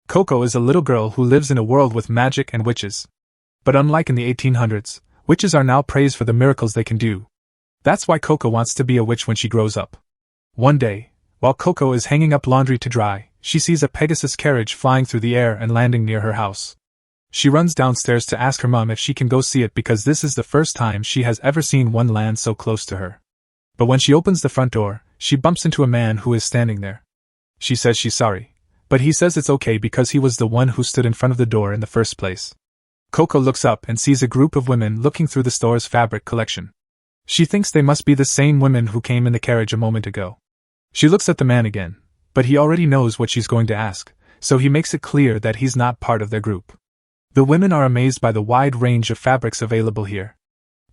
Coco is a little girl who lives in a world with magic and witches. But unlike in the 1800s, witches are now praised for the miracles they can do. That's why Coco wants to be a witch when she grows up. One day, while Coco is hanging up laundry to dry, she sees a Pegasus carriage flying through the air and landing near her house. She runs downstairs to ask her mom if she can go see it because this is the first time she has ever seen one land so close to her. But when she opens the front door, she bumps into a man who is standing there. She says she's sorry, but he says it's okay because he was the one who stood in front of the door in the first place. Coco looks up and sees a group of women looking through the store's fabric collection. She thinks they must be the same women who came in the carriage a moment ago. She looks at the man again, but he already knows what she's going to ask, so he makes it clear that he's not part of their group. The women are amazed by the wide range of fabrics available here.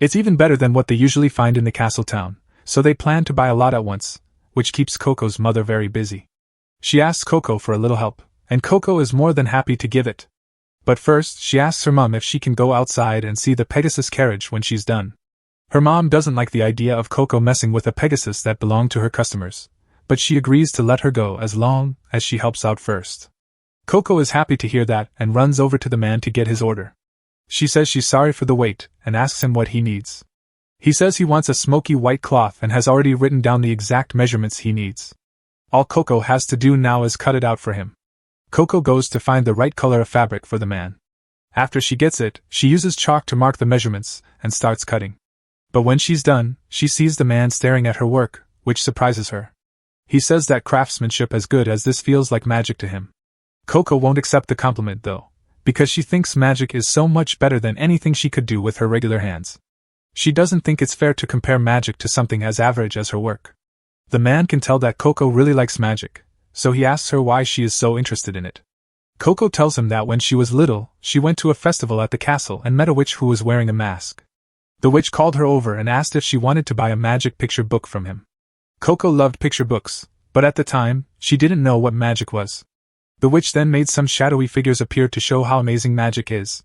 It's even better than what they usually find in the castle town, so they plan to buy a lot at once, which keeps Coco's mother very busy. She asks Coco for a little help, and Coco is more than happy to give it. But first, she asks her mom if she can go outside and see the Pegasus carriage when she's done. Her mom doesn't like the idea of Coco messing with a Pegasus that belonged to her customers, but she agrees to let her go as long as she helps out first. Coco is happy to hear that and runs over to the man to get his order. She says she's sorry for the wait and asks him what he needs. He says he wants a smoky white cloth and has already written down the exact measurements he needs. All Coco has to do now is cut it out for him. Coco goes to find the right color of fabric for the man. After she gets it, she uses chalk to mark the measurements and starts cutting. But when she's done, she sees the man staring at her work, which surprises her. He says that craftsmanship as good as this feels like magic to him. Coco won't accept the compliment though, because she thinks magic is so much better than anything she could do with her regular hands. She doesn't think it's fair to compare magic to something as average as her work. The man can tell that Coco really likes magic, so he asks her why she is so interested in it. Coco tells him that when she was little, she went to a festival at the castle and met a witch who was wearing a mask. The witch called her over and asked if she wanted to buy a magic picture book from him. Coco loved picture books, but at the time, she didn't know what magic was. The witch then made some shadowy figures appear to show how amazing magic is.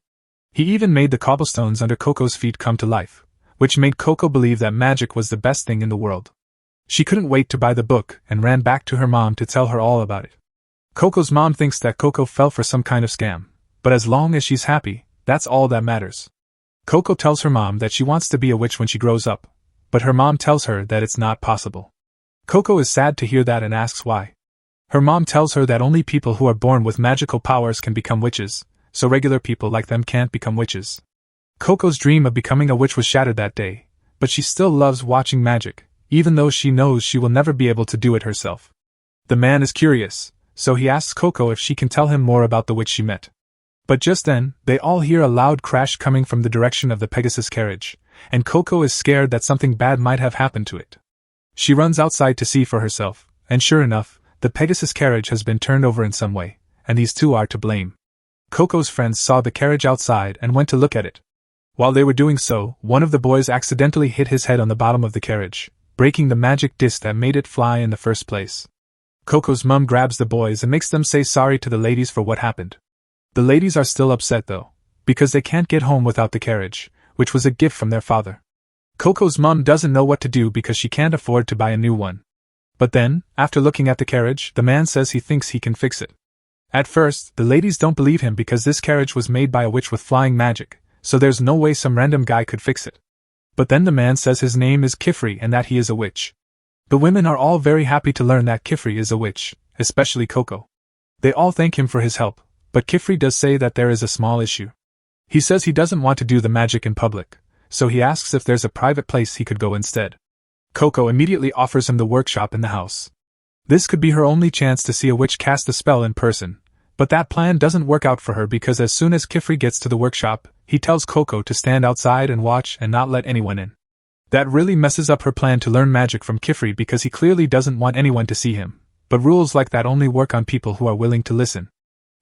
He even made the cobblestones under Coco's feet come to life, which made Coco believe that magic was the best thing in the world. She couldn't wait to buy the book and ran back to her mom to tell her all about it. Coco's mom thinks that Coco fell for some kind of scam, but as long as she's happy, that's all that matters. Coco tells her mom that she wants to be a witch when she grows up, but her mom tells her that it's not possible. Coco is sad to hear that and asks why. Her mom tells her that only people who are born with magical powers can become witches, so regular people like them can't become witches. Coco's dream of becoming a witch was shattered that day, but she still loves watching magic, even though she knows she will never be able to do it herself. The man is curious, so he asks Coco if she can tell him more about the witch she met. But just then, they all hear a loud crash coming from the direction of the Pegasus carriage, and Coco is scared that something bad might have happened to it. She runs outside to see for herself, and sure enough, the Pegasus carriage has been turned over in some way, and these two are to blame. Coco's friends saw the carriage outside and went to look at it. While they were doing so, one of the boys accidentally hit his head on the bottom of the carriage, breaking the magic disc that made it fly in the first place. Coco's mom grabs the boys and makes them say sorry to the ladies for what happened. The ladies are still upset though, because they can't get home without the carriage, which was a gift from their father. Coco's mom doesn't know what to do because she can't afford to buy a new one. But then, after looking at the carriage, the man says he thinks he can fix it. At first, the ladies don't believe him because this carriage was made by a witch with flying magic, so there's no way some random guy could fix it. But then the man says his name is Kifri and that he is a witch. The women are all very happy to learn that Kifri is a witch, especially Coco. They all thank him for his help, but Kifri does say that there is a small issue. He says he doesn't want to do the magic in public, so he asks if there's a private place he could go instead. Coco immediately offers him the workshop in the house. This could be her only chance to see a witch cast a spell in person, but that plan doesn't work out for her because as soon as Kifri gets to the workshop, he tells Coco to stand outside and watch and not let anyone in. That really messes up her plan to learn magic from Kifri because he clearly doesn't want anyone to see him, but rules like that only work on people who are willing to listen.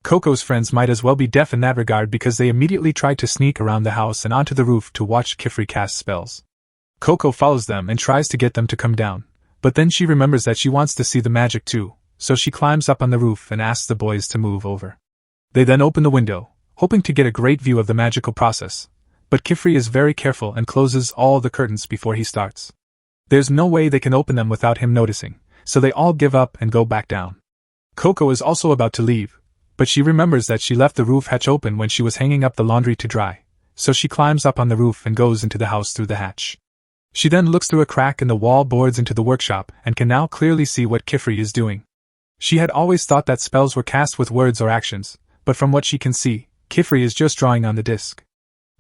Coco's friends might as well be deaf in that regard because they immediately try to sneak around the house and onto the roof to watch Kifri cast spells. Coco follows them and tries to get them to come down, but then she remembers that she wants to see the magic too, so she climbs up on the roof and asks the boys to move over. They then open the window, hoping to get a great view of the magical process, but Kifri is very careful and closes all the curtains before he starts. There's no way they can open them without him noticing, so they all give up and go back down. Coco is also about to leave, But she remembers that she left the roof hatch open when she was hanging up the laundry to dry, so she climbs up on the roof and goes into the house through the hatch. She then looks through a crack in the wall boards into the workshop and can now clearly see what Kifri is doing. She had always thought that spells were cast with words or actions, but from what she can see, Kifri is just drawing on the disc.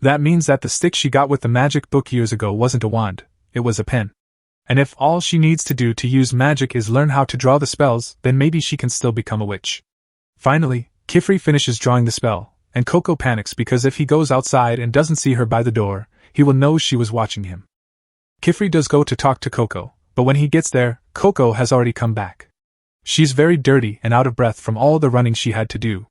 That means that the stick she got with the magic book years ago wasn't a wand, it was a pen. And if all she needs to do to use magic is learn how to draw the spells, then maybe she can still become a witch. Finally, Kifri finishes drawing the spell, and Coco panics because if he goes outside and doesn't see her by the door, he will know she was watching him. Kifri does go to talk to Coco, but when he gets there, Coco has already come back. She's very dirty and out of breath from all the running she had to do.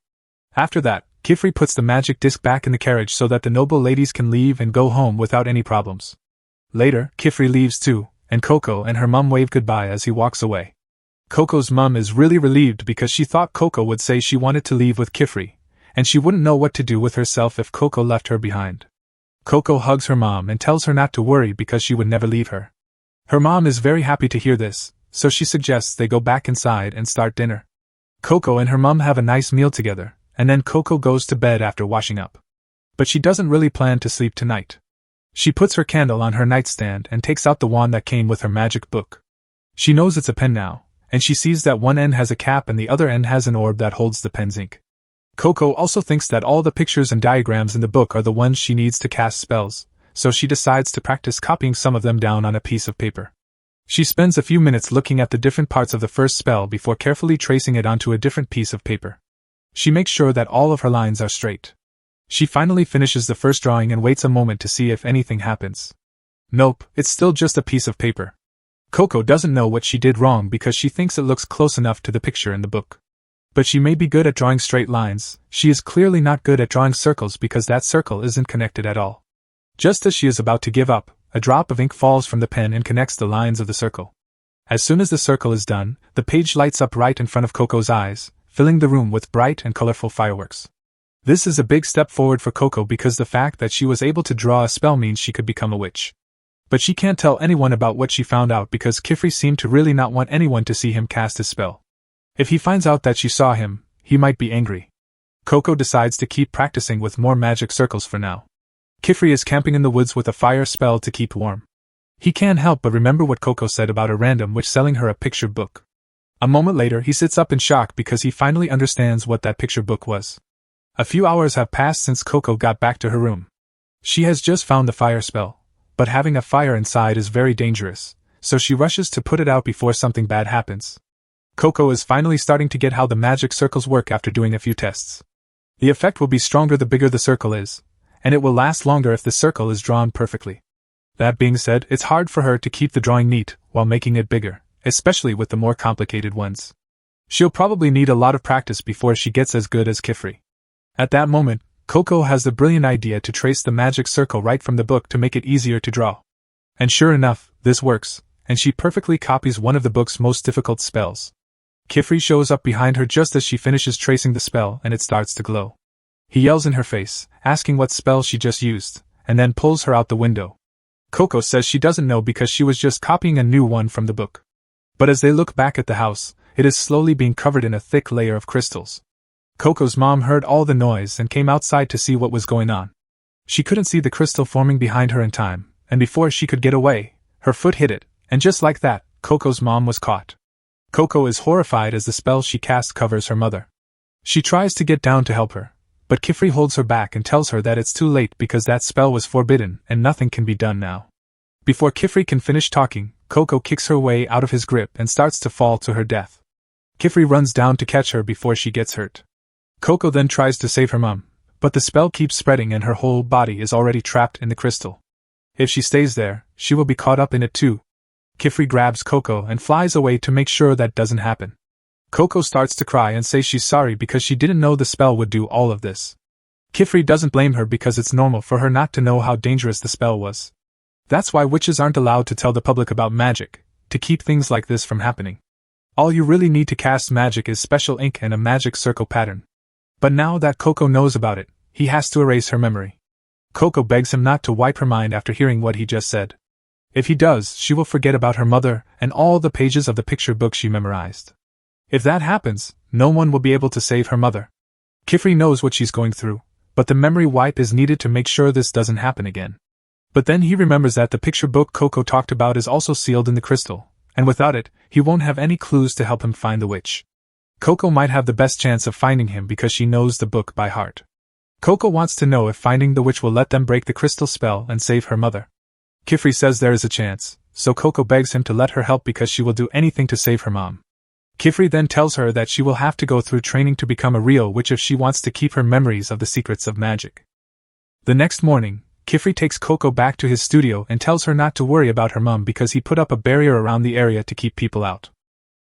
After that, Kifri puts the magic disc back in the carriage so that the noble ladies can leave and go home without any problems. Later, Kifri leaves too, and Coco and her mum wave goodbye as he walks away. Coco's mum is really relieved because she thought Coco would say she wanted to leave with Kifri, and she wouldn't know what to do with herself if Coco left her behind. Coco hugs her mom and tells her not to worry because she would never leave her. Her mom is very happy to hear this, so she suggests they go back inside and start dinner. Coco and her mom have a nice meal together, and then Coco goes to bed after washing up. But she doesn't really plan to sleep tonight. She puts her candle on her nightstand and takes out the wand that came with her magic book. She knows it's a pen now, and she sees that one end has a cap and the other end has an orb that holds the pen's ink. Coco also thinks that all the pictures and diagrams in the book are the ones she needs to cast spells, so she decides to practice copying some of them down on a piece of paper. She spends a few minutes looking at the different parts of the first spell before carefully tracing it onto a different piece of paper. She makes sure that all of her lines are straight. She finally finishes the first drawing and waits a moment to see if anything happens. Nope, it's still just a piece of paper. Coco doesn't know what she did wrong because she thinks it looks close enough to the picture in the book. But she may be good at drawing straight lines, she is clearly not good at drawing circles because that circle isn't connected at all. Just as she is about to give up, a drop of ink falls from the pen and connects the lines of the circle. As soon as the circle is done, the page lights up right in front of Coco's eyes, filling the room with bright and colorful fireworks. This is a big step forward for Coco because the fact that she was able to draw a spell means she could become a witch. But she can't tell anyone about what she found out because Kifri seemed to really not want anyone to see him cast his spell. If he finds out that she saw him, he might be angry. Coco decides to keep practicing with more magic circles for now. Kifri is camping in the woods with a fire spell to keep warm. He can't help but remember what Coco said about a random witch selling her a picture book. A moment later he sits up in shock because he finally understands what that picture book was. A few hours have passed since Coco got back to her room. She has just found the fire spell, but having a fire inside is very dangerous, so she rushes to put it out before something bad happens. Coco is finally starting to get how the magic circles work after doing a few tests. The effect will be stronger the bigger the circle is, and it will last longer if the circle is drawn perfectly. That being said, it's hard for her to keep the drawing neat while making it bigger, especially with the more complicated ones. She'll probably need a lot of practice before she gets as good as Kifri. At that moment, Coco has the brilliant idea to trace the magic circle right from the book to make it easier to draw. And sure enough, this works, and she perfectly copies one of the book's most difficult spells. Kifri shows up behind her just as she finishes tracing the spell and it starts to glow. He yells in her face, asking what spell she just used, and then pulls her out the window. Coco says she doesn't know because she was just copying a new one from the book. But as they look back at the house, it is slowly being covered in a thick layer of crystals. Coco's mom heard all the noise and came outside to see what was going on. She couldn't see the crystal forming behind her in time, and before she could get away, her foot hit it, and just like that, Coco's mom was caught. Coco is horrified as the spell she cast covers her mother. She tries to get down to help her, but Kifri holds her back and tells her that it's too late because that spell was forbidden and nothing can be done now. Before Kifri can finish talking, Coco kicks her way out of his grip and starts to fall to her death. Kifri runs down to catch her before she gets hurt. Coco then tries to save her mom, but the spell keeps spreading and her whole body is already trapped in the crystal. If she stays there, she will be caught up in it too. Kifri grabs Coco and flies away to make sure that doesn't happen. Coco starts to cry and says she's sorry because she didn't know the spell would do all of this. Kifri doesn't blame her because it's normal for her not to know how dangerous the spell was. That's why witches aren't allowed to tell the public about magic, to keep things like this from happening. All you really need to cast magic is special ink and a magic circle pattern. But now that Coco knows about it, he has to erase her memory. Coco begs him not to wipe her mind after hearing what he just said. If he does, she will forget about her mother and all the pages of the picture book she memorized. If that happens, no one will be able to save her mother. Kifri knows what she's going through, but the memory wipe is needed to make sure this doesn't happen again. But then he remembers that the picture book Coco talked about is also sealed in the crystal, and without it, he won't have any clues to help him find the witch. Coco might have the best chance of finding him because she knows the book by heart. Coco wants to know if finding the witch will let them break the crystal spell and save her mother. Kifri says there is a chance, so Coco begs him to let her help because she will do anything to save her mom. Kifri then tells her that she will have to go through training to become a real witch if she wants to keep her memories of the secrets of magic. The next morning, Kifri takes Coco back to his studio and tells her not to worry about her mom because he put up a barrier around the area to keep people out.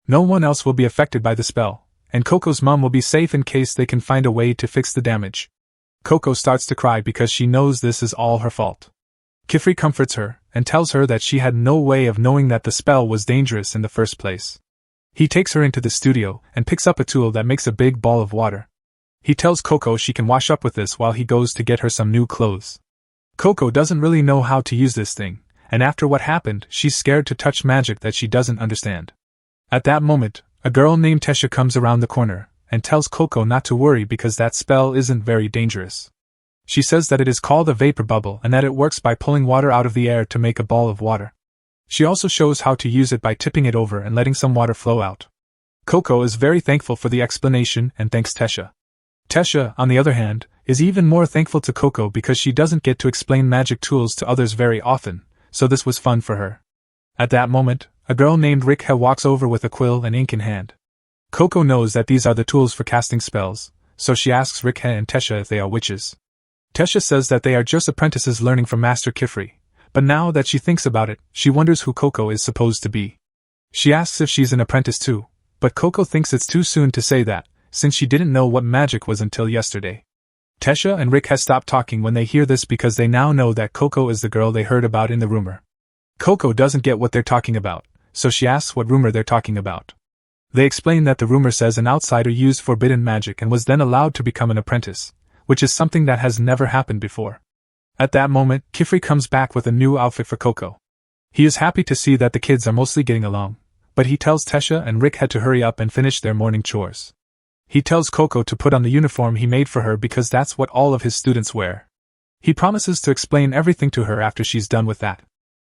No one else will be affected by the spell, and Coco's mom will be safe in case they can find a way to fix the damage. Coco starts to cry because she knows this is all her fault. Kifri comforts her and tells her that she had no way of knowing that the spell was dangerous in the first place. He takes her into the studio and picks up a tool that makes a big ball of water. He tells Coco she can wash up with this while he goes to get her some new clothes. Coco doesn't really know how to use this thing, and after what happened, she's scared to touch magic that she doesn't understand. At that moment, a girl named Tesha comes around the corner and tells Coco not to worry because that spell isn't very dangerous. She says that it is called a vapor bubble and that it works by pulling water out of the air to make a ball of water. She also shows how to use it by tipping it over and letting some water flow out. Coco is very thankful for the explanation and thanks Tesha. Tesha, on the other hand, is even more thankful to Coco because she doesn't get to explain magic tools to others very often, so this was fun for her. At that moment, a girl named Rikha walks over with a quill and ink in hand. Coco knows that these are the tools for casting spells, so she asks Rikha and Tesha if they are witches. Tesha says that they are just apprentices learning from Master Kifri, but now that she thinks about it, she wonders who Coco is supposed to be. She asks if she's an apprentice too, but Coco thinks it's too soon to say that, since she didn't know what magic was until yesterday. Tesha and Rikha stop talking when they hear this because they now know that Coco is the girl they heard about in the rumor. Coco doesn't get what they're talking about, so she asks what rumor they're talking about. They explain that the rumor says an outsider used forbidden magic and was then allowed to become an apprentice, which is something that has never happened before. At that moment, Kifri comes back with a new outfit for Coco. He is happy to see that the kids are mostly getting along, but he tells Tesha and Rikha to hurry up and finish their morning chores. He tells Coco to put on the uniform he made for her because that's what all of his students wear. He promises to explain everything to her after she's done with that.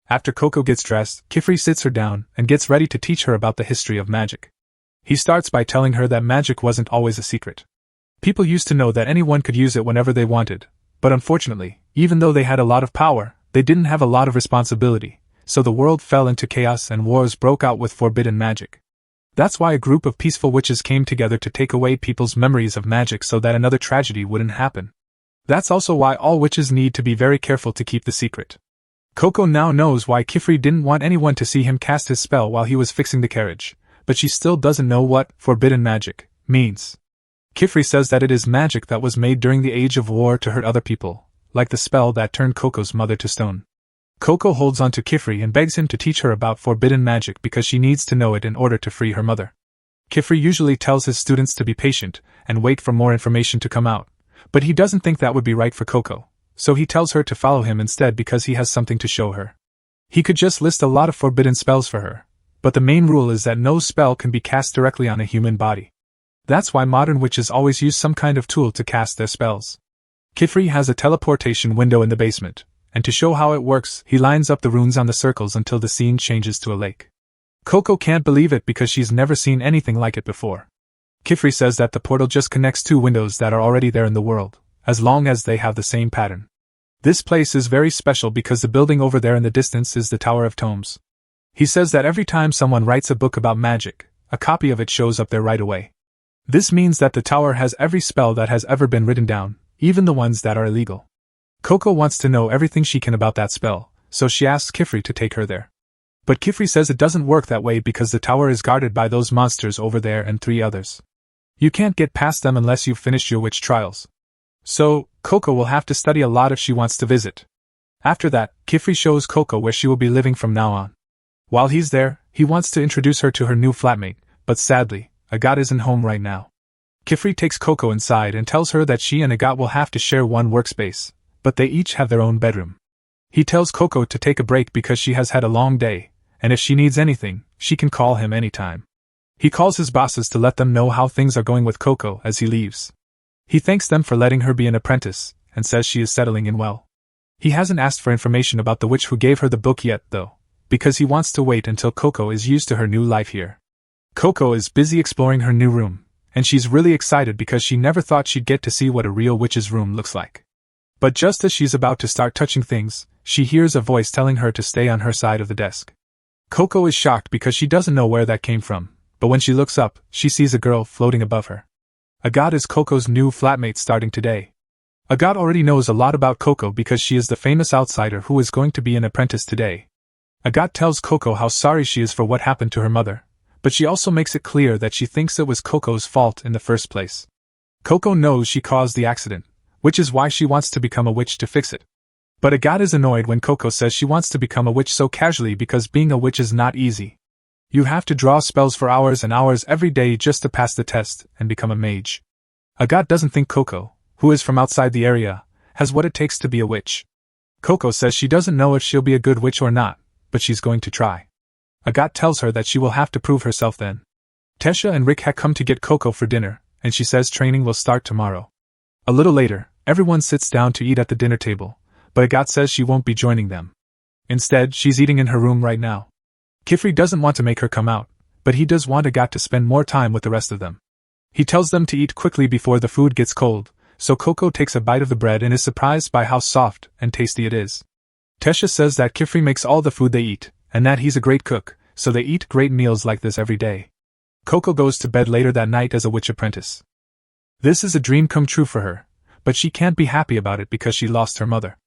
After Coco gets dressed, Kifri sits her down and gets ready to teach her about the history of magic. He starts by telling her that magic wasn't always a secret. People used to know that anyone could use it whenever they wanted, but unfortunately, even though they had a lot of power, they didn't have a lot of responsibility, so the world fell into chaos and wars broke out with forbidden magic. That's why a group of peaceful witches came together to take away people's memories of magic so that another tragedy wouldn't happen. That's also why all witches need to be very careful to keep the secret. Coco now knows why Kifri didn't want anyone to see him cast his spell while he was fixing the carriage, but she still doesn't know what forbidden magic means. Kifri says that it is magic that was made during the age of war to hurt other people, like the spell that turned Coco's mother to stone. Coco holds on to Kifri and begs him to teach her about forbidden magic because she needs to know it in order to free her mother. Kifri usually tells his students to be patient and wait for more information to come out, but he doesn't think that would be right for Coco, so he tells her to follow him instead because he has something to show her. He could just list a lot of forbidden spells for her, but the main rule is that no spell can be cast directly on a human body. That's why modern witches always use some kind of tool to cast their spells. Kifri has a teleportation window in the basement, and to show how it works, he lines up the runes on the circles until the scene changes to a lake. Coco can't believe it because she's never seen anything like it before. Kifri says that the portal just connects two windows that are already there in the world, as long as they have the same pattern. This place is very special because the building over there in the distance is the Tower of Tomes. He says that every time someone writes a book about magic, a copy of it shows up there right away. This means that the tower has every spell that has ever been written down, even the ones that are illegal. Coco wants to know everything she can about that spell, so she asks Kifri to take her there. But Kifri says it doesn't work that way because the tower is guarded by those monsters over there and 3 others. You can't get past them unless you've finished your witch trials. So, Coco will have to study a lot if she wants to visit. After that, Kifri shows Coco where she will be living from now on. While he's there, he wants to introduce her to her new flatmate, but sadly, Agat isn't home right now. Kifri takes Coco inside and tells her that she and Agat will have to share one workspace, but they each have their own bedroom. He tells Coco to take a break because she has had a long day, and if she needs anything, she can call him anytime. He calls his bosses to let them know how things are going with Coco as he leaves. He thanks them for letting her be an apprentice, and says she is settling in well. He hasn't asked for information about the witch who gave her the book yet, though, because he wants to wait until Coco is used to her new life here. Coco is busy exploring her new room, and she's really excited because she never thought she'd get to see what a real witch's room looks like. But just as she's about to start touching things, she hears a voice telling her to stay on her side of the desk. Coco is shocked because she doesn't know where that came from, but when she looks up, she sees a girl floating above her. Agathe is Coco's new flatmate starting today. Agathe already knows a lot about Coco because she is the famous outsider who is going to be an apprentice today. Agathe tells Coco how sorry she is for what happened to her mother, but she also makes it clear that she thinks it was Coco's fault in the first place. Coco knows she caused the accident, which is why she wants to become a witch to fix it. But Agathe is annoyed when Coco says she wants to become a witch so casually because being a witch is not easy. You have to draw spells for hours and hours every day just to pass the test and become a mage. Agathe doesn't think Coco, who is from outside the area, has what it takes to be a witch. Coco says she doesn't know if she'll be a good witch or not, but she's going to try. Agathe tells her that she will have to prove herself then. Tesha and Rick have come to get Coco for dinner, and she says training will start tomorrow. A little later, everyone sits down to eat at the dinner table, but Agathe says she won't be joining them. Instead, she's eating in her room right now. Kifri doesn't want to make her come out, but he does want Agathe to spend more time with the rest of them. He tells them to eat quickly before the food gets cold, so Coco takes a bite of the bread and is surprised by how soft and tasty it is. Tesha says that Kifri makes all the food they eat, and that he's a great cook, so they eat great meals like this every day. Coco goes to bed later that night as a witch apprentice. This is a dream come true for her, but she can't be happy about it because she lost her mother.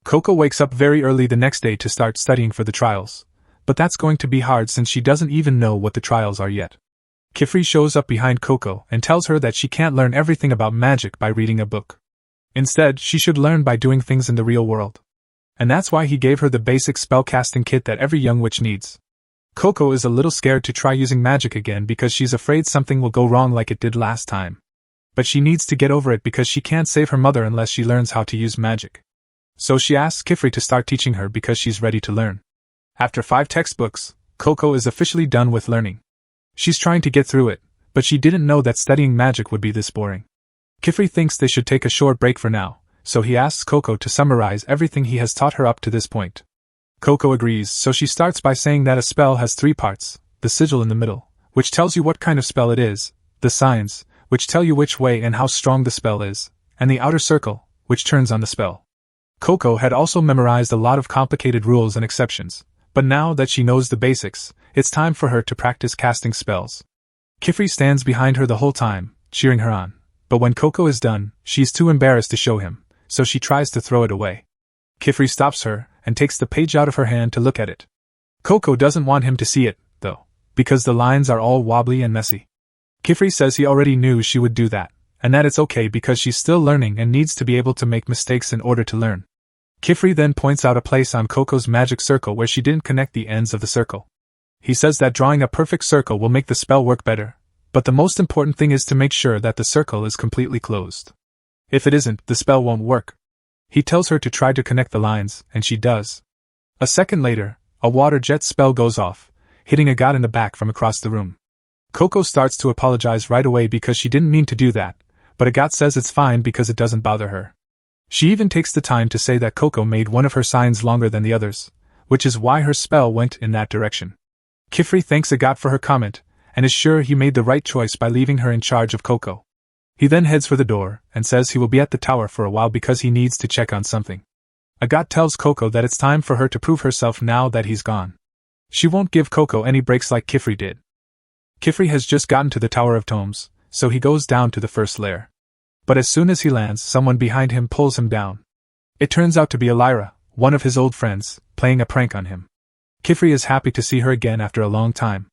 Coco wakes up very early the next day to start studying for the trials, but that's going to be hard since she doesn't even know what the trials are yet. Kifri shows up behind Coco and tells her that she can't learn everything about magic by reading a book. Instead, she should learn by doing things in the real world. And that's why he gave her the basic spellcasting kit that every young witch needs. Coco is a little scared to try using magic again because she's afraid something will go wrong like it did last time. But she needs to get over it because she can't save her mother unless she learns how to use magic. So she asks Kifri to start teaching her because she's ready to learn. After 5 textbooks, Coco is officially done with learning. She's trying to get through it, but she didn't know that studying magic would be this boring. Kifri thinks they should take a short break for now, so he asks Coco to summarize everything he has taught her up to this point. Coco agrees, so she starts by saying that a spell has 3 parts: the sigil in the middle, which tells you what kind of spell it is, the signs, which tell you which way and how strong the spell is, and the outer circle, which turns on the spell. Coco had also memorized a lot of complicated rules and exceptions, but now that she knows the basics, it's time for her to practice casting spells. Kifri stands behind her the whole time, cheering her on, but when Coco is done, she's too embarrassed to show him, so she tries to throw it away. Kifri stops her and takes the page out of her hand to look at it. Coco doesn't want him to see it, though, because the lines are all wobbly and messy. Kifri says he already knew she would do that, and that it's okay because she's still learning and needs to be able to make mistakes in order to learn. Kifri then points out a place on Coco's magic circle where she didn't connect the ends of the circle. He says that drawing a perfect circle will make the spell work better, but the most important thing is to make sure that the circle is completely closed. If it isn't, the spell won't work. He tells her to try to connect the lines, and she does. A second later, a water jet spell goes off, hitting Agathe in the back from across the room. Coco starts to apologize right away because she didn't mean to do that, but Agathe says it's fine because it doesn't bother her. She even takes the time to say that Coco made one of her signs longer than the others, which is why her spell went in that direction. Kifri thanks Agathe for her comment, and is sure he made the right choice by leaving her in charge of Coco. He then heads for the door, and says he will be at the tower for a while because he needs to check on something. Agathe tells Coco that it's time for her to prove herself now that he's gone. She won't give Coco any breaks like Kifri did. Kifri has just gotten to the Tower of Tomes, so he goes down to the first lair. But as soon as he lands, someone behind him pulls him down. It turns out to be Elira, one of his old friends, playing a prank on him. Kifri is happy to see her again after a long time.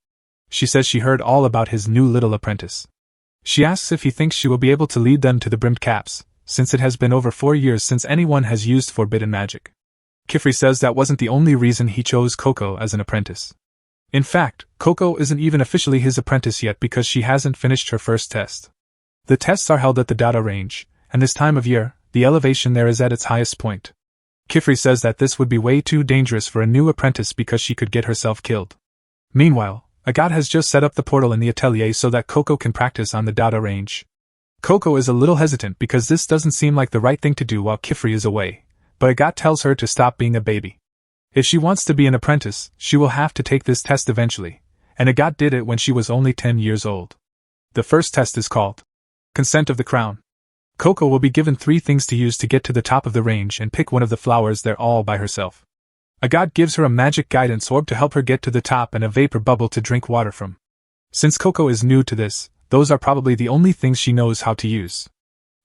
She says she heard all about his new little apprentice. She asks if he thinks she will be able to lead them to the brimmed caps, since it has been over 4 years since anyone has used forbidden magic. Kifri says that wasn't the only reason he chose Coco as an apprentice. In fact, Coco isn't even officially his apprentice yet because she hasn't finished her first test. The tests are held at the Dada range, and this time of year, the elevation there is at its highest point. Kifri says that this would be way too dangerous for a new apprentice because she could get herself killed. Meanwhile, Agathe has just set up the portal in the Atelier so that Coco can practice on the Dada range. Coco is a little hesitant because this doesn't seem like the right thing to do while Kifri is away, but Agat tells her to stop being a baby. If she wants to be an apprentice, she will have to take this test eventually, and Agat did it when she was only 10 years old. The first test is called Consent of the Crown. Coco will be given 3 things to use to get to the top of the range and pick one of the flowers there all by herself. Agat gives her a magic guidance orb to help her get to the top and a vapor bubble to drink water from. Since Coco is new to this, those are probably the only things she knows how to use.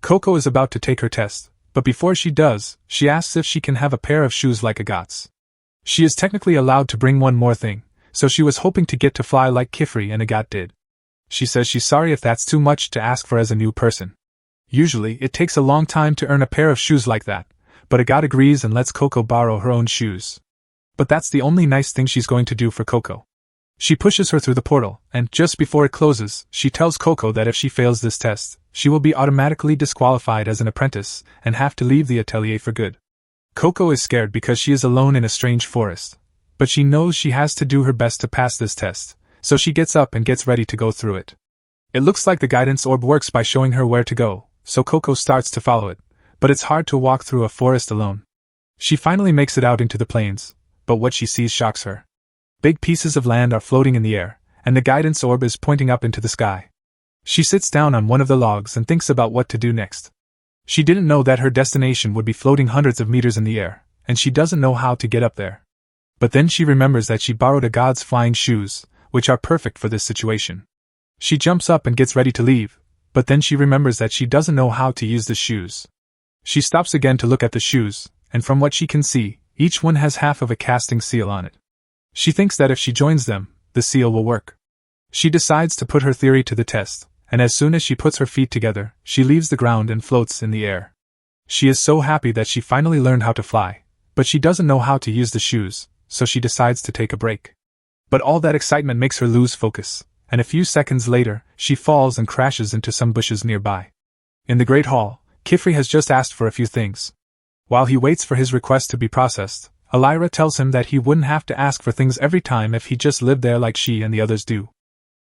Coco is about to take her test, but before she does, she asks if she can have a pair of shoes like Agat's. She is technically allowed to bring one more thing, so she was hoping to get to fly like Kifri and Agat did. She says she's sorry if that's too much to ask for as a new person. Usually, it takes a long time to earn a pair of shoes like that, but Agat agrees and lets Coco borrow her own shoes. But that's the only nice thing she's going to do for Coco. She pushes her through the portal, and just before it closes, she tells Coco that if she fails this test, she will be automatically disqualified as an apprentice and have to leave the atelier for good. Coco is scared because she is alone in a strange forest, but she knows she has to do her best to pass this test, so she gets up and gets ready to go through it. It looks like the guidance orb works by showing her where to go, so Coco starts to follow it, but it's hard to walk through a forest alone. She finally makes it out into the plains, but what she sees shocks her. Big pieces of land are floating in the air, and the guidance orb is pointing up into the sky. She sits down on one of the logs and thinks about what to do next. She didn't know that her destination would be floating hundreds of meters in the air, and she doesn't know how to get up there. But then she remembers that she borrowed a god's flying shoes, which are perfect for this situation. She jumps up and gets ready to leave, but then she remembers that she doesn't know how to use the shoes. She stops again to look at the shoes, and from what she can see, each one has half of a casting seal on it. She thinks that if she joins them, the seal will work. She decides to put her theory to the test, and as soon as she puts her feet together, she leaves the ground and floats in the air. She is so happy that she finally learned how to fly, but she doesn't know how to use the shoes, so she decides to take a break. But all that excitement makes her lose focus, and a few seconds later, she falls and crashes into some bushes nearby. In the Great Hall, Kifri has just asked for a few things. While he waits for his request to be processed, Elira tells him that he wouldn't have to ask for things every time if he just lived there like she and the others do.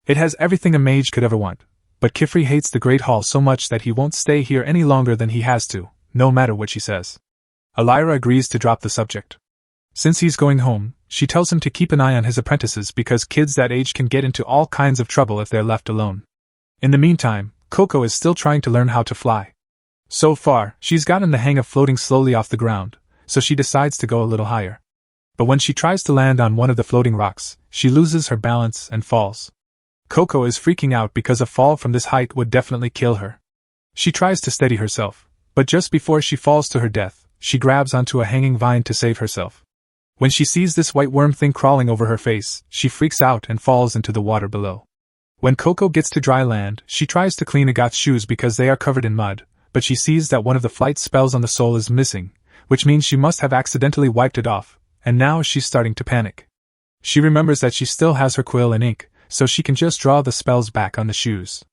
It has everything a mage could ever want, but Kifri hates the Great Hall so much that he won't stay here any longer than he has to, no matter what she says. Elira agrees to drop the subject. Since he's going home, she tells him to keep an eye on his apprentices because kids that age can get into all kinds of trouble if they're left alone. In the meantime, Coco is still trying to learn how to fly. So far, she's gotten the hang of floating slowly off the ground, so she decides to go a little higher. But when she tries to land on one of the floating rocks, she loses her balance and falls. Coco is freaking out because a fall from this height would definitely kill her. She tries to steady herself, but just before she falls to her death, she grabs onto a hanging vine to save herself. When she sees this white worm thing crawling over her face, she freaks out and falls into the water below. When Coco gets to dry land, she tries to clean Agat's shoes because they are covered in mud, but she sees that one of the flight spells on the soul is missing, which means she must have accidentally wiped it off, and now she's starting to panic. She remembers that she still has her quill and ink, so she can just draw the spells back on the shoes.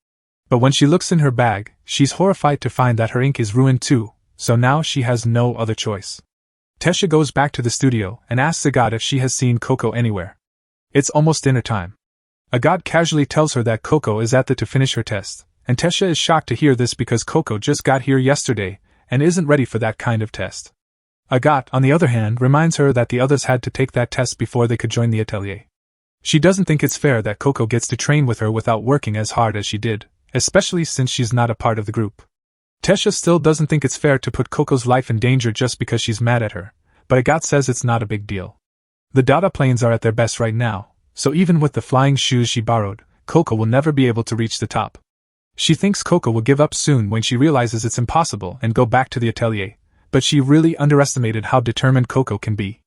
But when she looks in her bag, she's horrified to find that her ink is ruined too, so now she has no other choice. Tesha goes back to the studio and asks Agat if she has seen Coco anywhere. It's almost dinner time. Agat casually tells her that Coco is at the to finish her test, and Tesha is shocked to hear this because Coco just got here yesterday and isn't ready for that kind of test. Agat, on the other hand, reminds her that the others had to take that test before they could join the atelier. She doesn't think it's fair that Coco gets to train with her without working as hard as she did, especially since she's not a part of the group. Tesha still doesn't think it's fair to put Coco's life in danger just because she's mad at her, but Agat says it's not a big deal. The Dada planes are at their best right now, so even with the flying shoes she borrowed, Coco will never be able to reach the top. She thinks Coco will give up soon when she realizes it's impossible and go back to the atelier, but she really underestimated how determined Coco can be.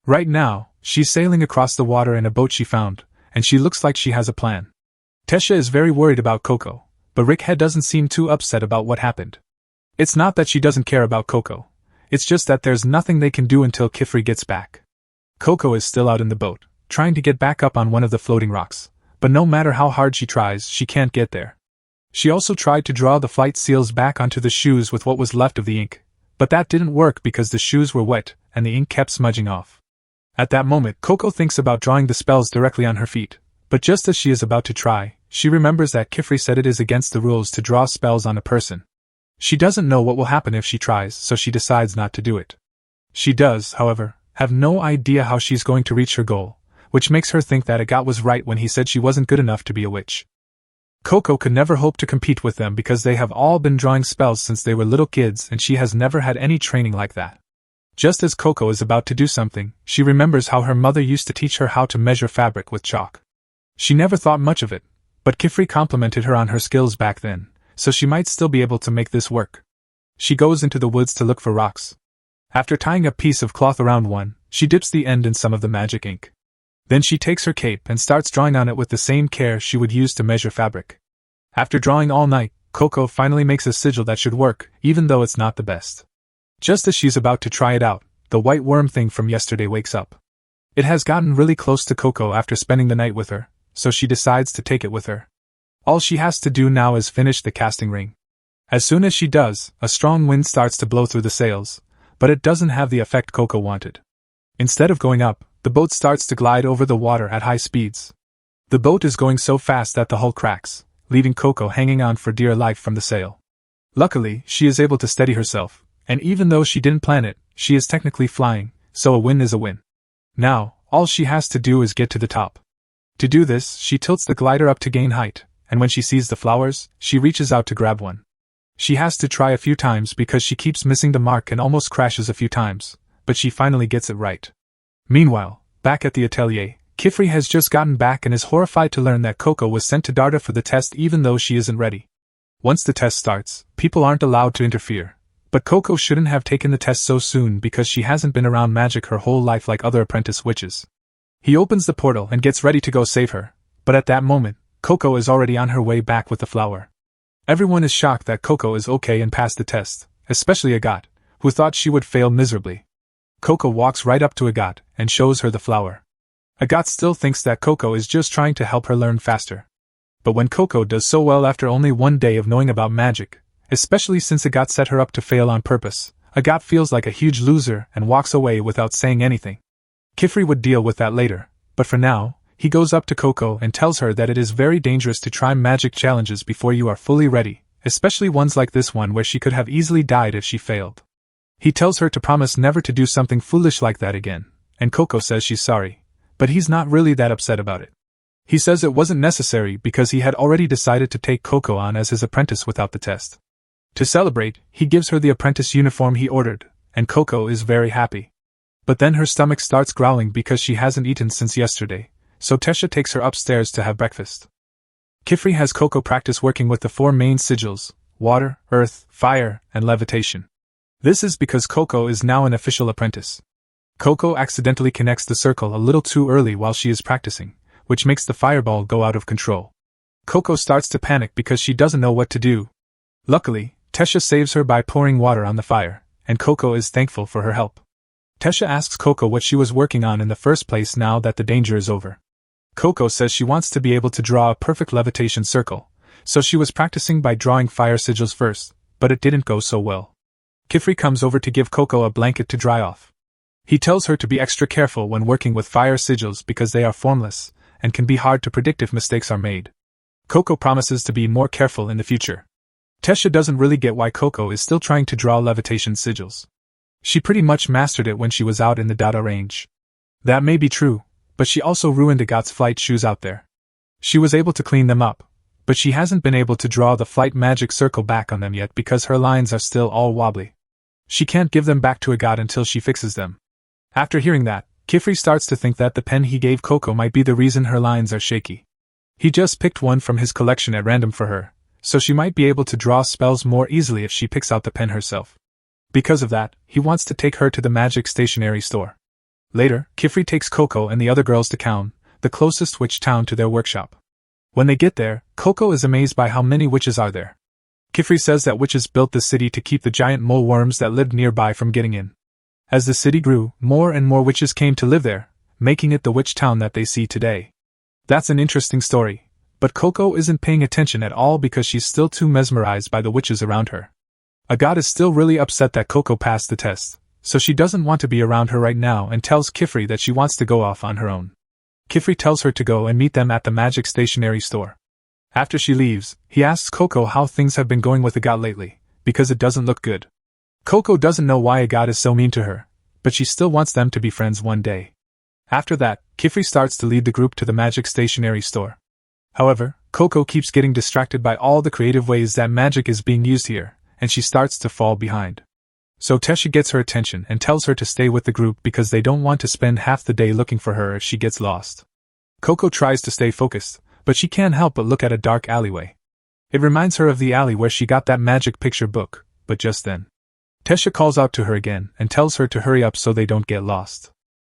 Right now, she's sailing across the water in a boat she found, and she looks like she has a plan. Tesha is very worried about Coco, but Rickhead doesn't seem too upset about what happened. It's not that she doesn't care about Coco, it's just that there's nothing they can do until Kifri gets back. Coco is still out in the boat, trying to get back up on one of the floating rocks, but no matter how hard she tries, she can't get there. She also tried to draw the flight seals back onto the shoes with what was left of the ink, but that didn't work because the shoes were wet and the ink kept smudging off. At that moment, Coco thinks about drawing the spells directly on her feet, but just as she is about to try, she remembers that Kifri said it is against the rules to draw spells on a person. She doesn't know what will happen if she tries, so she decides not to do it. She does, however, have no idea how she's going to reach her goal, which makes her think that Agat was right when he said she wasn't good enough to be a witch. Coco could never hope to compete with them because they have all been drawing spells since they were little kids and she has never had any training like that. Just as Coco is about to do something, she remembers how her mother used to teach her how to measure fabric with chalk. She never thought much of it, but Kifri complimented her on her skills back then, so she might still be able to make this work. She goes into the woods to look for rocks. After tying a piece of cloth around one, she dips the end in some of the magic ink. Then she takes her cape and starts drawing on it with the same care she would use to measure fabric. After drawing all night, Coco finally makes a sigil that should work, even though it's not the best. Just as she's about to try it out, the white worm thing from yesterday wakes up. It has gotten really close to Coco after spending the night with her, so she decides to take it with her. All she has to do now is finish the casting ring. As soon as she does, a strong wind starts to blow through the sails, but it doesn't have the effect Coco wanted. Instead of going up, the boat starts to glide over the water at high speeds. The boat is going so fast that the hull cracks, leaving Coco hanging on for dear life from the sail. Luckily, she is able to steady herself, and even though she didn't plan it, she is technically flying, so a win is a win. Now, all she has to do is get to the top. To do this, she tilts the glider up to gain height, and when she sees the flowers, she reaches out to grab one. She has to try a few times because she keeps missing the mark and almost crashes a few times, but she finally gets it right. Meanwhile, back at the Atelier, Kifri has just gotten back and is horrified to learn that Coco was sent to Darda for the test even though she isn't ready. Once the test starts, people aren't allowed to interfere. But Coco shouldn't have taken the test so soon because she hasn't been around magic her whole life like other apprentice witches. He opens the portal and gets ready to go save her, but at that moment, Coco is already on her way back with the flower. Everyone is shocked that Coco is okay and passed the test, especially Agat, who thought she would fail miserably. Coco walks right up to Agat and shows her the flower. Agat still thinks that Coco is just trying to help her learn faster. But when Coco does so well after only one day of knowing about magic, especially since Agat set her up to fail on purpose, Agat feels like a huge loser and walks away without saying anything. Kifri would deal with that later, but for now, he goes up to Coco and tells her that it is very dangerous to try magic challenges before you are fully ready, especially ones like this one where she could have easily died if she failed. He tells her to promise never to do something foolish like that again, and Coco says she's sorry, but he's not really that upset about it. He says it wasn't necessary because he had already decided to take Coco on as his apprentice without the test. To celebrate, he gives her the apprentice uniform he ordered, and Coco is very happy. But then her stomach starts growling because she hasn't eaten since yesterday, so Tesha takes her upstairs to have breakfast. Kifri has Coco practice working with the four main sigils: water, earth, fire, and levitation. This is because Coco is now an official apprentice. Coco accidentally connects the circle a little too early while she is practicing, which makes the fireball go out of control. Coco starts to panic because she doesn't know what to do. Luckily, Tesha saves her by pouring water on the fire, and Coco is thankful for her help. Tesha asks Coco what she was working on in the first place now that the danger is over. Coco says she wants to be able to draw a perfect levitation circle, so she was practicing by drawing fire sigils first, but it didn't go so well. Kifri comes over to give Coco a blanket to dry off. He tells her to be extra careful when working with fire sigils because they are formless, and can be hard to predict if mistakes are made. Coco promises to be more careful in the future. Tesha doesn't really get why Coco is still trying to draw levitation sigils. She pretty much mastered it when she was out in the Dada range. That may be true, but she also ruined Agat's flight shoes out there. She was able to clean them up, but she hasn't been able to draw the flight magic circle back on them yet because her lines are still all wobbly. She can't give them back to Agat until she fixes them. After hearing that, Kifri starts to think that the pen he gave Coco might be the reason her lines are shaky. He just picked one from his collection at random for her, so she might be able to draw spells more easily if she picks out the pen herself. Because of that, he wants to take her to the magic stationery store. Later, Kifri takes Coco and the other girls to Kaun, the closest witch town to their workshop. When they get there, Coco is amazed by how many witches are there. Kifri says that witches built the city to keep the giant mole worms that lived nearby from getting in. As the city grew, more and more witches came to live there, making it the witch town that they see today. That's an interesting story, but Coco isn't paying attention at all because she's still too mesmerized by the witches around her. Agat is still really upset that Coco passed the test, so she doesn't want to be around her right now and tells Kifri that she wants to go off on her own. Kifri tells her to go and meet them at the magic stationery store. After she leaves, he asks Coco how things have been going with Agat lately, because it doesn't look good. Coco doesn't know why Agat is so mean to her, but she still wants them to be friends one day. After that, Kifri starts to lead the group to the magic stationery store. However, Coco keeps getting distracted by all the creative ways that magic is being used here, and she starts to fall behind. So Tesha gets her attention and tells her to stay with the group because they don't want to spend half the day looking for her if she gets lost. Coco tries to stay focused, but she can't help but look at a dark alleyway. It reminds her of the alley where she got that magic picture book, but just then, Tesha calls out to her again and tells her to hurry up so they don't get lost.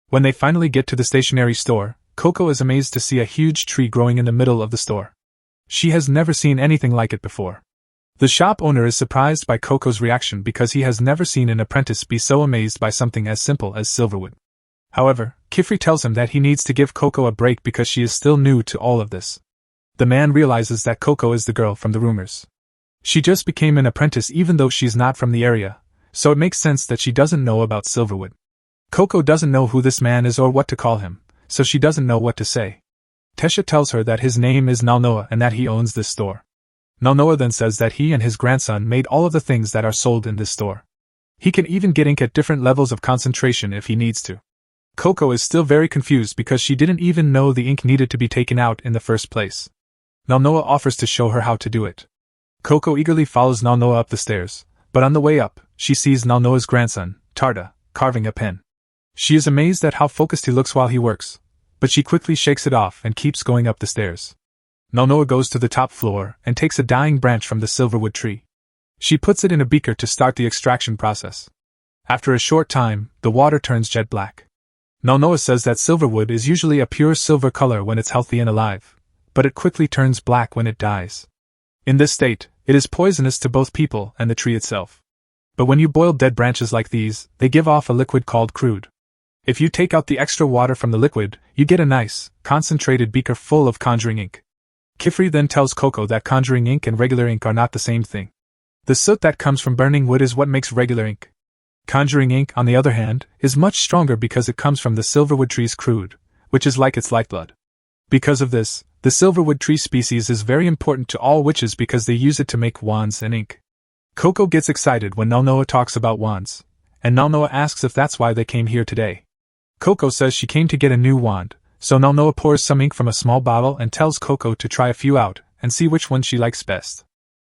When they finally get to the stationery store, Coco is amazed to see a huge tree growing in the middle of the store. She has never seen anything like it before. The shop owner is surprised by Coco's reaction because he has never seen an apprentice be so amazed by something as simple as silverwood. However, Kifri tells him that he needs to give Coco a break because she is still new to all of this. The man realizes that Coco is the girl from the rumors. She just became an apprentice even though she's not from the area, so it makes sense that she doesn't know about silverwood. Coco doesn't know who this man is or what to call him, so she doesn't know what to say. Tesha tells her that his name is Nalnoa and that he owns this store. Nalnoa then says that he and his grandson made all of the things that are sold in this store. He can even get ink at different levels of concentration if he needs to. Coco is still very confused because she didn't even know the ink needed to be taken out in the first place. Nalnoa offers to show her how to do it. Coco eagerly follows Nalnoa up the stairs, but on the way up, she sees Nalnoa's grandson, Tarda, carving a pen. She is amazed at how focused he looks while he works, but she quickly shakes it off and keeps going up the stairs. Nalnoa goes to the top floor and takes a dying branch from the silverwood tree. She puts it in a beaker to start the extraction process. After a short time, the water turns jet black. Nalnoa says that silverwood is usually a pure silver color when it's healthy and alive, but it quickly turns black when it dies. In this state, it is poisonous to both people and the tree itself. But when you boil dead branches like these, they give off a liquid called crude. If you take out the extra water from the liquid, you get a nice, concentrated beaker full of conjuring ink. Kifri then tells Coco that conjuring ink and regular ink are not the same thing. The soot that comes from burning wood is what makes regular ink. Conjuring ink, on the other hand, is much stronger because it comes from the silverwood tree's crude, which is like its lifeblood. Because of this, the silverwood tree species is very important to all witches because they use it to make wands and ink. Coco gets excited when Nalnoa talks about wands, and Nalnoa asks if that's why they came here today. Coco says she came to get a new wand, so Nalnoa pours some ink from a small bottle and tells Coco to try a few out and see which one she likes best.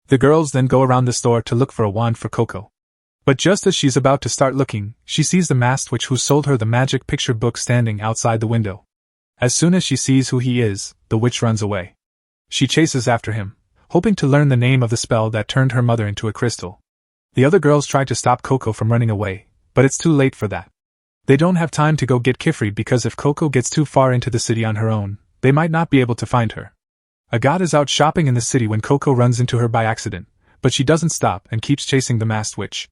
The girls then go around the store to look for a wand for Coco. But just as she's about to start looking, she sees the masked witch who sold her the magic picture book standing outside the window. As soon as she sees who he is, the witch runs away. She chases after him, hoping to learn the name of the spell that turned her mother into a crystal. The other girls try to stop Coco from running away, but it's too late for that. They don't have time to go get Kifri because if Coco gets too far into the city on her own, they might not be able to find her. Agat is out shopping in the city when Coco runs into her by accident, but she doesn't stop and keeps chasing the masked witch.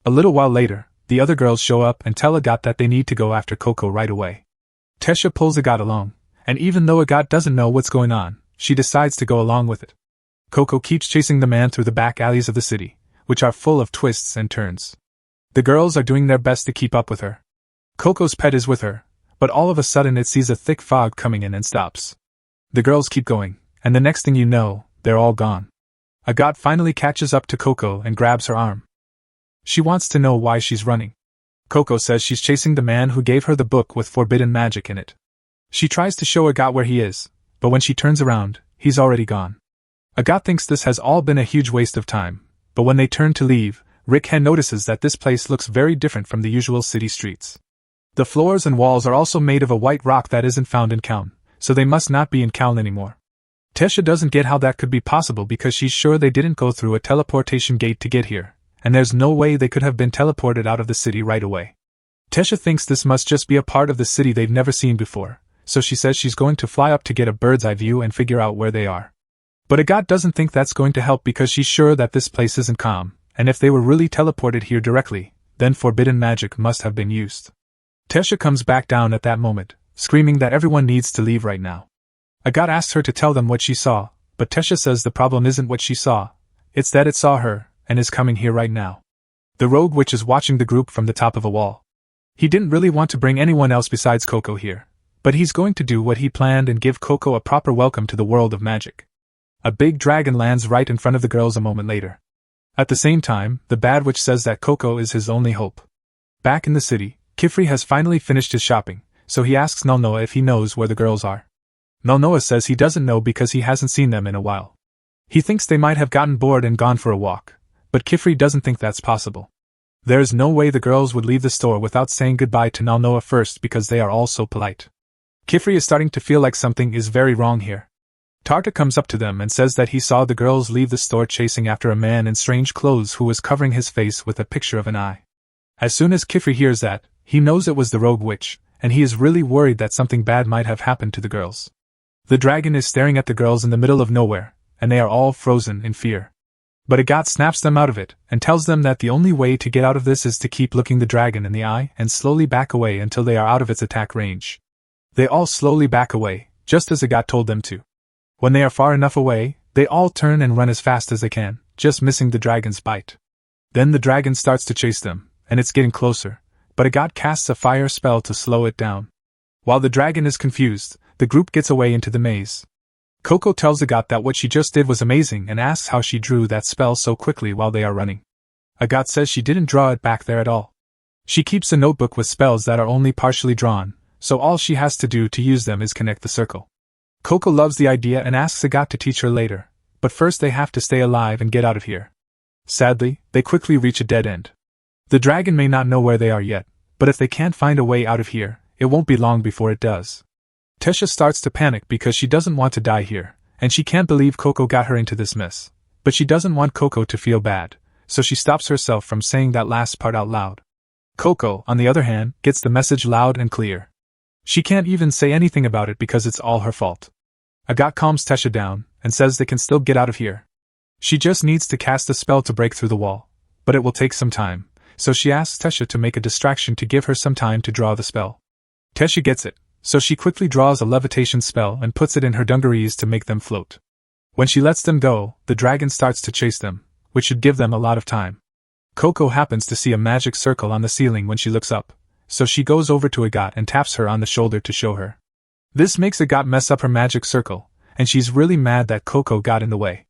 A little while later, the other girls show up and tell Agat that they need to go after Coco right away. Tesha pulls Agat along, and even though Agat doesn't know what's going on, she decides to go along with it. Coco keeps chasing the man through the back alleys of the city, which are full of twists and turns. The girls are doing their best to keep up with her. Coco's pet is with her, but all of a sudden it sees a thick fog coming in and stops. The girls keep going, and the next thing you know, they're all gone. Agat finally catches up to Coco and grabs her arm. She wants to know why she's running. Coco says she's chasing the man who gave her the book with forbidden magic in it. She tries to show Agat where he is, but when she turns around, he's already gone. Agat thinks this has all been a huge waste of time, but when they turn to leave, Rickhen notices that this place looks very different from the usual city streets. The floors and walls are also made of a white rock that isn't found in Kaln, so they must not be in Kaln anymore. Tesha doesn't get how that could be possible because she's sure they didn't go through a teleportation gate to get here, and there's no way they could have been teleported out of the city right away. Tesha thinks this must just be a part of the city they've never seen before, so she says she's going to fly up to get a bird's eye view and figure out where they are. But Agat doesn't think that's going to help because she's sure that this place isn't calm, and if they were really teleported here directly, then forbidden magic must have been used. Tesha comes back down at that moment, screaming that everyone needs to leave right now. Agat asks her to tell them what she saw, but Tesha says the problem isn't what she saw, it's that it saw her, and is coming here right now. The rogue witch is watching the group from the top of a wall. He didn't really want to bring anyone else besides Coco here, but he's going to do what he planned and give Coco a proper welcome to the world of magic. A big dragon lands right in front of the girls a moment later. At the same time, the bad witch says that Coco is his only hope. Back in the city, Kifri has finally finished his shopping, so he asks Nulnoa if he knows where the girls are. Nulnoa says he doesn't know because he hasn't seen them in a while. He thinks they might have gotten bored and gone for a walk, but Kifri doesn't think that's possible. There is no way the girls would leave the store without saying goodbye to Nulnoa first because they are all so polite. Kifri is starting to feel like something is very wrong here. Tarta comes up to them and says that he saw the girls leave the store chasing after a man in strange clothes who was covering his face with a picture of an eye. As soon as Kifri hears that, he knows it was the rogue witch, and he is really worried that something bad might have happened to the girls. The dragon is staring at the girls in the middle of nowhere, and they are all frozen in fear. But Agat snaps them out of it, and tells them that the only way to get out of this is to keep looking the dragon in the eye and slowly back away until they are out of its attack range. They all slowly back away, just as Agat told them to. When they are far enough away, they all turn and run as fast as they can, just missing the dragon's bite. Then the dragon starts to chase them, and it's getting closer, but Agat casts a fire spell to slow it down. While the dragon is confused, the group gets away into the maze. Coco tells Agat that what she just did was amazing and asks how she drew that spell so quickly while they are running. Agat says she didn't draw it back there at all. She keeps a notebook with spells that are only partially drawn, so all she has to do to use them is connect the circle. Coco loves the idea and asks Agat to teach her later, but first they have to stay alive and get out of here. Sadly, they quickly reach a dead end. The dragon may not know where they are yet, but if they can't find a way out of here, it won't be long before it does. Tesha starts to panic because she doesn't want to die here, and she can't believe Coco got her into this mess, but she doesn't want Coco to feel bad, so she stops herself from saying that last part out loud. Coco, on the other hand, gets the message loud and clear. She can't even say anything about it because it's all her fault. Agat calms Tesha down and says they can still get out of here. She just needs to cast a spell to break through the wall, but it will take some time, so she asks Tesha to make a distraction to give her some time to draw the spell. Tesha gets it, so she quickly draws a levitation spell and puts it in her dungarees to make them float. When she lets them go, the dragon starts to chase them, which should give them a lot of time. Coco happens to see a magic circle on the ceiling when she looks up, so she goes over to Agat and taps her on the shoulder to show her. This makes Agat mess up her magic circle, and she's really mad that Coco got in the way.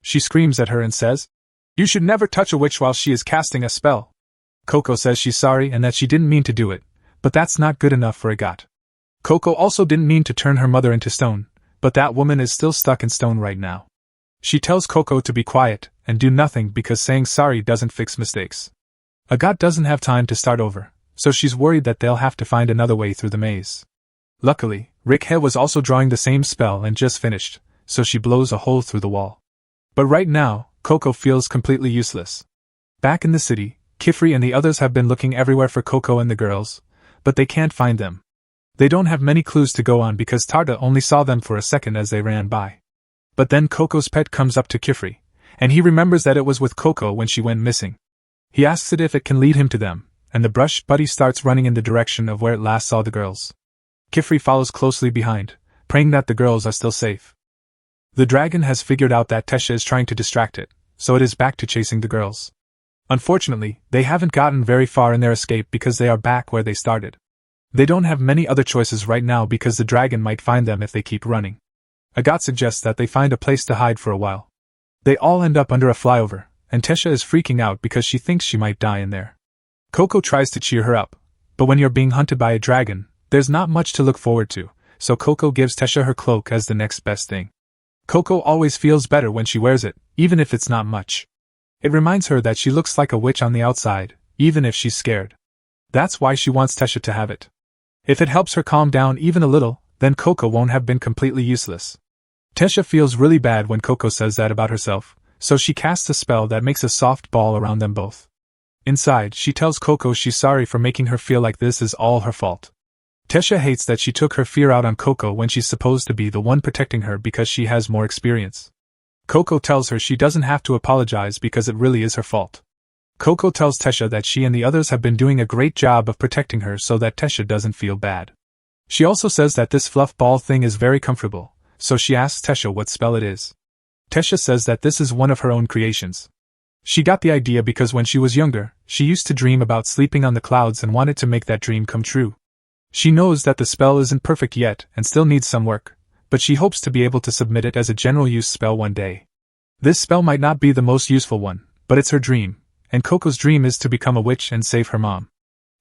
She screams at her and says, "You should never touch a witch while she is casting a spell." Coco says she's sorry and that she didn't mean to do it, but that's not good enough for Agat. Coco also didn't mean to turn her mother into stone, but that woman is still stuck in stone right now. She tells Coco to be quiet and do nothing because saying sorry doesn't fix mistakes. Agat doesn't have time to start over, so she's worried that they'll have to find another way through the maze. Luckily, Rikhe was also drawing the same spell and just finished, so she blows a hole through the wall. But right now, Coco feels completely useless. Back in the city, Kifri and the others have been looking everywhere for Coco and the girls, but they can't find them. They don't have many clues to go on because Tarta only saw them for a second as they ran by. But then Coco's pet comes up to Kifri, and he remembers that it was with Coco when she went missing. He asks it if it can lead him to them, and the brush buddy starts running in the direction of where it last saw the girls. Kifri follows closely behind, praying that the girls are still safe. The dragon has figured out that Tesha is trying to distract it, so it is back to chasing the girls. Unfortunately, they haven't gotten very far in their escape because they are back where they started. They don't have many other choices right now because the dragon might find them if they keep running. Agat suggests that they find a place to hide for a while. They all end up under a flyover, and Tesha is freaking out because she thinks she might die in there. Coco tries to cheer her up, but when you're being hunted by a dragon, there's not much to look forward to, so Coco gives Tesha her cloak as the next best thing. Coco always feels better when she wears it, even if it's not much. It reminds her that she looks like a witch on the outside, even if she's scared. That's why she wants Tesha to have it. If it helps her calm down even a little, then Coco won't have been completely useless. Tesha feels really bad when Coco says that about herself, so she casts a spell that makes a soft ball around them both. Inside, she tells Coco she's sorry for making her feel like this is all her fault. Tesha hates that she took her fear out on Coco when she's supposed to be the one protecting her because she has more experience. Coco tells her she doesn't have to apologize because it really is her fault. Coco tells Tesha that she and the others have been doing a great job of protecting her so that Tesha doesn't feel bad. She also says that this fluff ball thing is very comfortable, so she asks Tesha what spell it is. Tesha says that this is one of her own creations. She got the idea because when she was younger, she used to dream about sleeping on the clouds and wanted to make that dream come true. She knows that the spell isn't perfect yet and still needs some work, but she hopes to be able to submit it as a general use spell one day. This spell might not be the most useful one, but it's her dream, and Coco's dream is to become a witch and save her mom.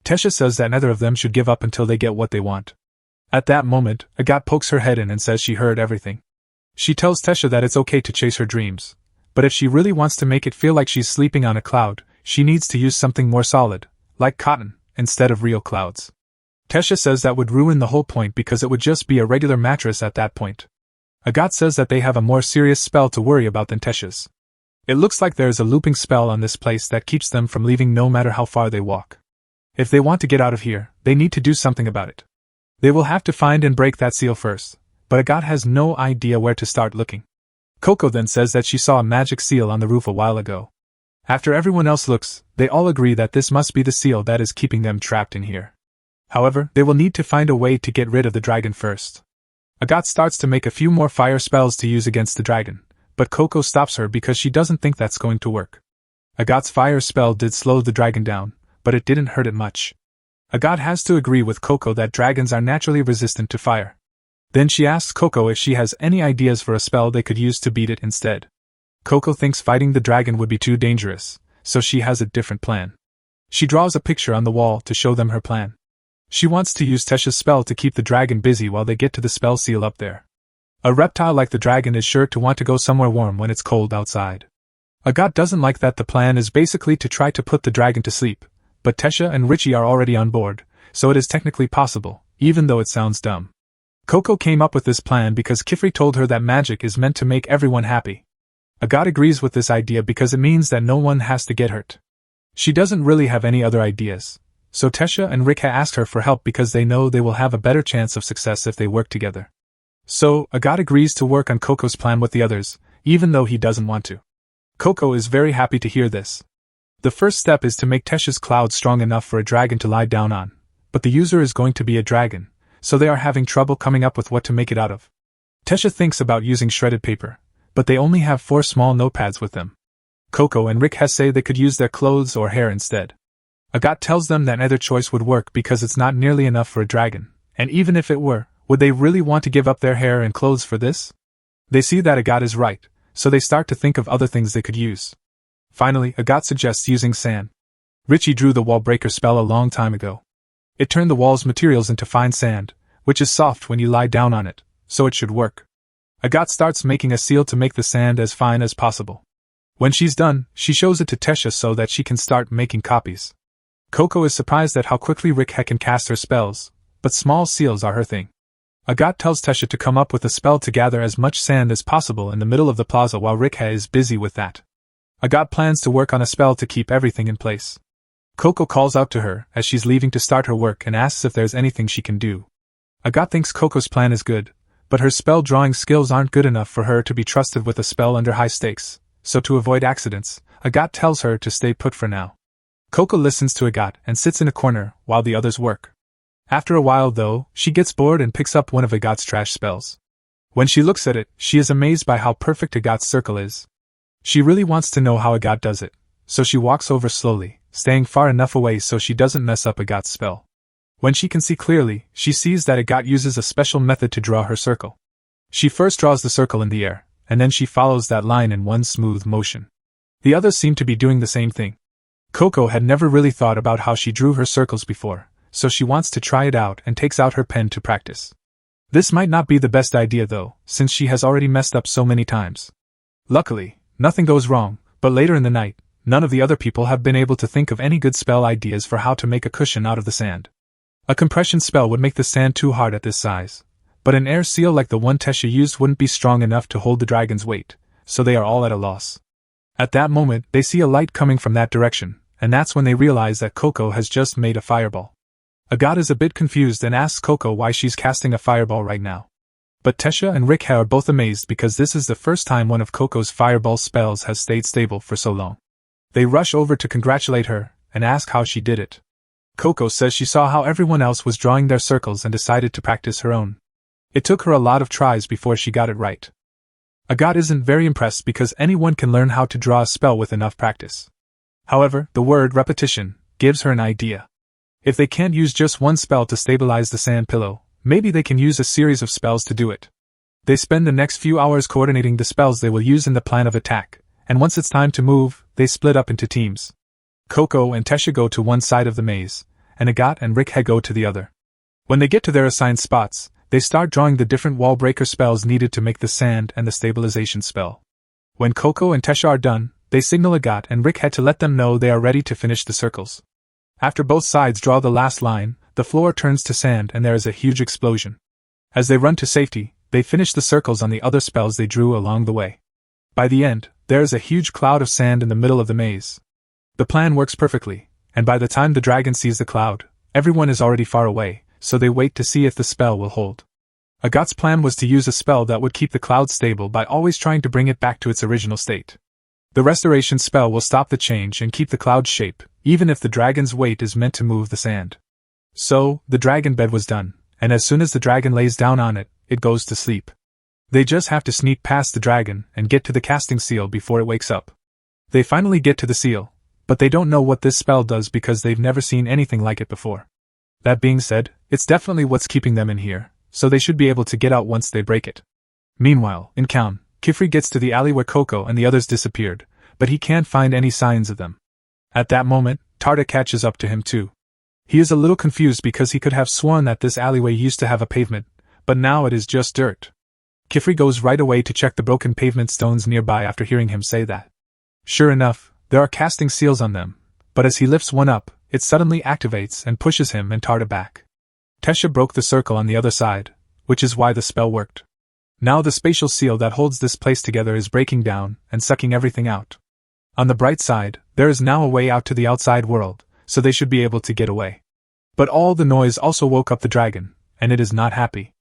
Tesha says that neither of them should give up until they get what they want. At that moment, Agathe pokes her head in and says she heard everything. She tells Tesha that it's okay to chase her dreams, but if she really wants to make it feel like she's sleeping on a cloud, she needs to use something more solid, like cotton, instead of real clouds. Tesha says that would ruin the whole point because it would just be a regular mattress at that point. Agathe says that they have a more serious spell to worry about than Tesha's. It looks like there is a looping spell on this place that keeps them from leaving no matter how far they walk. If they want to get out of here, they need to do something about it. They will have to find and break that seal first, but Agathe has no idea where to start looking. Coco then says that she saw a magic seal on the roof a while ago. After everyone else looks, they all agree that this must be the seal that is keeping them trapped in here. However, they will need to find a way to get rid of the dragon first. Agathe starts to make a few more fire spells to use against the dragon, but Coco stops her because she doesn't think that's going to work. Agathe's fire spell did slow the dragon down, but it didn't hurt it much. Agathe has to agree with Coco that dragons are naturally resistant to fire. Then she asks Coco if she has any ideas for a spell they could use to beat it instead. Coco thinks fighting the dragon would be too dangerous, so she has a different plan. She draws a picture on the wall to show them her plan. She wants to use Tesha's spell to keep the dragon busy while they get to the spell seal up there. A reptile like the dragon is sure to want to go somewhere warm when it's cold outside. Agathe doesn't like that the plan is basically to try to put the dragon to sleep, but Tesha and Richie are already on board, so it is technically possible, even though it sounds dumb. Coco came up with this plan because Kifri told her that magic is meant to make everyone happy. Agathe agrees with this idea because it means that no one has to get hurt. She doesn't really have any other ideas, so Tesha and Rikha ask her for help because they know they will have a better chance of success if they work together. So, Agathe agrees to work on Coco's plan with the others, even though he doesn't want to. Coco is very happy to hear this. The first step is to make Tesha's cloud strong enough for a dragon to lie down on, but the user is going to be a dragon, so they are having trouble coming up with what to make it out of. Tesha thinks about using shredded paper, but they only have 4 small notepads with them. Coco and Rikha say they could use their clothes or hair instead. Agathe tells them that neither choice would work because it's not nearly enough for a dragon, and even if it were, would they really want to give up their hair and clothes for this? They see that Agathe is right, so they start to think of other things they could use. Finally, Agathe suggests using sand. Richie drew the wall breaker spell a long time ago. It turned the wall's materials into fine sand, which is soft when you lie down on it, so it should work. Agathe starts making a seal to make the sand as fine as possible. When she's done, she shows it to Tesha so that she can start making copies. Coco is surprised at how quickly Rikha can cast her spells, but small seals are her thing. Agathe tells Tesha to come up with a spell to gather as much sand as possible in the middle of the plaza while Rikha is busy with that. Agathe plans to work on a spell to keep everything in place. Coco calls out to her as she's leaving to start her work and asks if there's anything she can do. Agathe thinks Coco's plan is good, but her spell drawing skills aren't good enough for her to be trusted with a spell under high stakes, so to avoid accidents, Agathe tells her to stay put for now. Coco listens to Agathe and sits in a corner while the others work. After a while, though, she gets bored and picks up one of Agathe's trash spells. When she looks at it, she is amazed by how perfect Agathe's circle is. She really wants to know how Agathe does it, so she walks over slowly, staying far enough away so she doesn't mess up Agathe's spell. When she can see clearly, she sees that Agathe uses a special method to draw her circle. She first draws the circle in the air, and then she follows that line in one smooth motion. The others seem to be doing the same thing. Coco had never really thought about how she drew her circles before, so she wants to try it out and takes out her pen to practice. This might not be the best idea though, since she has already messed up so many times. Luckily, nothing goes wrong, but later in the night, none of the other people have been able to think of any good spell ideas for how to make a cushion out of the sand. A compression spell would make the sand too hard at this size, but an air seal like the one Tesha used wouldn't be strong enough to hold the dragon's weight, so they are all at a loss. At that moment, they see a light coming from that direction, and that's when they realize that Coco has just made a fireball. Agathe is a bit confused and asks Coco why she's casting a fireball right now. But Tesha and Rikha are both amazed because this is the first time one of Coco's fireball spells has stayed stable for so long. They rush over to congratulate her and ask how she did it. Coco says she saw how everyone else was drawing their circles and decided to practice her own. It took her a lot of tries before she got it right. Agathe isn't very impressed because anyone can learn how to draw a spell with enough practice. However, the word repetition gives her an idea. If they can't use just one spell to stabilize the sand pillow, maybe they can use a series of spells to do it. They spend the next few hours coordinating the spells they will use in the plan of attack, and once it's time to move, they split up into teams. Coco and Tesha go to one side of the maze, and Agathe and Rick go to the other. When they get to their assigned spots, they start drawing the different wall breaker spells needed to make the sand and the stabilization spell. When Coco and Tesha are done, they signal Agathe and Rick to let them know they are ready to finish the circles. After both sides draw the last line, the floor turns to sand and there is a huge explosion. As they run to safety, they finish the circles on the other spells they drew along the way. By the end, there is a huge cloud of sand in the middle of the maze. The plan works perfectly, and by the time the dragon sees the cloud, everyone is already far away, so they wait to see if the spell will hold. Agathe's plan was to use a spell that would keep the cloud stable by always trying to bring it back to its original state. The restoration spell will stop the change and keep the cloud's shape, even if the dragon's weight is meant to move the sand. So, the dragon bed was done, and as soon as the dragon lays down on it, it goes to sleep. They just have to sneak past the dragon and get to the casting seal before it wakes up. They finally get to the seal, but they don't know what this spell does because they've never seen anything like it before. That being said, it's definitely what's keeping them in here, so they should be able to get out once they break it. Meanwhile, in Kaun, Kifri gets to the alley where Coco and the others disappeared, but he can't find any signs of them. At that moment, Tarda catches up to him too. He is a little confused because he could have sworn that this alleyway used to have a pavement, but now it is just dirt. Kifri goes right away to check the broken pavement stones nearby after hearing him say that. Sure enough, there are casting seals on them, but as he lifts one up, it suddenly activates and pushes him and Tarda back. Tesha broke the circle on the other side, which is why the spell worked. Now the spatial seal that holds this place together is breaking down and sucking everything out. On the bright side, there is now a way out to the outside world, so they should be able to get away. But all the noise also woke up the dragon, and it is not happy.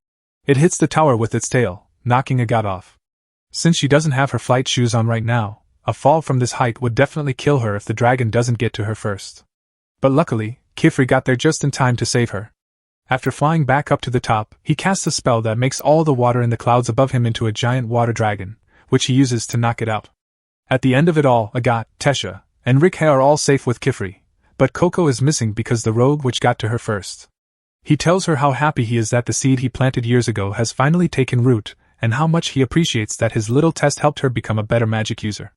It hits the tower with its tail, knocking Agathe off. Since she doesn't have her flight shoes on right now, a fall from this height would definitely kill her if the dragon doesn't get to her first. But luckily, Kifri got there just in time to save her. After flying back up to the top, he casts a spell that makes all the water in the clouds above him into a giant water dragon, which he uses to knock it out. At the end of it all, Agathe, Tesha, and Rick are all safe with Kifri, but Coco is missing because the rogue witch got to her first. He tells her how happy he is that the seed he planted years ago has finally taken root, and how much he appreciates that his little test helped her become a better magic user.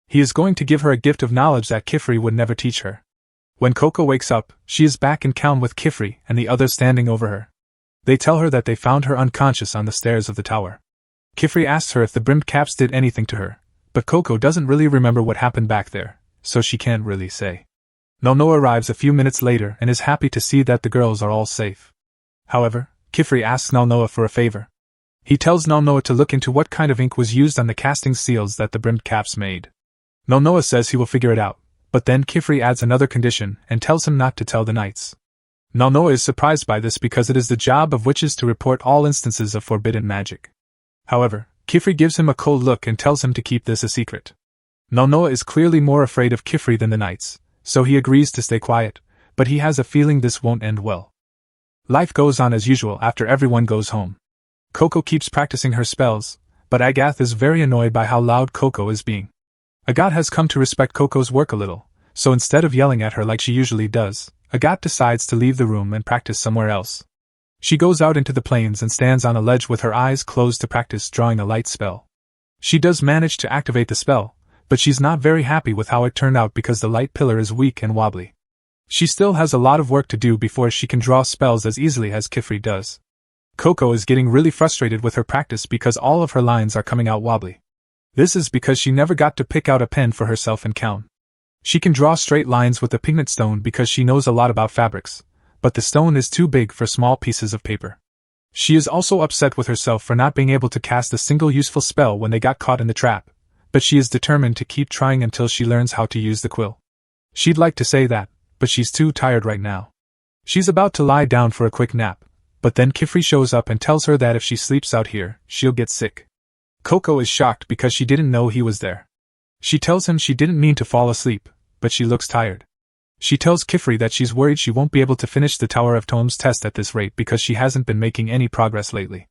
He is going to give her a gift of knowledge that Kifri would never teach her. When Coco wakes up, she is back in Kaun with Kifri and the others standing over her. They tell her that they found her unconscious on the stairs of the tower. Kifri asks her if the brimmed caps did anything to her, but Coco doesn't really remember what happened back there, so she can't really say. Nono arrives a few minutes later and is happy to see that the girls are all safe. However, Kifri asks Nalnoa for a favor. He tells Nalnoa to look into what kind of ink was used on the casting seals that the brimmed caps made. Nalnoa says he will figure it out, but then Kifri adds another condition and tells him not to tell the knights. Nalnoa is surprised by this because it is the job of witches to report all instances of forbidden magic. However, Kifri gives him a cold look and tells him to keep this a secret. Nalnoa is clearly more afraid of Kifri than the knights, so he agrees to stay quiet, but he has a feeling this won't end well. Life goes on as usual after everyone goes home. Coco keeps practicing her spells, but Agathe is very annoyed by how loud Coco is being. Agathe has come to respect Coco's work a little, so instead of yelling at her like she usually does, Agathe decides to leave the room and practice somewhere else. She goes out into the plains and stands on a ledge with her eyes closed to practice drawing a light spell. She does manage to activate the spell, but she's not very happy with how it turned out because the light pillar is weak and wobbly. She still has a lot of work to do before she can draw spells as easily as Kifri does. Coco is getting really frustrated with her practice because all of her lines are coming out wobbly. This is because she never got to pick out a pen for herself in Kaun. She can draw straight lines with the pigment stone because she knows a lot about fabrics, but the stone is too big for small pieces of paper. She is also upset with herself for not being able to cast a single useful spell when they got caught in the trap, but she is determined to keep trying until she learns how to use the quill. She'd like to say that, but she's too tired right now. She's about to lie down for a quick nap, but then Kifri shows up and tells her that if she sleeps out here, she'll get sick. Coco is shocked because she didn't know he was there. She tells him she didn't mean to fall asleep, but she looks tired. She tells Kifri that she's worried she won't be able to finish the Tower of Tomes test at this rate because she hasn't been making any progress lately.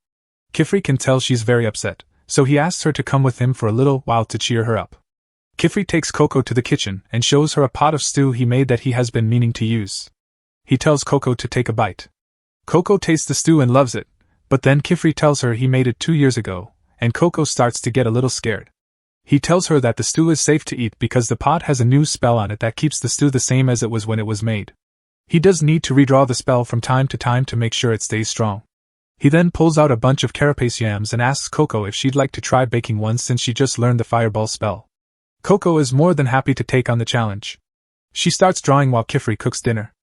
Kifri can tell she's very upset, so he asks her to come with him for a little while to cheer her up. Kifri takes Coco to the kitchen and shows her a pot of stew he made that he has been meaning to use. He tells Coco to take a bite. Coco tastes the stew and loves it, But then Kifri tells her he made it 2 years ago, and Coco starts to get a little scared. He tells her that the stew is safe to eat because the pot has a new spell on it that keeps the stew the same as it was when it was made. He does need to redraw the spell from time to time to make sure it stays strong. He then pulls out a bunch of carapace yams and asks Coco if she'd like to try baking one since she just learned the fireball spell. Coco is more than happy to take on the challenge. She starts drawing while Kifri cooks dinner.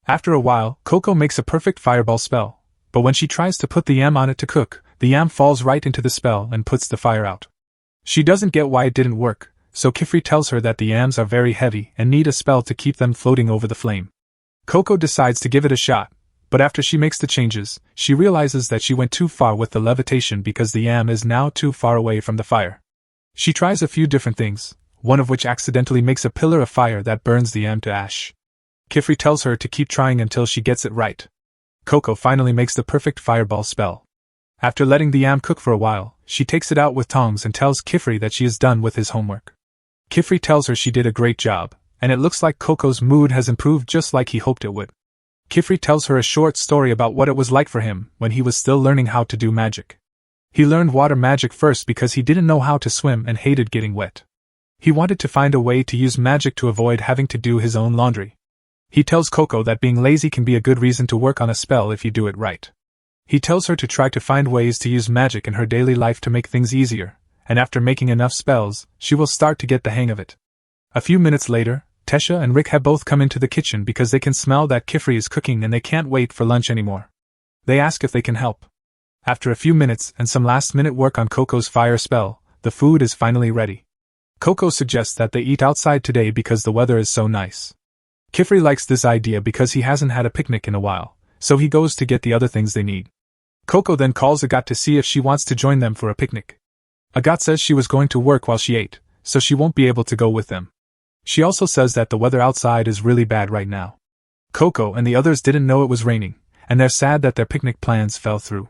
After a while, Coco makes a perfect fireball spell, but when she tries to put the yam on it to cook, the yam falls right into the spell and puts the fire out. She doesn't get why it didn't work, so Kifri tells her that the yams are very heavy and need a spell to keep them floating over the flame. Coco decides to give it a shot, but after she makes the changes, she realizes that she went too far with the levitation because the yam is now too far away from the fire. She tries a few different things, one of which accidentally makes a pillar of fire that burns the yam to ash. Kifri tells her to keep trying until she gets it right. Coco finally makes the perfect fireball spell. After letting the yam cook for a while, she takes it out with tongs and tells Kifri that she is done with his homework. Kifri tells her she did a great job, and it looks like Coco's mood has improved just like he hoped it would. Kifri tells her a short story about what it was like for him when he was still learning how to do magic. He learned water magic first because he didn't know how to swim and hated getting wet. He wanted to find a way to use magic to avoid having to do his own laundry. He tells Coco that being lazy can be a good reason to work on a spell if you do it right. He tells her to try to find ways to use magic in her daily life to make things easier, and after making enough spells, she will start to get the hang of it. A few minutes later, Tesha and Rick have both come into the kitchen because they can smell that Kifri is cooking and they can't wait for lunch anymore. They ask if they can help. After a few minutes and some last-minute work on Coco's fire spell, the food is finally ready. Coco suggests that they eat outside today because the weather is so nice. Kifri likes this idea because he hasn't had a picnic in a while, so he goes to get the other things they need. Coco then calls Agathe to see if she wants to join them for a picnic. Agathe says she was going to work while she ate, so she won't be able to go with them. She also says that the weather outside is really bad right now. Coco and the others didn't know it was raining, and they're sad that their picnic plans fell through.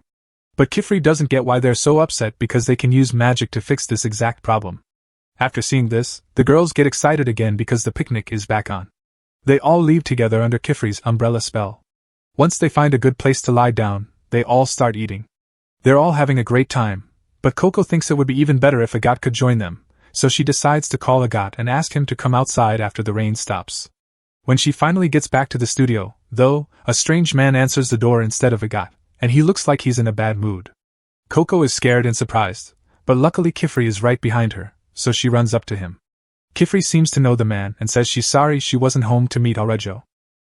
But Kifri doesn't get why they're so upset because they can use magic to fix this exact problem. After seeing this, the girls get excited again because the picnic is back on. They all leave together under Kifri's umbrella spell. Once they find a good place to lie down, they all start eating. They're all having a great time, but Coco thinks it would be even better if Agathe could join them, so she decides to call Agathe and ask him to come outside after the rain stops. When she finally gets back to the studio, though, a strange man answers the door instead of Agathe, and he looks like he's in a bad mood. Coco is scared and surprised, but luckily Kifri is right behind her, so she runs up to him. Kifri seems to know the man and says she's sorry she wasn't home to meet Aurejo.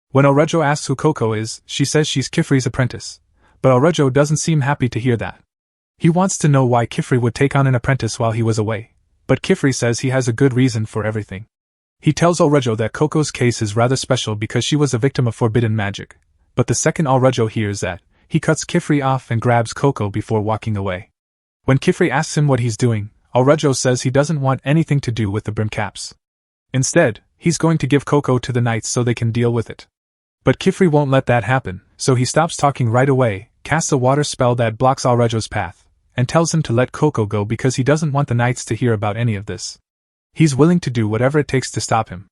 When Aurejo asks who Coco is, she says she's Kifri's apprentice, but Aurejo doesn't seem happy to hear that. He wants to know why Kifri would take on an apprentice while he was away, but Kifri says he has a good reason for everything. He tells Aurejo that Coco's case is rather special because she was a victim of forbidden magic, but the second Aurejo hears that, he cuts Kifri off and grabs Coco before walking away. When Kifri asks him what he's doing, Aurejo says he doesn't want anything to do with the brim caps. Instead, he's going to give Coco to the knights so they can deal with it. But Kifri won't let that happen, so he stops talking right away, casts a water spell that blocks Aurejo's path, and tells him to let Coco go because he doesn't want the knights to hear about any of this. He's willing to do whatever it takes to stop him.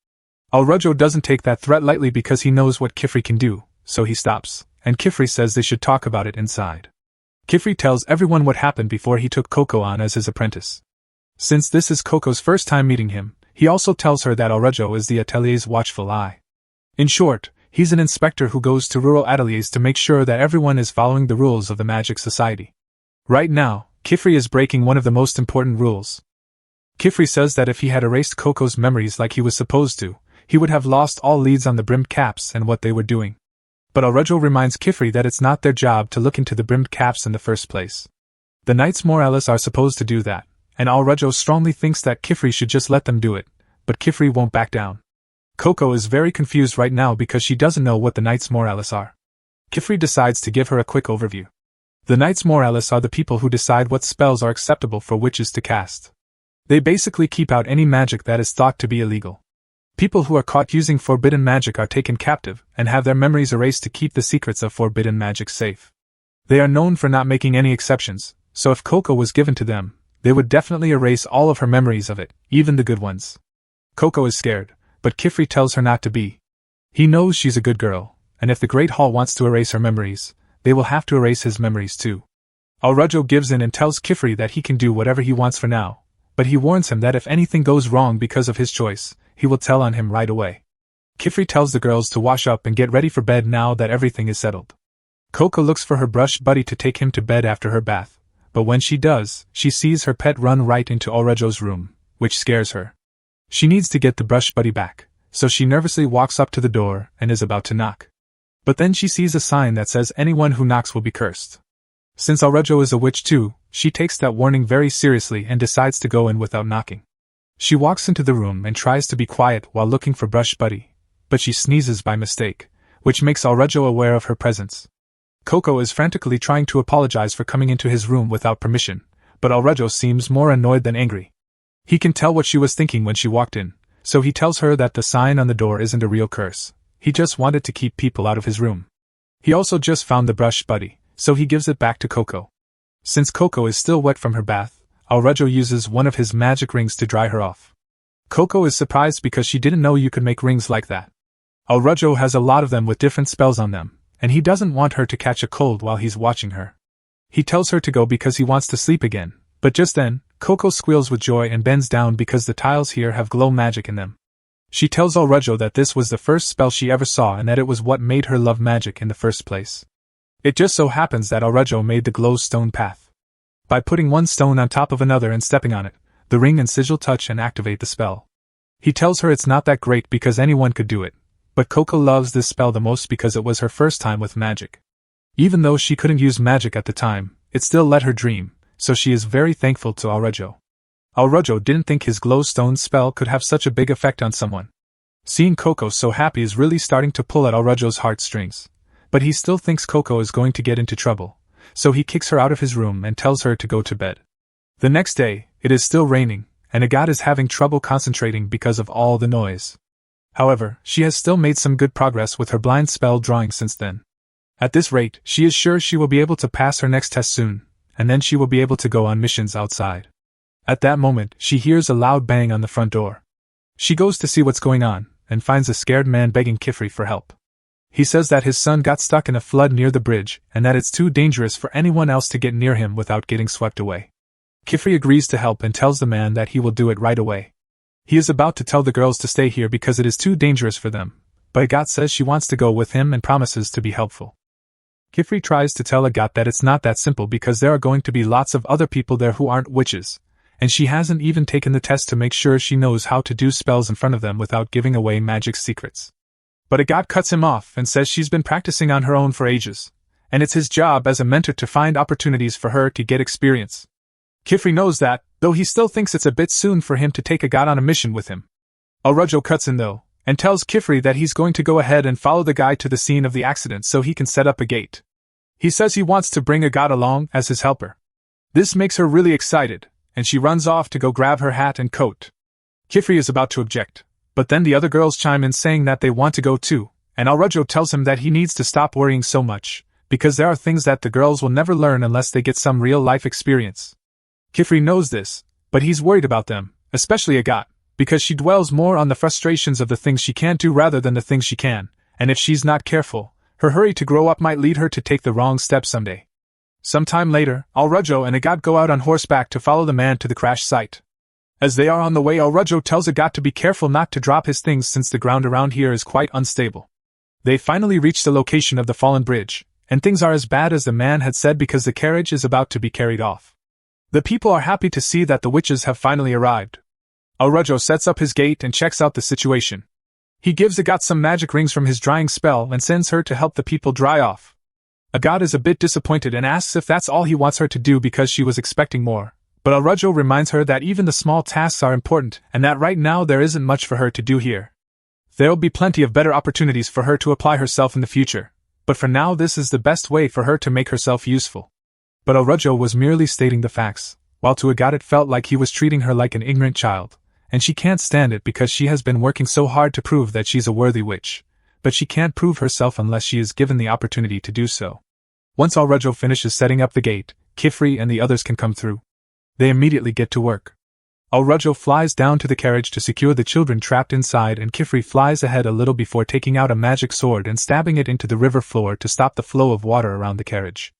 Aurejo doesn't take that threat lightly because he knows what Kifri can do, so he stops, and Kifri says they should talk about it inside. Kifri tells everyone what happened before he took Coco on as his apprentice. Since this is Coco's first time meeting him, he also tells her that Aurejo is the Atelier's watchful eye. In short, he's an inspector who goes to rural ateliers to make sure that everyone is following the rules of the Magic Society. Right now, Kifri is breaking one of the most important rules. Kifri says that if he had erased Coco's memories like he was supposed to, he would have lost all leads on the brimmed caps and what they were doing. But Aurejo reminds Kifri that it's not their job to look into the brimmed caps in the first place. The Knights Morales are supposed to do that, and Aurejo strongly thinks that Kifri should just let them do it, but Kifri won't back down. Coco is very confused right now because she doesn't know what the Knights Morales are. Kifri decides to give her a quick overview. The Knights Morales are the people who decide what spells are acceptable for witches to cast. They basically keep out any magic that is thought to be illegal. People who are caught using forbidden magic are taken captive and have their memories erased to keep the secrets of forbidden magic safe. They are known for not making any exceptions, so if Coco was given to them, they would definitely erase all of her memories of it, even the good ones. Coco is scared, but Kifri tells her not to be. He knows she's a good girl, and if the Great Hall wants to erase her memories, they will have to erase his memories too. Alrejo gives in and tells Kifri that he can do whatever he wants for now, but he warns him that if anything goes wrong because of his choice, he will tell on him right away. Kifri tells the girls to wash up and get ready for bed now that everything is settled. Coco looks for her brush buddy to take him to bed after her bath, but when she does, she sees her pet run right into Alrejo's room, which scares her. She needs to get the brush buddy back, so she nervously walks up to the door and is about to knock. But then she sees a sign that says anyone who knocks will be cursed. Since Alrejo is a witch too, she takes that warning very seriously and decides to go in without knocking. She walks into the room and tries to be quiet while looking for brush buddy, but she sneezes by mistake, which makes Alrejo aware of her presence. Coco is frantically trying to apologize for coming into his room without permission, but Alrejo seems more annoyed than angry. He can tell what she was thinking when she walked in, so he tells her that the sign on the door isn't a real curse. He just wanted to keep people out of his room. He also just found the brush buddy, so he gives it back to Coco. Since Coco is still wet from her bath, Alrejo uses one of his magic rings to dry her off. Coco is surprised because she didn't know you could make rings like that. Alrejo has a lot of them with different spells on them, and he doesn't want her to catch a cold while he's watching her. He tells her to go because he wants to sleep again, but just then, Coco squeals with joy and bends down because the tiles here have glow magic in them. She tells Alrejo that this was the first spell she ever saw and that it was what made her love magic in the first place. It just so happens that Alrejo made the glow stone path. By putting one stone on top of another and stepping on it, the ring and sigil touch and activate the spell. He tells her it's not that great because anyone could do it, but Coco loves this spell the most because it was her first time with magic. Even though she couldn't use magic at the time, it still let her dream, so she is very thankful to Alrejo. Alrejo didn't think his glowstone spell could have such a big effect on someone. Seeing Coco so happy is really starting to pull at Alrejo's heartstrings, but he still thinks Coco is going to get into trouble, so he kicks her out of his room and tells her to go to bed. The next day, it is still raining, and Agathe is having trouble concentrating because of all the noise. However, she has still made some good progress with her blind spell drawing since then. At this rate, she is sure she will be able to pass her next test soon, and then she will be able to go on missions outside. At that moment, she hears a loud bang on the front door. She goes to see what's going on, and finds a scared man begging Kifri for help. He says that his son got stuck in a flood near the bridge, and that it's too dangerous for anyone else to get near him without getting swept away. Kifri agrees to help and tells the man that he will do it right away. He is about to tell the girls to stay here because it is too dangerous for them, but Agathe says she wants to go with him and promises to be helpful. Kifri tries to tell Agathe that it's not that simple because there are going to be lots of other people there who aren't witches, and she hasn't even taken the test to make sure she knows how to do spells in front of them without giving away magic secrets. But Agathe cuts him off and says she's been practicing on her own for ages, and it's his job as a mentor to find opportunities for her to get experience. Kifri knows that, though he still thinks it's a bit soon for him to take Agathe on a mission with him. Alrejo cuts in though, and tells Kifri that he's going to go ahead and follow the guy to the scene of the accident so he can set up a gate. He says he wants to bring Agathe along as his helper. This makes her really excited, and she runs off to go grab her hat and coat. Kifri is about to object, but then the other girls chime in saying that they want to go too, and Alrejo tells him that he needs to stop worrying so much, because there are things that the girls will never learn unless they get some real-life experience. Kifri knows this, but he's worried about them, especially Agathe, because she dwells more on the frustrations of the things she can't do rather than the things she can, and if she's not careful, her hurry to grow up might lead her to take the wrong step someday. Sometime later, Alrejo and Agathe go out on horseback to follow the man to the crash site. As they are on the way, Alrejo tells Agathe to be careful not to drop his things since the ground around here is quite unstable. They finally reach the location of the fallen bridge, and things are as bad as the man had said because the carriage is about to be carried off. The people are happy to see that the witches have finally arrived. Alrejo sets up his gate and checks out the situation. He gives Agathe some magic rings from his drying spell and sends her to help the people dry off. Agathe is a bit disappointed and asks if that's all he wants her to do because she was expecting more, but Alrejo reminds her that even the small tasks are important and that right now there isn't much for her to do here. There'll be plenty of better opportunities for her to apply herself in the future, but for now this is the best way for her to make herself useful. But Alrejo was merely stating the facts, while to Agathe it felt like he was treating her like an ignorant child, and she can't stand it because she has been working so hard to prove that she's a worthy witch, but she can't prove herself unless she is given the opportunity to do so. Once Alrejo finishes setting up the gate, Kifri and the others can come through. They immediately get to work. Alrejo flies down to the carriage to secure the children trapped inside, and Kifri flies ahead a little before taking out a magic sword and stabbing it into the river floor to stop the flow of water around the carriage.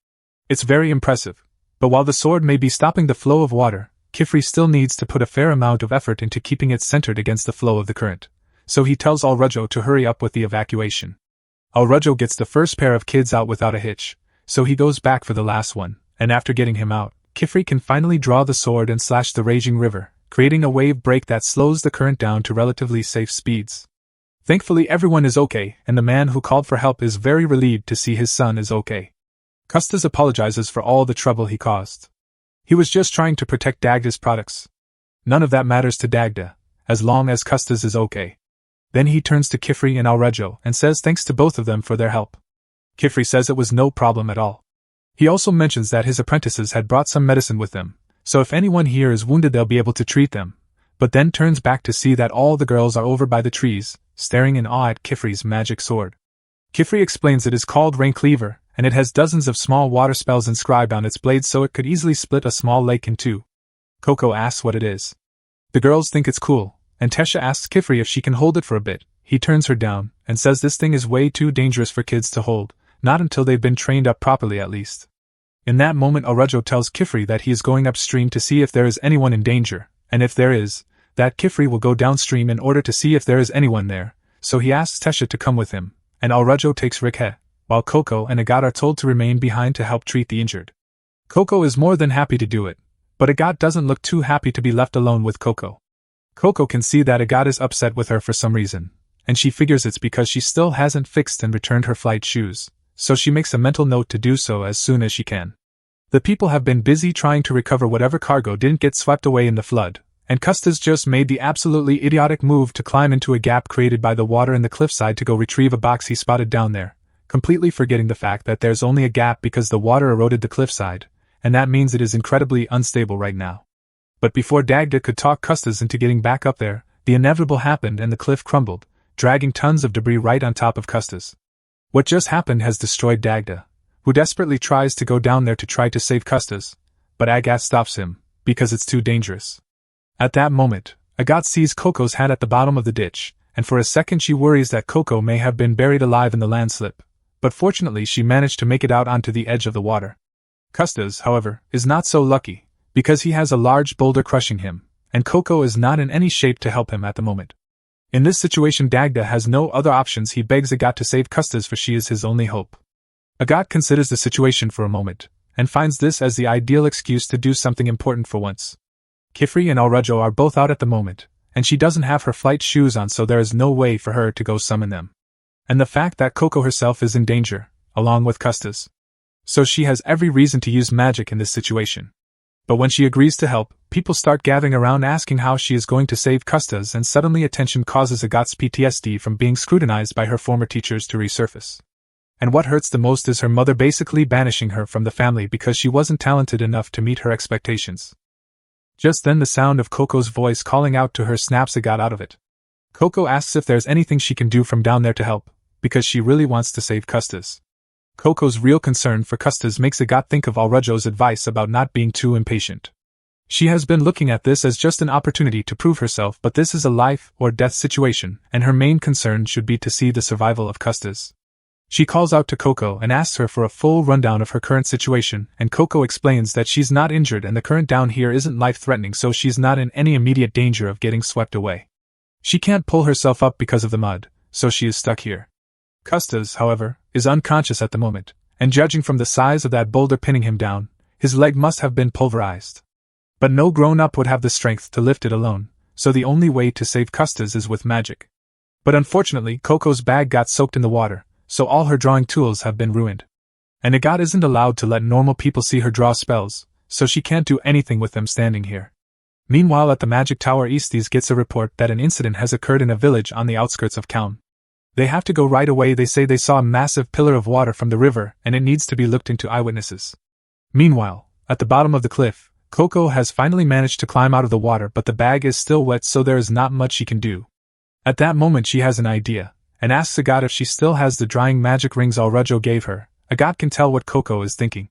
It's very impressive, But while the sword may be stopping the flow of water, Kifri still needs to put a fair amount of effort into keeping it centered against the flow of the current. So he tells Alrujo to hurry up with the evacuation. Alrujo gets the first pair of kids out without a hitch, so he goes back for the last one, and after getting him out, Kifri can finally draw the sword and slash the raging river, creating a wave break that slows the current down to relatively safe speeds. Thankfully everyone is okay, and the man who called for help is very relieved to see his son is okay. Custis apologizes for all the trouble he caused. He was just trying to protect Dagda's products. None of that matters to Dagda, as long as Custis is okay. Then he turns to Kifri and Alrujo and says thanks to both of them for their help. Kifri says it was no problem at all. He also mentions that his apprentices had brought some medicine with them, so if anyone here is wounded they'll be able to treat them, but then turns back to see that all the girls are over by the trees, staring in awe at Kifri's magic sword. Kifri explains it is called Rain Cleaver, and it has dozens of small water spells inscribed on its blade so it could easily split a small lake in two. Coco asks what it is. The girls think it's cool, and Tesha asks Kifri if she can hold it for a bit. He turns her down, and says this thing is way too dangerous for kids to hold, not until they've been trained up properly at least. In that moment Alrujo tells Kifri that he is going upstream to see if there is anyone in danger, and if there is, that Kifri will go downstream in order to see if there is anyone there, so he asks Tesha to come with him, and Alrujo takes Rikhe, while Coco and Agat are told to remain behind to help treat the injured. Coco is more than happy to do it, but Agat doesn't look too happy to be left alone with Coco. Coco can see that Agat is upset with her for some reason, and she figures it's because she still hasn't fixed and returned her flight shoes, so she makes a mental note to do so as soon as she can. The people have been busy trying to recover whatever cargo didn't get swept away in the flood, and Custis just made the absolutely idiotic move to climb into a gap created by the water in the cliffside to go retrieve a box he spotted down there, completely forgetting the fact that there's only a gap because the water eroded the cliffside, and that means it is incredibly unstable right now. But before Dagda could talk Custis into getting back up there, the inevitable happened and the cliff crumbled, dragging tons of debris right on top of Custis. What just happened has destroyed Dagda, who desperately tries to go down there to try to save Custis, but Agat stops him, because it's too dangerous. At that moment, Agat sees Coco's hat at the bottom of the ditch, and for a second she worries that Coco may have been buried alive in the landslip, but fortunately she managed to make it out onto the edge of the water. Custis, however, is not so lucky, because he has a large boulder crushing him, and Coco is not in any shape to help him at the moment. In this situation Dagda has no other options. He begs Agat to save Custis for she is his only hope. Agat considers the situation for a moment, and finds this as the ideal excuse to do something important for once. Kifri and Alrujo are both out at the moment, and she doesn't have her flight shoes on, so there is no way for her to go summon them. And the fact that Coco herself is in danger, along with Custis. So she has every reason to use magic in this situation. But when she agrees to help, people start gathering around asking how she is going to save Custis, and suddenly attention causes Agat's PTSD from being scrutinized by her former teachers to resurface. And what hurts the most is her mother basically banishing her from the family because she wasn't talented enough to meet her expectations. Just then the sound of Coco's voice calling out to her snaps Agat out of it. Coco asks if there's anything she can do from down there to help, because she really wants to save Custis. Coco's real concern for Custis makes Agat think of Alrujo's advice about not being too impatient. She has been looking at this as just an opportunity to prove herself, but this is a life or death situation, and her main concern should be to see the survival of Custis. She calls out to Coco and asks her for a full rundown of her current situation, and Coco explains that she's not injured and the current down here isn't life-threatening, so she's not in any immediate danger of getting swept away. She can't pull herself up because of the mud, so she is stuck here. Custis, however, is unconscious at the moment, and judging from the size of that boulder pinning him down, his leg must have been pulverized. But no grown-up would have the strength to lift it alone, so the only way to save Custis is with magic. But unfortunately, Coco's bag got soaked in the water, so all her drawing tools have been ruined. And Agat isn't allowed to let normal people see her draw spells, so she can't do anything with them standing here. Meanwhile at the Magic Tower Easties gets a report that an incident has occurred in a village on the outskirts of Kaun. They have to go right away. They say they saw a massive pillar of water from the river and it needs to be looked into eyewitnesses. Meanwhile, at the bottom of the cliff, Coco has finally managed to climb out of the water, but the bag is still wet, so there is not much she can do. At that moment she has an idea, and asks Agat if she still has the drying magic rings Alrujo gave her. Agat can tell what Coco is thinking.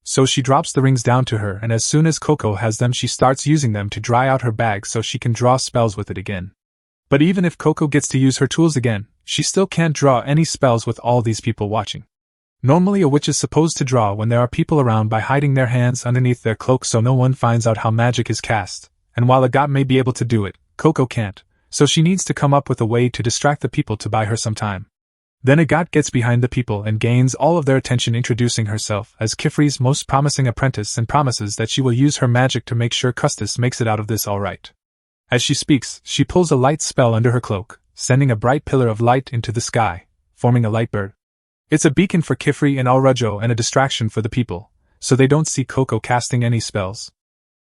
So she drops the rings down to her, and as soon as Coco has them she starts using them to dry out her bag so she can draw spells with it again. But even if Coco gets to use her tools again, she still can't draw any spells with all these people watching. Normally a witch is supposed to draw when there are people around by hiding their hands underneath their cloak so no one finds out how magic is cast, and while Agathe may be able to do it, Coco can't, so she needs to come up with a way to distract the people to buy her some time. Then Agathe gets behind the people and gains all of their attention, introducing herself as Kifri's most promising apprentice and promises that she will use her magic to make sure Custis makes it out of this alright. As she speaks, she pulls a light spell under her cloak, sending a bright pillar of light into the sky, forming a light bird. It's a beacon for Kifri and Alrajo and a distraction for the people, so they don't see Coco casting any spells.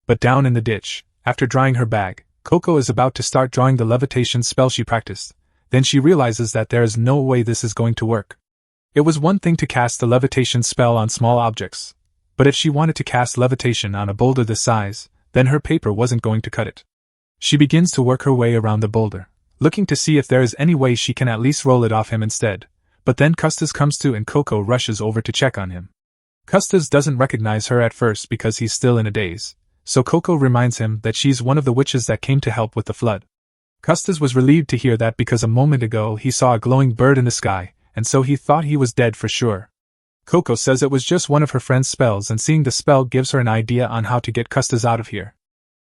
But down in the ditch, after drying her bag, Coco is about to start drawing the levitation spell she practiced. Then she realizes that there is no way this is going to work. It was one thing to cast the levitation spell on small objects, but if she wanted to cast levitation on a boulder this size, then her paper wasn't going to cut it. She begins to work her way around the boulder, looking to see if there is any way she can at least roll it off him instead. But then Custis comes to and Coco rushes over to check on him. Custis doesn't recognize her at first because he's still in a daze, so Coco reminds him that she's one of the witches that came to help with the flood. Custis was relieved to hear that because a moment ago he saw a glowing bird in the sky, and so he thought he was dead for sure. Coco says it was just one of her friend's spells, and seeing the spell gives her an idea on how to get Custis out of here.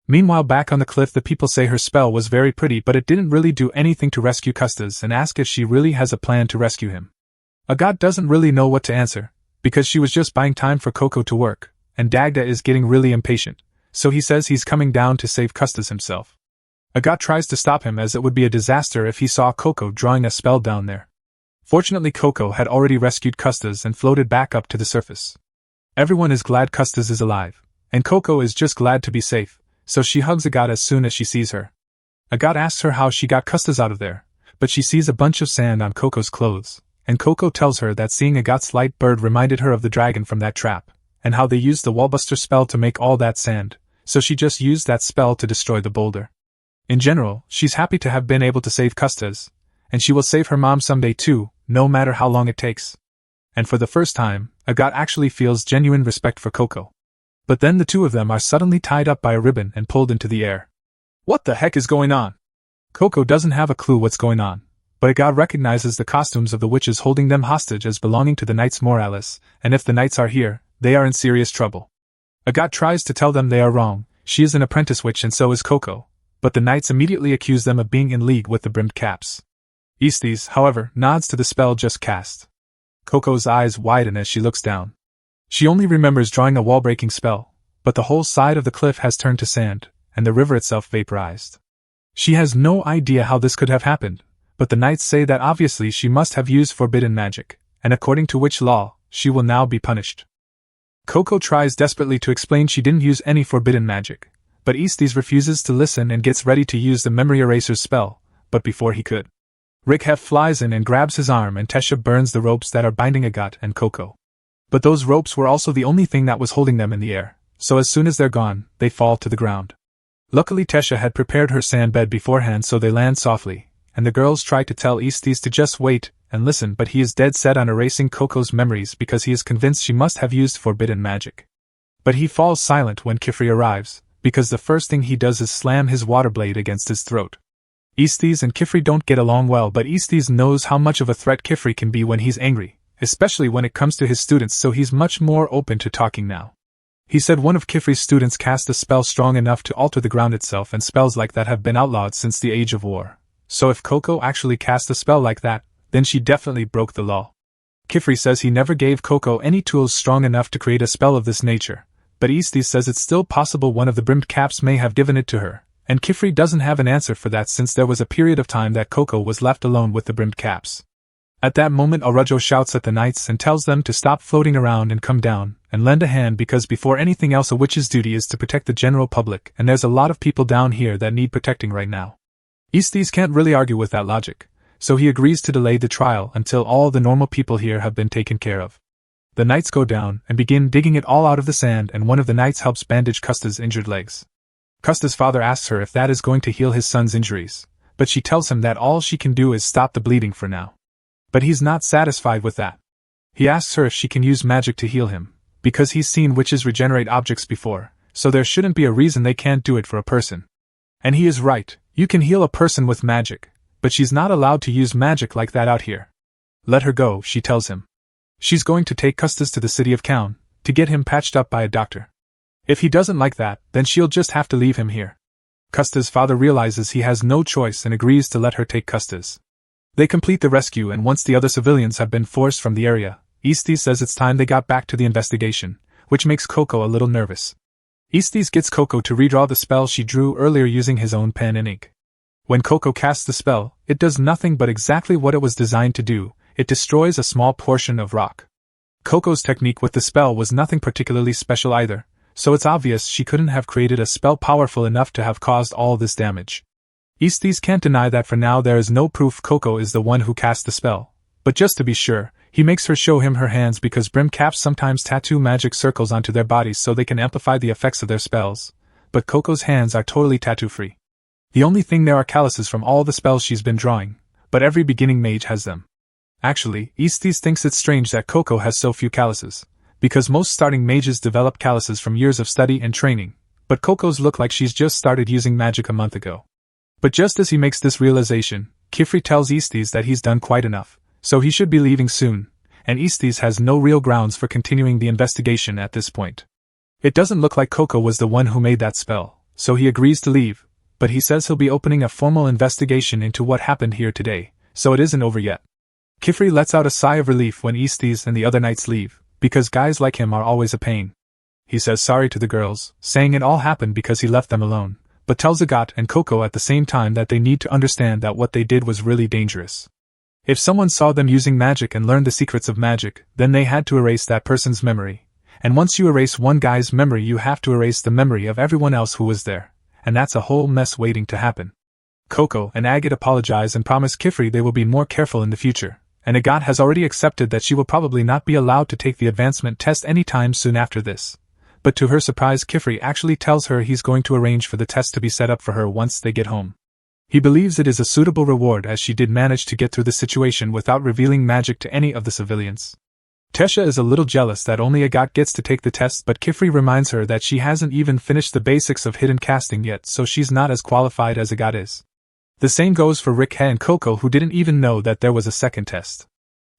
Meanwhile, back on the cliff, the people say her spell was very pretty, but it didn't really do anything to rescue Custis, and ask if she really has a plan to rescue him. Agathe doesn't really know what to answer, because she was just buying time for Coco to work, and Dagda is getting really impatient, so he says he's coming down to save Custis himself. Agathe tries to stop him as it would be a disaster if he saw Coco drawing a spell down there. Fortunately, Coco had already rescued Custis and floated back up to the surface. Everyone is glad Custis is alive, and Coco is just glad to be safe, so she hugs Agathe as soon as she sees her. Agathe asks her how she got Custis out of there, but she sees a bunch of sand on Coco's clothes, and Coco tells her that seeing Agathe's light bird reminded her of the dragon from that trap, and how they used the Wallbuster spell to make all that sand, so she just used that spell to destroy the boulder. In general, she's happy to have been able to save Custis, and she will save her mom someday too, no matter how long it takes. And for the first time, Agathe actually feels genuine respect for Coco. But then the two of them are suddenly tied up by a ribbon and pulled into the air. What the heck is going on? Coco doesn't have a clue what's going on, but Agathe recognizes the costumes of the witches holding them hostage as belonging to the Knights Morales, and if the Knights are here, they are in serious trouble. Agathe tries to tell them they are wrong, she is an apprentice witch and so is Coco, but the Knights immediately accuse them of being in league with the brimmed caps. Aestes, however, nods to the spell just cast. Coco's eyes widen as she looks down. She only remembers drawing a wall-breaking spell, but the whole side of the cliff has turned to sand, and the river itself vaporized. She has no idea how this could have happened, but the Knights say that obviously she must have used forbidden magic, and according to witch law, she will now be punished. Coco tries desperately to explain she didn't use any forbidden magic, but Aestes refuses to listen and gets ready to use the memory eraser's spell, but before he could, Rikhef flies in and grabs his arm and Tesha burns the ropes that are binding Agathe and Coco. But those ropes were also the only thing that was holding them in the air, so as soon as they're gone, they fall to the ground. Luckily Tesha had prepared her sand bed beforehand so they land softly, and the girls try to tell Aestes to just wait and listen, but he is dead set on erasing Coco's memories because he is convinced she must have used forbidden magic. But he falls silent when Kifri arrives, because the first thing he does is slam his water blade against his throat. Aestes and Kifri don't get along well, but Aestes knows how much of a threat Kifri can be when he's angry, especially when it comes to his students, so he's much more open to talking now. He said one of Kifri's students cast a spell strong enough to alter the ground itself, and spells like that have been outlawed since the Age of War. So if Coco actually cast a spell like that, then she definitely broke the law. Kifri says he never gave Coco any tools strong enough to create a spell of this nature, but Aestes says it's still possible one of the brimmed caps may have given it to her, and Kifri doesn't have an answer for that since there was a period of time that Coco was left alone with the brimmed caps. At that moment Alrajo shouts at the Knights and tells them to stop floating around and come down and lend a hand, because before anything else a witch's duty is to protect the general public, and there's a lot of people down here that need protecting right now. Aestes can't really argue with that logic, so he agrees to delay the trial until all the normal people here have been taken care of. The Knights go down and begin digging it all out of the sand, and one of the Knights helps bandage Custis' injured legs. Custis' father asks her if that is going to heal his son's injuries, but she tells him that all she can do is stop the bleeding for now. But he's not satisfied with that. He asks her if she can use magic to heal him, because he's seen witches regenerate objects before, so there shouldn't be a reason they can't do it for a person. And he is right, you can heal a person with magic, but she's not allowed to use magic like that out here. Let her go, she tells him. She's going to take Custis to the city of Kaun, to get him patched up by a doctor. If he doesn't like that, then she'll just have to leave him here. Custis' father realizes he has no choice and agrees to let her take Custis. They complete the rescue, and once the other civilians have been forced from the area, Estes says it's time they got back to the investigation, which makes Coco a little nervous. Estes gets Coco to redraw the spell she drew earlier using his own pen and ink. When Coco casts the spell, it does nothing but exactly what it was designed to do. It destroys a small portion of rock. Coco's technique with the spell was nothing particularly special either, so it's obvious she couldn't have created a spell powerful enough to have caused all this damage. Estes can't deny that for now there is no proof Coco is the one who cast the spell, but just to be sure, he makes her show him her hands because brim caps sometimes tattoo magic circles onto their bodies so they can amplify the effects of their spells, but Coco's hands are totally tattoo-free. The only thing there are calluses from all the spells she's been drawing, but every beginning mage has them. Actually, Estes thinks it's strange that Coco has so few calluses, because most starting mages develop calluses from years of study and training, but Coco's look like she's just started using magic a month ago. But just as he makes this realization, Kifri tells Estes that he's done quite enough, so he should be leaving soon, and Estes has no real grounds for continuing the investigation at this point. It doesn't look like Coco was the one who made that spell, so he agrees to leave, but he says he'll be opening a formal investigation into what happened here today, so it isn't over yet. Kifri lets out a sigh of relief when Estes and the other knights leave, because guys like him are always a pain. He says sorry to the girls, saying it all happened because he left them alone, but tells Agathe and Coco at the same time that they need to understand that what they did was really dangerous. If someone saw them using magic and learned the secrets of magic, then they had to erase that person's memory, and once you erase one guy's memory you have to erase the memory of everyone else who was there, and that's a whole mess waiting to happen. Coco and Agathe apologize and promise Kifri they will be more careful in the future, and Agathe has already accepted that she will probably not be allowed to take the advancement test anytime soon after this. But to her surprise, Kifri actually tells her he's going to arrange for the test to be set up for her once they get home. He believes it is a suitable reward as she did manage to get through the situation without revealing magic to any of the civilians. Tesha is a little jealous that only Agathe gets to take the test, but Kifri reminds her that she hasn't even finished the basics of hidden casting yet, so she's not as qualified as Agathe is. The same goes for Rick and Coco, who didn't even know that there was a second test.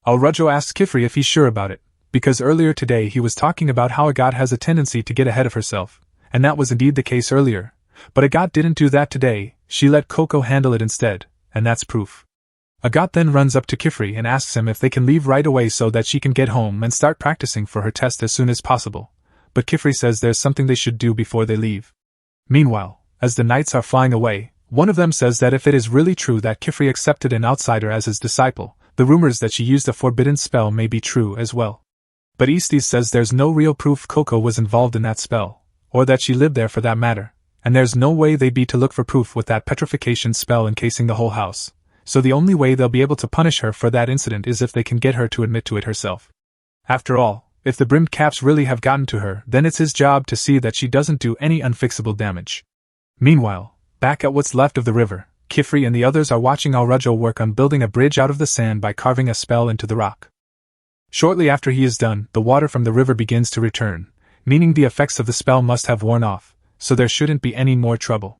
Alrujo asks Kifri if he's sure about it, because earlier today he was talking about how Agathe has a tendency to get ahead of herself, and that was indeed the case earlier, but Agathe didn't do that today. She let Coco handle it instead, and that's proof. Agathe then runs up to Kifri and asks him if they can leave right away so that she can get home and start practicing for her test as soon as possible, but Kifri says there's something they should do before they leave. Meanwhile, as the knights are flying away, one of them says that if it is really true that Kifri accepted an outsider as his disciple, the rumors that she used a forbidden spell may be true as well. But Estes says there's no real proof Coco was involved in that spell, or that she lived there for that matter, and there's no way they'd be to look for proof with that petrification spell encasing the whole house, so the only way they'll be able to punish her for that incident is if they can get her to admit to it herself. After all, if the brimmed caps really have gotten to her, then it's his job to see that she doesn't do any unfixable damage. Meanwhile, back at what's left of the river, Kifri and the others are watching Alrujo work on building a bridge out of the sand by carving a spell into the rock. Shortly after he is done, the water from the river begins to return, meaning the effects of the spell must have worn off, so there shouldn't be any more trouble.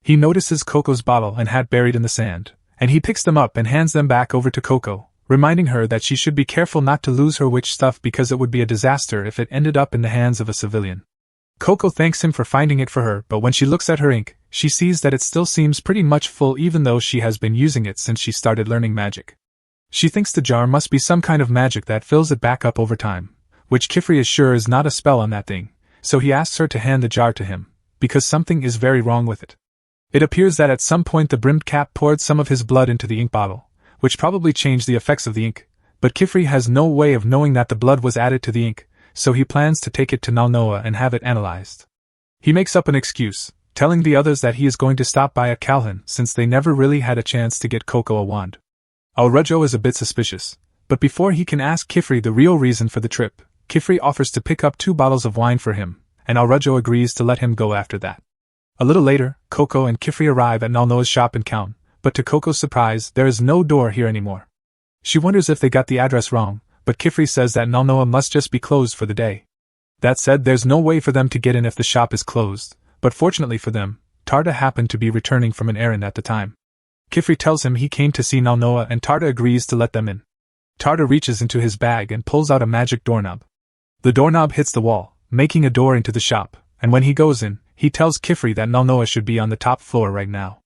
He notices Coco's bottle and hat buried in the sand, and he picks them up and hands them back over to Coco, reminding her that she should be careful not to lose her witch stuff because it would be a disaster if it ended up in the hands of a civilian. Coco thanks him for finding it for her, but when she looks at her ink, she sees that it still seems pretty much full even though she has been using it since she started learning magic. She thinks the jar must be some kind of magic that fills it back up over time, which Kifri is sure is not a spell on that thing, so he asks her to hand the jar to him, because something is very wrong with it. It appears that at some point the brimmed cap poured some of his blood into the ink bottle, which probably changed the effects of the ink, but Kifri has no way of knowing that the blood was added to the ink, so he plans to take it to Nalnoa and have it analyzed. He makes up an excuse, telling the others that he is going to stop by at Calhoun since they never really had a chance to get Coco a wand. Alrujo is a bit suspicious, but before he can ask Kifri the real reason for the trip, Kifri offers to pick up 2 bottles of wine for him, and Alrujo agrees to let him go after that. A little later, Coco and Kifri arrive at Nalnoa's shop in Calhoun, but to Coco's surprise, there is no door here anymore. She wonders if they got the address wrong, but Kifri says that Nalnoa must just be closed for the day. That said, there's no way for them to get in if the shop is closed, but fortunately for them, Tarda happened to be returning from an errand at the time. Kifri tells him he came to see Nalnoa and Tarda agrees to let them in. Tarta reaches into his bag and pulls out a magic doorknob. The doorknob hits the wall, making a door into the shop, and when he goes in, he tells Kifri that Nalnoa should be on the top floor right now.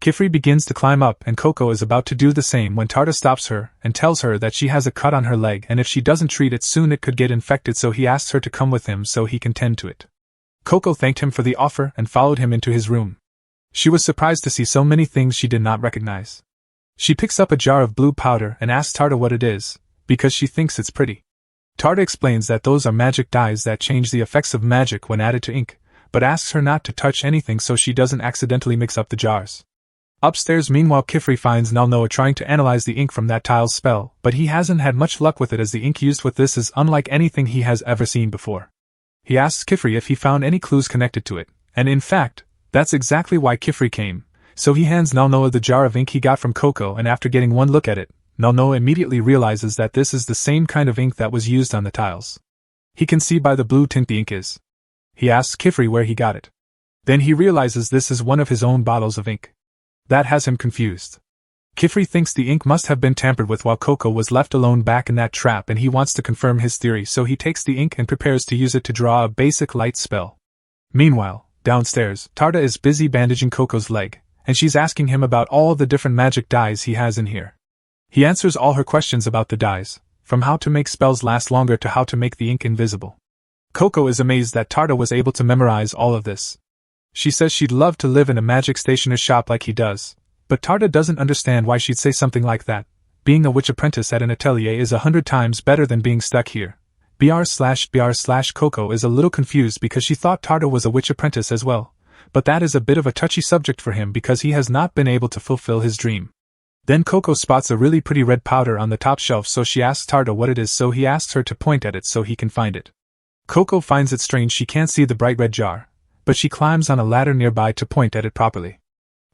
Kifri begins to climb up and Coco is about to do the same when Tarta stops her and tells her that she has a cut on her leg and if she doesn't treat it soon it could get infected, so he asks her to come with him so he can tend to it. Coco thanked him for the offer and followed him into his room. She was surprised to see so many things she did not recognize. She picks up a jar of blue powder and asks Tarta what it is, because she thinks it's pretty. Tarta explains that those are magic dyes that change the effects of magic when added to ink, but asks her not to touch anything so she doesn't accidentally mix up the jars. Upstairs, meanwhile, Kifri finds Nalnoa trying to analyze the ink from that tile's spell, but he hasn't had much luck with it as the ink used with this is unlike anything he has ever seen before. He asks Kifri if he found any clues connected to it, and in fact, that's exactly why Kifri came, so he hands Nalnoa the jar of ink he got from Coco and after getting one look at it, Nalnoa immediately realizes that this is the same kind of ink that was used on the tiles. He can see by the blue tint the ink is. He asks Kifri where he got it. Then he realizes this is one of his own bottles of ink. That has him confused. Kifri thinks the ink must have been tampered with while Coco was left alone back in that trap and he wants to confirm his theory, so he takes the ink and prepares to use it to draw a basic light spell. Meanwhile, downstairs, Tarta is busy bandaging Coco's leg, and she's asking him about all the different magic dyes he has in here. He answers all her questions about the dyes, from how to make spells last longer to how to make the ink invisible. Coco is amazed that Tarta was able to memorize all of this. She says she'd love to live in a magic stationer's shop like he does, but Tarta doesn't understand why she'd say something like that. Being a witch apprentice at an atelier is 100 times better than being stuck here. Coco is a little confused because she thought Tarta was a witch apprentice as well, but that is a bit of a touchy subject for him because he has not been able to fulfill his dream. Then Coco spots a really pretty red powder on the top shelf, so she asks Tarta what it is, so he asks her to point at it so he can find it. Coco finds it strange she can't see the bright red jar, but she climbs on a ladder nearby to point at it properly.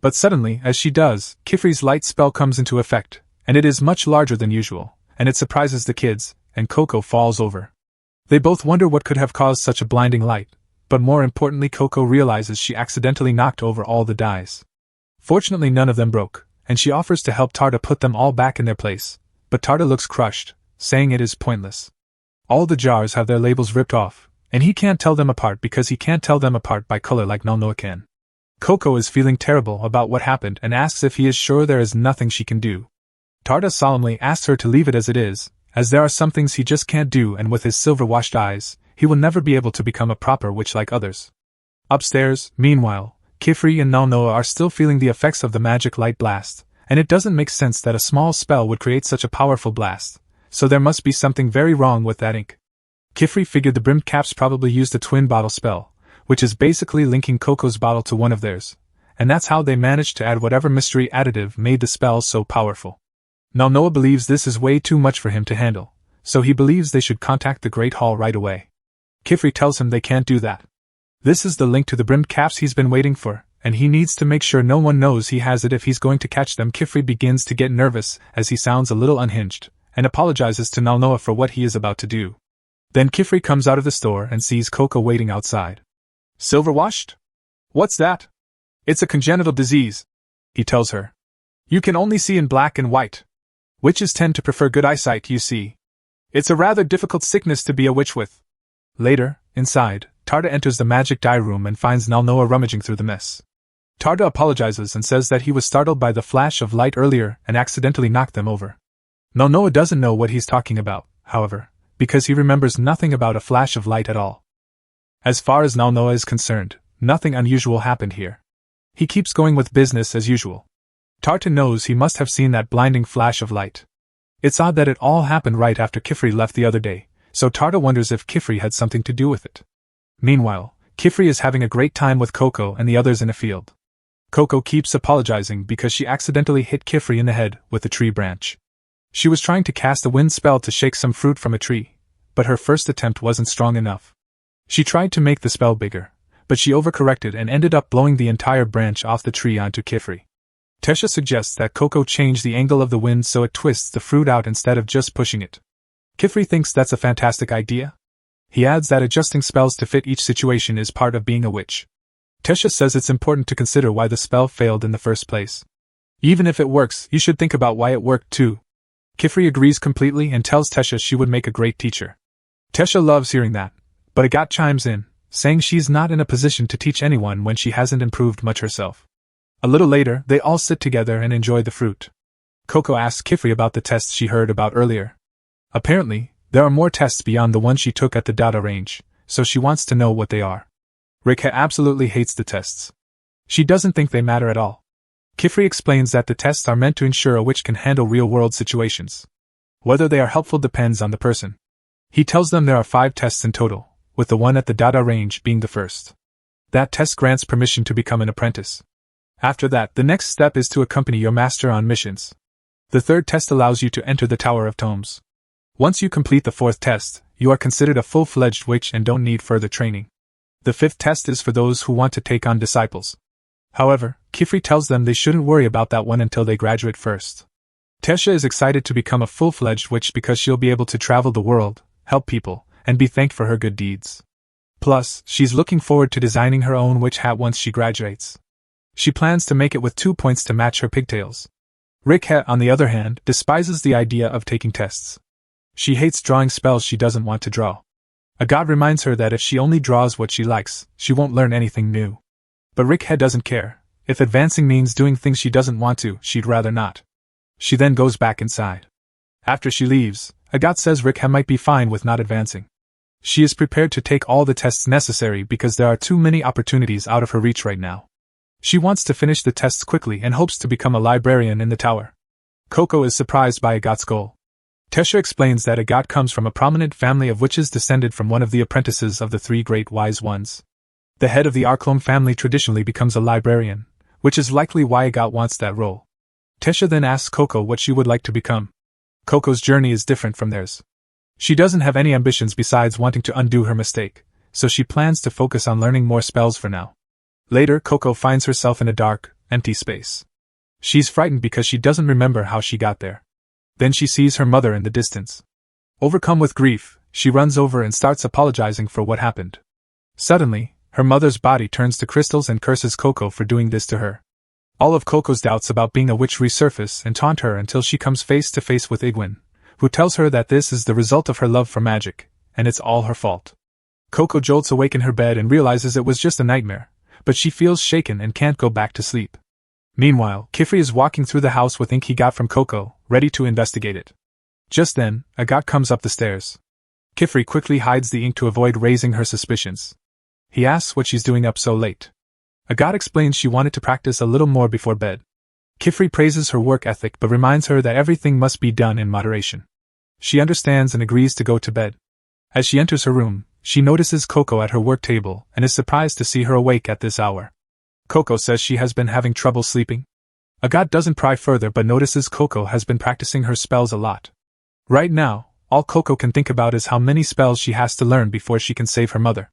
But suddenly, as she does, Kifri's light spell comes into effect, and it is much larger than usual, and it surprises the kids, and Coco falls over. They both wonder what could have caused such a blinding light, but more importantly Coco realizes she accidentally knocked over all the dyes. Fortunately none of them broke, and she offers to help Tarta put them all back in their place, but Tarta looks crushed, saying it is pointless. All the jars have their labels ripped off, and he can't tell them apart because he can't tell them apart by color like Nalnoa can. Coco is feeling terrible about what happened and asks if he is sure there is nothing she can do. Tarta solemnly asks her to leave it as it is, as there are some things he just can't do, and with his silver-washed eyes, he will never be able to become a proper witch like others. Upstairs, meanwhile, Kifri and Nalnoa are still feeling the effects of the magic light blast, and it doesn't make sense that a small spell would create such a powerful blast, so there must be something very wrong with that ink. Kifri figured the brimmed caps probably used a twin bottle spell, which is basically linking Coco's bottle to one of theirs, and that's how they managed to add whatever mystery additive made the spell so powerful. Nalnoa believes this is way too much for him to handle, so he believes they should contact the Great Hall right away. Kifri tells him they can't do that. This is the link to the brimmed caps he's been waiting for, and he needs to make sure no one knows he has it if he's going to catch them. Kifri begins to get nervous as he sounds a little unhinged, and apologizes to Nalnoa for what he is about to do. Then Kifri comes out of the store and sees Coco waiting outside. Silver-washed? What's that? It's a congenital disease, he tells her. You can only see in black and white. Witches tend to prefer good eyesight, you see. It's a rather difficult sickness to be a witch with. Later, inside, Tarta enters the magic dye room and finds Nalnoa rummaging through the mess. Tarta apologizes and says that he was startled by the flash of light earlier and accidentally knocked them over. Nalnoa doesn't know what he's talking about, however, because he remembers nothing about a flash of light at all. As far as Nalnoa is concerned, nothing unusual happened here. He keeps going with business as usual. Tarta knows he must have seen that blinding flash of light. It's odd that it all happened right after Kifri left the other day, so Tarta wonders if Kifri had something to do with it. Meanwhile, Kifri is having a great time with Coco and the others in a field. Coco keeps apologizing because she accidentally hit Kifri in the head with a tree branch. She was trying to cast a wind spell to shake some fruit from a tree, but her first attempt wasn't strong enough. She tried to make the spell bigger, but she overcorrected and ended up blowing the entire branch off the tree onto Kifri. Tesha suggests that Coco change the angle of the wind so it twists the fruit out instead of just pushing it. Kifri thinks that's a fantastic idea. He adds that adjusting spells to fit each situation is part of being a witch. Tesha says it's important to consider why the spell failed in the first place. Even if it works, you should think about why it worked too. Kifri agrees completely and tells Tesha she would make a great teacher. Tesha loves hearing that, but Agat chimes in, saying she's not in a position to teach anyone when she hasn't improved much herself. A little later, they all sit together and enjoy the fruit. Coco asks Kifri about the tests she heard about earlier. Apparently, there are more tests beyond the one she took at the data range, so she wants to know what they are. Rikha absolutely hates the tests. She doesn't think they matter at all. Kifri explains that the tests are meant to ensure a witch can handle real-world situations. Whether they are helpful depends on the person. He tells them there are 5 tests in total, with the one at the data range being the first. That test grants permission to become an apprentice. After that, the next step is to accompany your master on missions. The 3rd test allows you to enter the Tower of Tomes. Once you complete the 4th test, you are considered a full-fledged witch and don't need further training. The 5th test is for those who want to take on disciples. However, Kifri tells them they shouldn't worry about that one until they graduate first. Tesha is excited to become a full-fledged witch because she'll be able to travel the world, help people, and be thanked for her good deeds. Plus, she's looking forward to designing her own witch hat once she graduates. She plans to make it with 2 points to match her pigtails. Rikha, on the other hand, despises the idea of taking tests. She hates drawing spells she doesn't want to draw. A god reminds her that if she only draws what she likes, she won't learn anything new. But Rikha doesn't care. If advancing means doing things she doesn't want to, she'd rather not. She then goes back inside. After she leaves, Agat says Rikha might be fine with not advancing. She is prepared to take all the tests necessary because there are too many opportunities out of her reach right now. She wants to finish the tests quickly and hopes to become a librarian in the tower. Coco is surprised by Agat's goal. Tesha explains that Agat comes from a prominent family of witches descended from one of the apprentices of the 3 great wise ones. The head of the Arclom family traditionally becomes a librarian, which is likely why Agat wants that role. Tesha then asks Coco what she would like to become. Coco's journey is different from theirs. She doesn't have any ambitions besides wanting to undo her mistake, so she plans to focus on learning more spells for now. Later, Coco finds herself in a dark, empty space. She's frightened because she doesn't remember how she got there. Then she sees her mother in the distance. Overcome with grief, she runs over and starts apologizing for what happened. Suddenly, her mother's body turns to crystals and curses Coco for doing this to her. All of Coco's doubts about being a witch resurface and taunt her until she comes face to face with Igwin, who tells her that this is the result of her love for magic, and it's all her fault. Coco jolts awake in her bed and realizes it was just a nightmare, but she feels shaken and can't go back to sleep. Meanwhile, Kifri is walking through the house with ink he got from Coco, ready to investigate it. Just then, Agat comes up the stairs. Kifri quickly hides the ink to avoid raising her suspicions. He asks what she's doing up so late. Agat explains she wanted to practice a little more before bed. Kifri praises her work ethic but reminds her that everything must be done in moderation. She understands and agrees to go to bed. As she enters her room, she notices Coco at her work table and is surprised to see her awake at this hour. Coco says she has been having trouble sleeping. Agat doesn't pry further but notices Coco has been practicing her spells a lot. Right now, all Coco can think about is how many spells she has to learn before she can save her mother.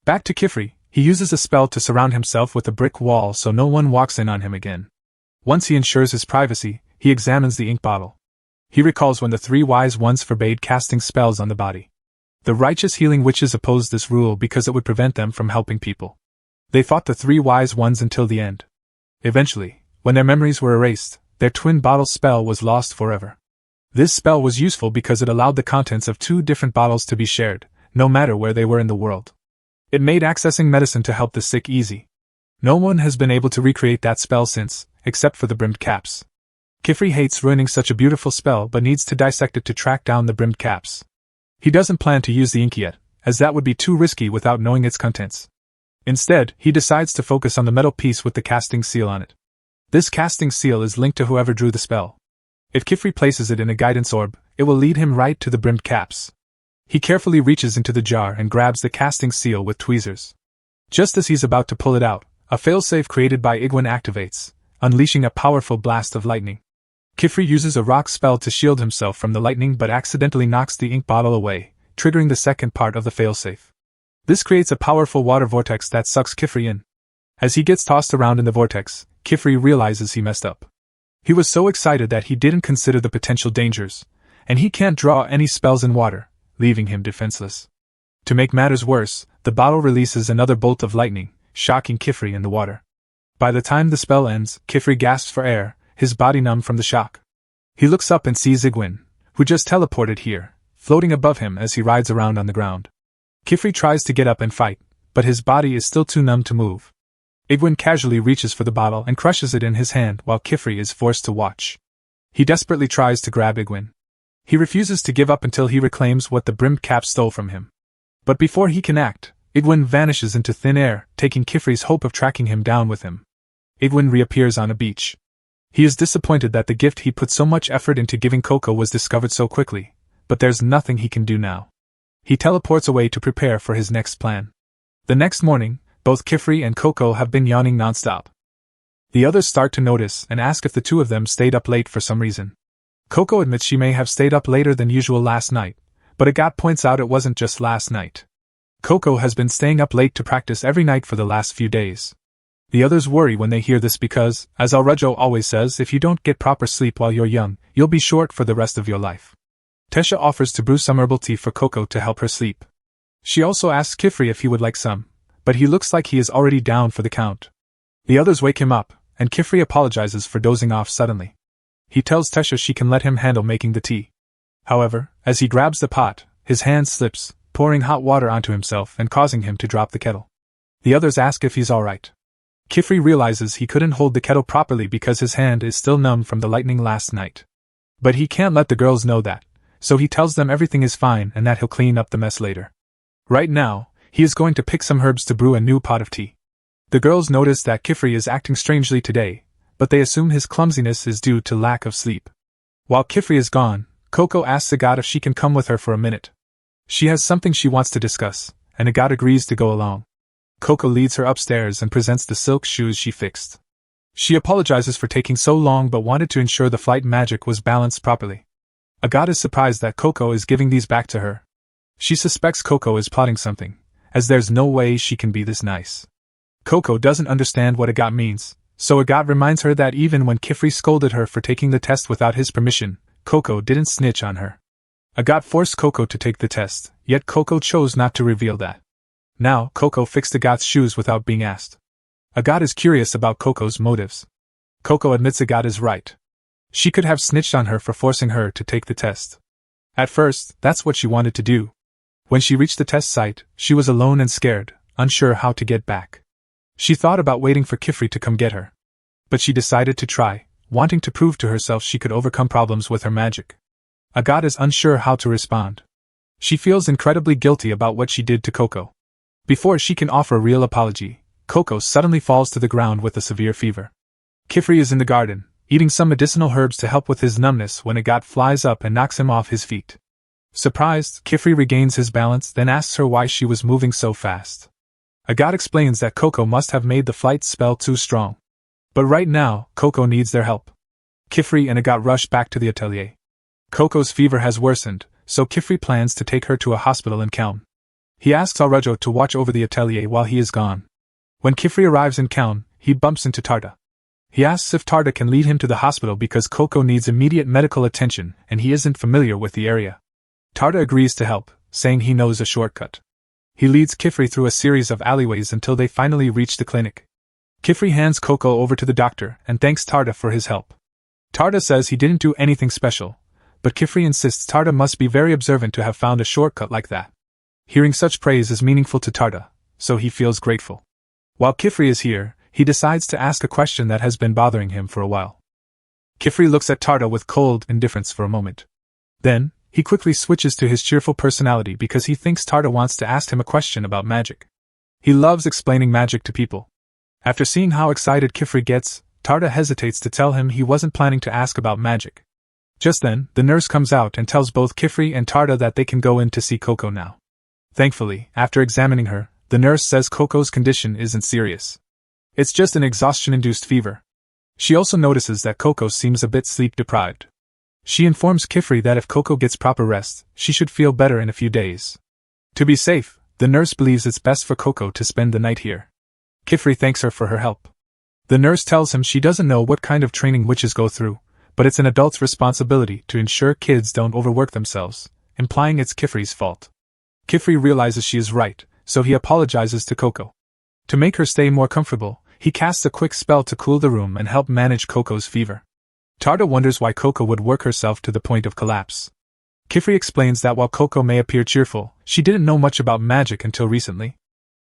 Back to Kifri, he uses a spell to surround himself with a brick wall so no one walks in on him again. Once he ensures his privacy, he examines the ink bottle. He recalls when the 3 wise ones forbade casting spells on the body. The righteous healing witches opposed this rule because it would prevent them from helping people. They fought the 3 wise ones until the end. Eventually, when their memories were erased, their twin bottle spell was lost forever. This spell was useful because it allowed the contents of 2 different bottles to be shared, no matter where they were in the world. It made accessing medicine to help the sick easy. No one has been able to recreate that spell since, except for the brimmed caps. Kifri hates ruining such a beautiful spell but needs to dissect it to track down the brimmed caps. He doesn't plan to use the ink yet, as that would be too risky without knowing its contents. Instead, he decides to focus on the metal piece with the casting seal on it. This casting seal is linked to whoever drew the spell. If Kifri places it in a guidance orb, it will lead him right to the brimmed caps. He carefully reaches into the jar and grabs the casting seal with tweezers. Just as he's about to pull it out, a failsafe created by Igwin activates, unleashing a powerful blast of lightning. Kifri uses a rock spell to shield himself from the lightning but accidentally knocks the ink bottle away, triggering the second part of the failsafe. This creates a powerful water vortex that sucks Kifri in. As he gets tossed around in the vortex, Kifri realizes he messed up. He was so excited that he didn't consider the potential dangers, and he can't draw any spells in water, leaving him defenseless. To make matters worse, the bottle releases another bolt of lightning, shocking Kifri in the water. By the time the spell ends, Kifri gasps for air, his body numb from the shock. He looks up and sees Igwin, who just teleported here, floating above him as he rides around on the ground. Kifri tries to get up and fight, but his body is still too numb to move. Igwin casually reaches for the bottle and crushes it in his hand while Kifri is forced to watch. He desperately tries to grab Igwin. He refuses to give up until he reclaims what the brimmed cap stole from him. But before he can act, Igwin vanishes into thin air, taking Kifri's hope of tracking him down with him. Igwin reappears on a beach. He is disappointed that the gift he put so much effort into giving Coco was discovered so quickly, but there's nothing he can do now. He teleports away to prepare for his next plan. The next morning, both Kifri and Coco have been yawning nonstop. The others start to notice and ask if the two of them stayed up late for some reason. Coco admits she may have stayed up later than usual last night, but Agat points out it wasn't just last night. Coco has been staying up late to practice every night for the last few days. The others worry when they hear this because, as Alrejo always says, if you don't get proper sleep while you're young, you'll be short for the rest of your life. Tesha offers to brew some herbal tea for Coco to help her sleep. She also asks Kifri if he would like some, but he looks like he is already down for the count. The others wake him up, and Kifri apologizes for dozing off suddenly. He tells Tesha she can let him handle making the tea. However, as he grabs the pot, his hand slips, pouring hot water onto himself and causing him to drop the kettle. The others ask if he's alright. Kifri realizes he couldn't hold the kettle properly because his hand is still numb from the lightning last night. But he can't let the girls know that, so he tells them everything is fine and that he'll clean up the mess later. Right now, he is going to pick some herbs to brew a new pot of tea. The girls notice that Kifri is acting strangely today, but they assume his clumsiness is due to lack of sleep. While Kifri is gone, Coco asks Agat if she can come with her for a minute. She has something she wants to discuss, and Agat agrees to go along. Coco leads her upstairs and presents the silk shoes she fixed. She apologizes for taking so long but wanted to ensure the flight magic was balanced properly. Agat is surprised that Coco is giving these back to her. She suspects Coco is plotting something, as there's no way she can be this nice. Coco doesn't understand what Agat means, so Agat reminds her that even when Kifri scolded her for taking the test without his permission, Coco didn't snitch on her. Agat forced Coco to take the test, yet Coco chose not to reveal that. Now, Coco fixed Agat's shoes without being asked. Agat is curious about Coco's motives. Coco admits Agat is right. She could have snitched on her for forcing her to take the test. At first, that's what she wanted to do. When she reached the test site, she was alone and scared, unsure how to get back. She thought about waiting for Kifri to come get her. But she decided to try, wanting to prove to herself she could overcome problems with her magic. Agat is unsure how to respond. She feels incredibly guilty about what she did to Coco. Before she can offer a real apology, Coco suddenly falls to the ground with a severe fever. Kifri is in the garden, eating some medicinal herbs to help with his numbness when Agat flies up and knocks him off his feet. Surprised, Kifri regains his balance, then asks her why she was moving so fast. Agat explains that Coco must have made the flight spell too strong. But right now, Coco needs their help. Kifri and Agat rush back to the atelier. Coco's fever has worsened, so Kifri plans to take her to a hospital in Kelm. He asks Alrejo to watch over the atelier while he is gone. When Kifri arrives in Kelm, he bumps into Tarta. He asks if Tarta can lead him to the hospital because Coco needs immediate medical attention and he isn't familiar with the area. Tarta agrees to help, saying he knows a shortcut. He leads Kifri through a series of alleyways until they finally reach the clinic. Kifri hands Coco over to the doctor and thanks Tarta for his help. Tarta says he didn't do anything special, but Kifri insists Tarta must be very observant to have found a shortcut like that. Hearing such praise is meaningful to Tarta, so he feels grateful. While Kifri is here, he decides to ask a question that has been bothering him for a while. Kifri looks at Tarta with cold indifference for a moment. Then, he quickly switches to his cheerful personality because he thinks Tarta wants to ask him a question about magic. He loves explaining magic to people. After seeing how excited Kifri gets, Tarta hesitates to tell him he wasn't planning to ask about magic. Just then, the nurse comes out and tells both Kifri and Tarta that they can go in to see Coco now. Thankfully, after examining her, the nurse says Coco's condition isn't serious. It's just an exhaustion-induced fever. She also notices that Coco seems a bit sleep-deprived. She informs Kifri that if Coco gets proper rest, she should feel better in a few days. To be safe, the nurse believes it's best for Coco to spend the night here. Kifri thanks her for her help. The nurse tells him she doesn't know what kind of training witches go through, but it's an adult's responsibility to ensure kids don't overwork themselves, implying it's Kifri's fault. Kifri realizes she is right, so he apologizes to Coco. To make her stay more comfortable, he casts a quick spell to cool the room and help manage Coco's fever. Tarta wonders why Coco would work herself to the point of collapse. Kifri explains that while Coco may appear cheerful, she didn't know much about magic until recently.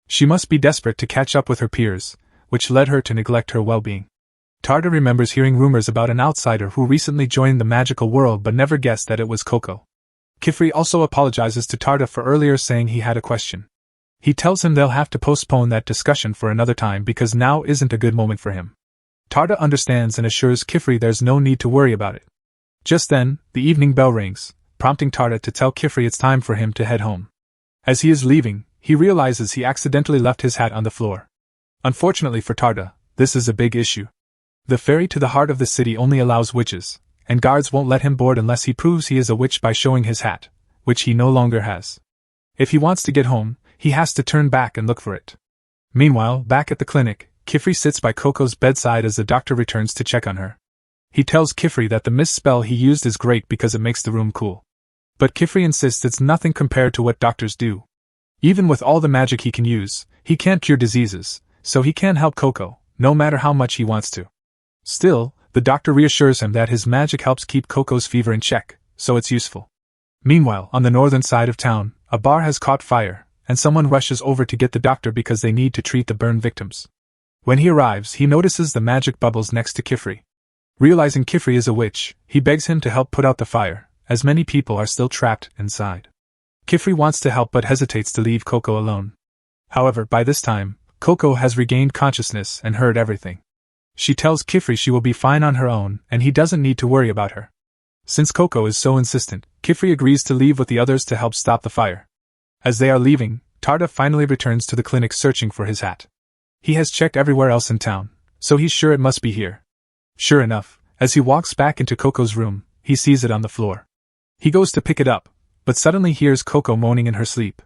She must be desperate to catch up with her peers, which led her to neglect her well-being. Tarda remembers hearing rumors about an outsider who recently joined the magical world but never guessed that it was Coco. Kifri also apologizes to Tarda for earlier saying he had a question. He tells him they'll have to postpone that discussion for another time because now isn't a good moment for him. Tarda understands and assures Kifri there's no need to worry about it. Just then, the evening bell rings, prompting Tarda to tell Kifri it's time for him to head home. As he is leaving, he realizes he accidentally left his hat on the floor. Unfortunately for Tarda, this is a big issue. The ferry to the heart of the city only allows witches, and guards won't let him board unless he proves he is a witch by showing his hat, which he no longer has. If he wants to get home, he has to turn back and look for it. Meanwhile, back at the clinic, Kifri sits by Coco's bedside as the doctor returns to check on her. He tells Kifri that the mist spell he used is great because it makes the room cool. But Kifri insists it's nothing compared to what doctors do. Even with all the magic he can use, he can't cure diseases, so he can't help Coco, no matter how much he wants to. Still, the doctor reassures him that his magic helps keep Coco's fever in check, so it's useful. Meanwhile, on the northern side of town, a bar has caught fire, and someone rushes over to get the doctor because they need to treat the burn victims. When he arrives, he notices the magic bubbles next to Kifri. Realizing Kifri is a witch, he begs him to help put out the fire, as many people are still trapped inside. Kifri wants to help but hesitates to leave Coco alone. However, by this time, Coco has regained consciousness and heard everything. She tells Kifri she will be fine on her own and he doesn't need to worry about her. Since Coco is so insistent, Kifri agrees to leave with the others to help stop the fire. As they are leaving, Tarda finally returns to the clinic searching for his hat. He has checked everywhere else in town, so he's sure it must be here. Sure enough, as he walks back into Coco's room, he sees it on the floor. He goes to pick it up, but suddenly hears Coco moaning in her sleep.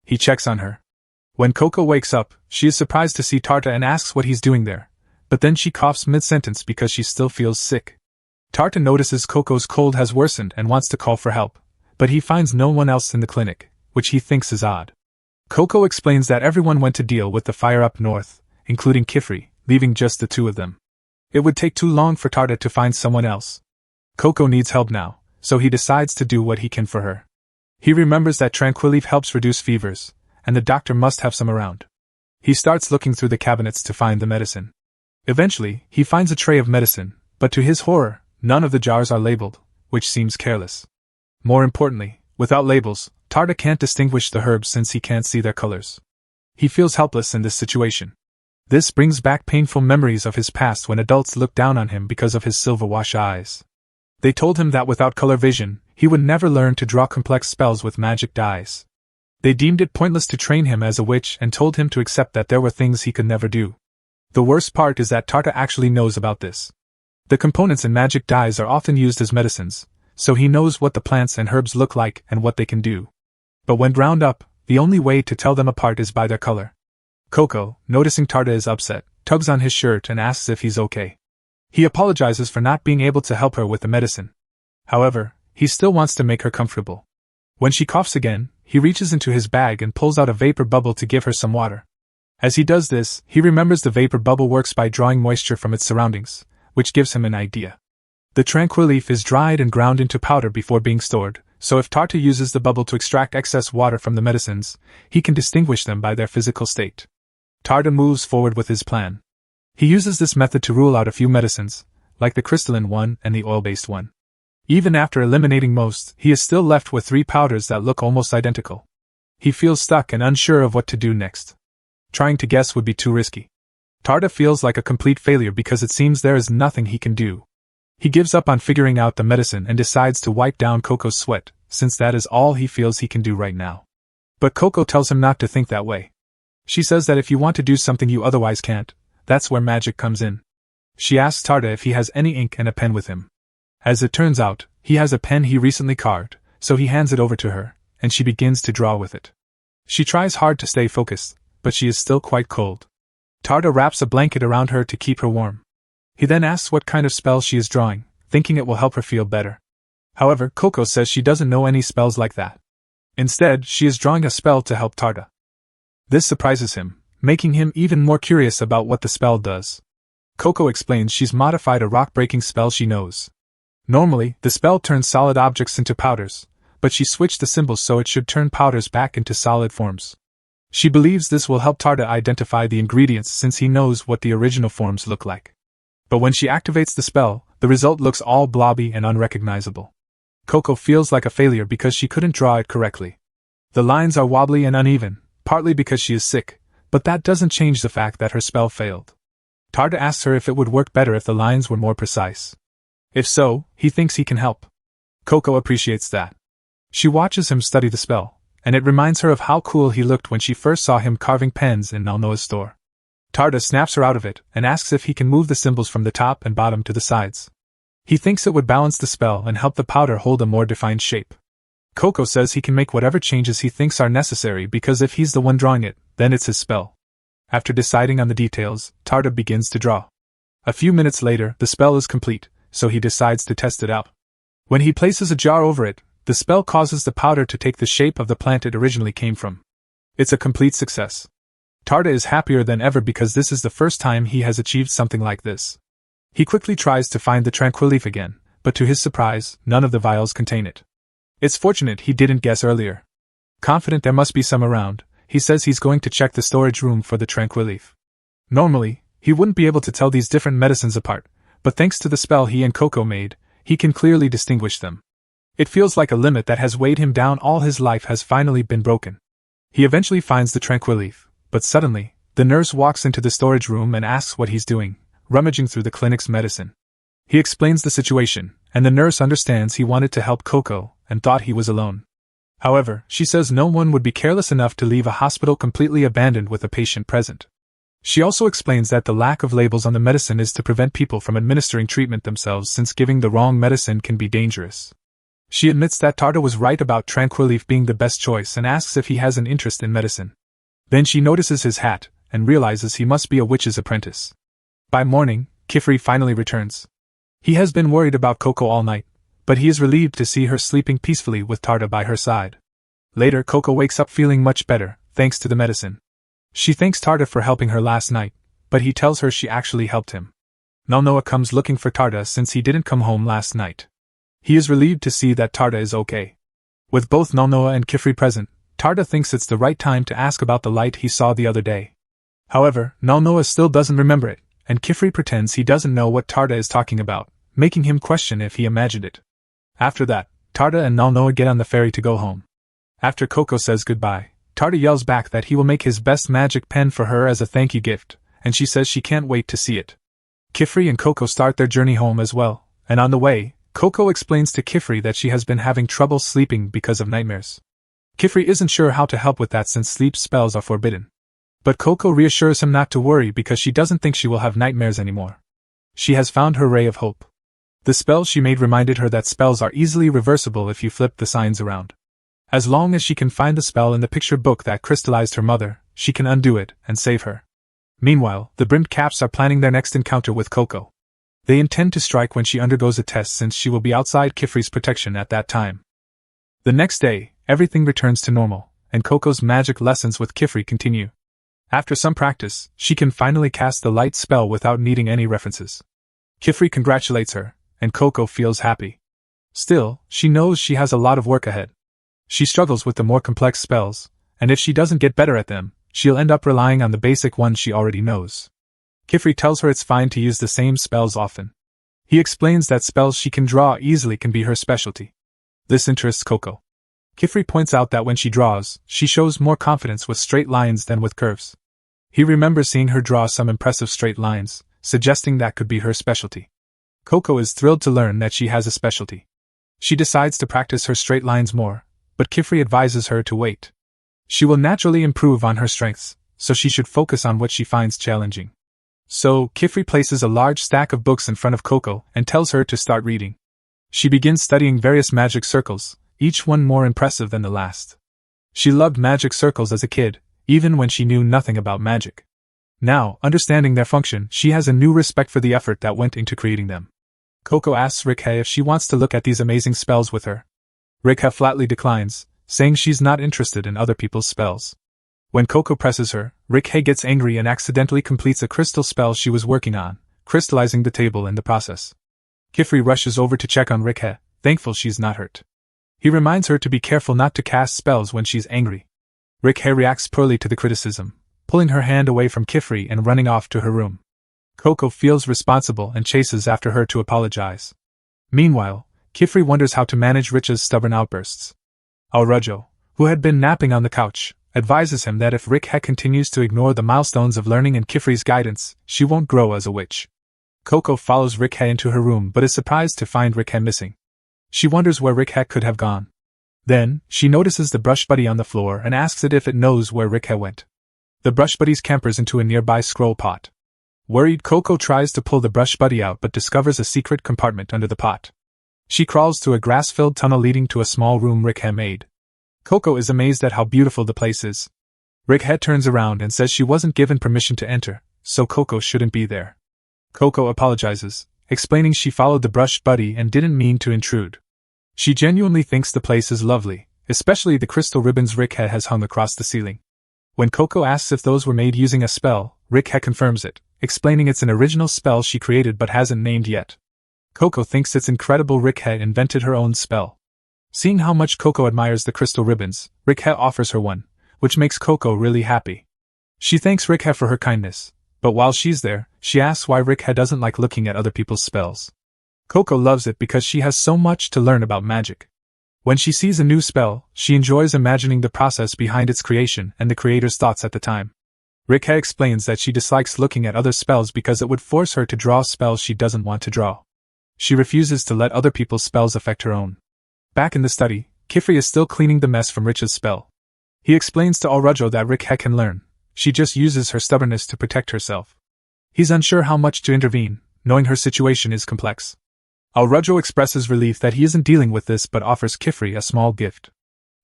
He checks on her. When Coco wakes up, she is surprised to see Tarta and asks what he's doing there, but then she coughs mid-sentence because she still feels sick. Tarta notices Coco's cold has worsened and wants to call for help, but he finds no one else in the clinic, which he thinks is odd. Coco explains that everyone went to deal with the fire up north, including Kifri, leaving just the two of them. It would take too long for Tarta to find someone else. Coco needs help now, so he decides to do what he can for her. He remembers that Tranquil-Leaf helps reduce fevers, and the doctor must have some around. He starts looking through the cabinets to find the medicine. Eventually, he finds a tray of medicine, but to his horror, none of the jars are labeled, which seems careless. More importantly, without labels, Tarta can't distinguish the herbs since he can't see their colors. He feels helpless in this situation. This brings back painful memories of his past when adults looked down on him because of his silver-wash eyes. They told him that without color vision, he would never learn to draw complex spells with magic dyes. They deemed it pointless to train him as a witch and told him to accept that there were things he could never do. The worst part is that Tarta actually knows about this. The components in magic dyes are often used as medicines, so he knows what the plants and herbs look like and what they can do. But when ground up, the only way to tell them apart is by their color. Coco, noticing Tarta is upset, tugs on his shirt and asks if he's okay. He apologizes for not being able to help her with the medicine. However, he still wants to make her comfortable. When she coughs again, he reaches into his bag and pulls out a vapor bubble to give her some water. As he does this, he remembers the vapor bubble works by drawing moisture from its surroundings, which gives him an idea. The Tranquil-Leaf is dried and ground into powder before being stored, so if Tarta uses the bubble to extract excess water from the medicines, he can distinguish them by their physical state. Tarta moves forward with his plan. He uses this method to rule out a few medicines, like the crystalline one and the oil-based one. Even after eliminating most, he is still left with 3 powders that look almost identical. He feels stuck and unsure of what to do next. Trying to guess would be too risky. Tarta feels like a complete failure because it seems there is nothing he can do. He gives up on figuring out the medicine and decides to wipe down Coco's sweat, since that is all he feels he can do right now. But Coco tells him not to think that way. She says that if you want to do something you otherwise can't, that's where magic comes in. She asks Tarta if he has any ink and a pen with him. As it turns out, he has a pen he recently carved, so he hands it over to her, and she begins to draw with it. She tries hard to stay focused, but she is still quite cold. Tarta wraps a blanket around her to keep her warm. He then asks what kind of spell she is drawing, thinking it will help her feel better. However, Coco says she doesn't know any spells like that. Instead, she is drawing a spell to help Tarta. This surprises him, making him even more curious about what the spell does. Coco explains she's modified a rock-breaking spell she knows. Normally, the spell turns solid objects into powders, but she switched the symbols so it should turn powders back into solid forms. She believes this will help Tarda identify the ingredients since he knows what the original forms look like. But when she activates the spell, the result looks all blobby and unrecognizable. Coco feels like a failure because she couldn't draw it correctly. The lines are wobbly and uneven, partly because she is sick, but that doesn't change the fact that her spell failed. Tarda asks her if it would work better if the lines were more precise. If so, he thinks he can help. Coco appreciates that. She watches him study the spell, and it reminds her of how cool he looked when she first saw him carving pens in Nalnoa's store. Tarda snaps her out of it and asks if he can move the symbols from the top and bottom to the sides. He thinks it would balance the spell and help the powder hold a more defined shape. Coco says he can make whatever changes he thinks are necessary because if he's the one drawing it, then it's his spell. After deciding on the details, Tarda begins to draw. A few minutes later, the spell is complete, so he decides to test it out. When he places a jar over it, the spell causes the powder to take the shape of the plant it originally came from. It's a complete success. Tarda is happier than ever because this is the first time he has achieved something like this. He quickly tries to find the tranquil leaf again, but to his surprise, none of the vials contain it. It's fortunate he didn't guess earlier. Confident there must be some around, he says he's going to check the storage room for the tranquil leaf. Normally, he wouldn't be able to tell these different medicines apart, but thanks to the spell he and Coco made, he can clearly distinguish them. It feels like a limit that has weighed him down all his life has finally been broken. He eventually finds the tranquil leaf, but suddenly, the nurse walks into the storage room and asks what he's doing, rummaging through the clinic's medicine. He explains the situation, and the nurse understands he wanted to help Coco and thought he was alone. However, she says no one would be careless enough to leave a hospital completely abandoned with a patient present. She also explains that the lack of labels on the medicine is to prevent people from administering treatment themselves since giving the wrong medicine can be dangerous. She admits that Tarda was right about tranquil leaf being the best choice and asks if he has an interest in medicine. Then she notices his hat and realizes he must be a witch's apprentice. By morning, Kifri finally returns. He has been worried about Coco all night, but he is relieved to see her sleeping peacefully with Tarda by her side. Later, Coco wakes up feeling much better, thanks to the medicine. She thanks Tarda for helping her last night, but he tells her she actually helped him. Nalnoa comes looking for Tarda since he didn't come home last night. He is relieved to see that Tarda is okay. With both Nalnoa and Kifri present, Tarda thinks it's the right time to ask about the light he saw the other day. However, Nalnoa still doesn't remember it, and Kifri pretends he doesn't know what Tarda is talking about, making him question if he imagined it. After that, Tarda and Nalnoa get on the ferry to go home. After Coco says goodbye, Tarda yells back that he will make his best magic pen for her as a thank you gift, and she says she can't wait to see it. Kifri and Coco start their journey home as well, and on the way, Coco explains to Kifri that she has been having trouble sleeping because of nightmares. Kifri isn't sure how to help with that since sleep spells are forbidden. But Coco reassures him not to worry because she doesn't think she will have nightmares anymore. She has found her ray of hope. The spell she made reminded her that spells are easily reversible if you flip the signs around. As long as she can find the spell in the picture book that crystallized her mother, she can undo it and save her. Meanwhile, the brimmed caps are planning their next encounter with Coco. They intend to strike when she undergoes a test since she will be outside Kifri's protection at that time. The next day, everything returns to normal, and Coco's magic lessons with Kifri continue. After some practice, she can finally cast the light spell without needing any references. Kifri congratulates her, and Coco feels happy. Still, she knows she has a lot of work ahead. She struggles with the more complex spells, and if she doesn't get better at them, she'll end up relying on the basic ones she already knows. Kifri tells her it's fine to use the same spells often. He explains that spells she can draw easily can be her specialty. This interests Coco. Kifri points out that when she draws, she shows more confidence with straight lines than with curves. He remembers seeing her draw some impressive straight lines, suggesting that could be her specialty. Coco is thrilled to learn that she has a specialty. She decides to practice her straight lines more, but Kifri advises her to wait. She will naturally improve on her strengths, so she should focus on what she finds challenging. So, Kifri places a large stack of books in front of Coco and tells her to start reading. She begins studying various magic circles, each one more impressive than the last. She loved magic circles as a kid, even when she knew nothing about magic. Now, understanding their function, she has a new respect for the effort that went into creating them. Coco asks Rikhe if she wants to look at these amazing spells with her. Rikhe flatly declines, saying she's not interested in other people's spells. When Coco presses her, Rikhe gets angry and accidentally completes a crystal spell she was working on, crystallizing the table in the process. Kifri rushes over to check on Rikhe, thankful she's not hurt. He reminds her to be careful not to cast spells when she's angry. Rikhe reacts poorly to the criticism, pulling her hand away from Kifri and running off to her room. Coco feels responsible and chases after her to apologize. Meanwhile, Kifri wonders how to manage Richa's stubborn outbursts. Aurajo, who had been napping on the couch, advises him that if Rikhe continues to ignore the milestones of learning and Kifri's guidance, she won't grow as a witch. Coco follows Rikhe into her room but is surprised to find Rikhe missing. She wonders where Rikhe could have gone. Then, she notices the brush buddy on the floor and asks it if it knows where Rikhe went. The brush buddy scampers into a nearby scroll pot. Worried, Coco tries to pull the brush buddy out but discovers a secret compartment under the pot. She crawls through a grass-filled tunnel leading to a small room Rikhe made. Coco is amazed at how beautiful the place is. Rikhe turns around and says she wasn't given permission to enter, so Coco shouldn't be there. Coco apologizes, explaining she followed the brush buddy and didn't mean to intrude. She genuinely thinks the place is lovely, especially the crystal ribbons Rikhe has hung across the ceiling. When Coco asks if those were made using a spell, Rikhe confirms it, explaining it's an original spell she created but hasn't named yet. Coco thinks it's incredible Rikhe invented her own spell. Seeing how much Coco admires the crystal ribbons, Rikhe offers her one, which makes Coco really happy. She thanks Rikhe for her kindness, but while she's there, she asks why Rikhe doesn't like looking at other people's spells. Coco loves it because she has so much to learn about magic. When she sees a new spell, she enjoys imagining the process behind its creation and the creator's thoughts at the time. Rikhe explains that she dislikes looking at other spells because it would force her to draw spells she doesn't want to draw. She refuses to let other people's spells affect her own. Back in the study, Kifri is still cleaning the mess from Richa's spell. He explains to Aurajo that Rikhe can learn, she just uses her stubbornness to protect herself. He's unsure how much to intervene, knowing her situation is complex. Aurajo expresses relief that he isn't dealing with this but offers Kifri a small gift.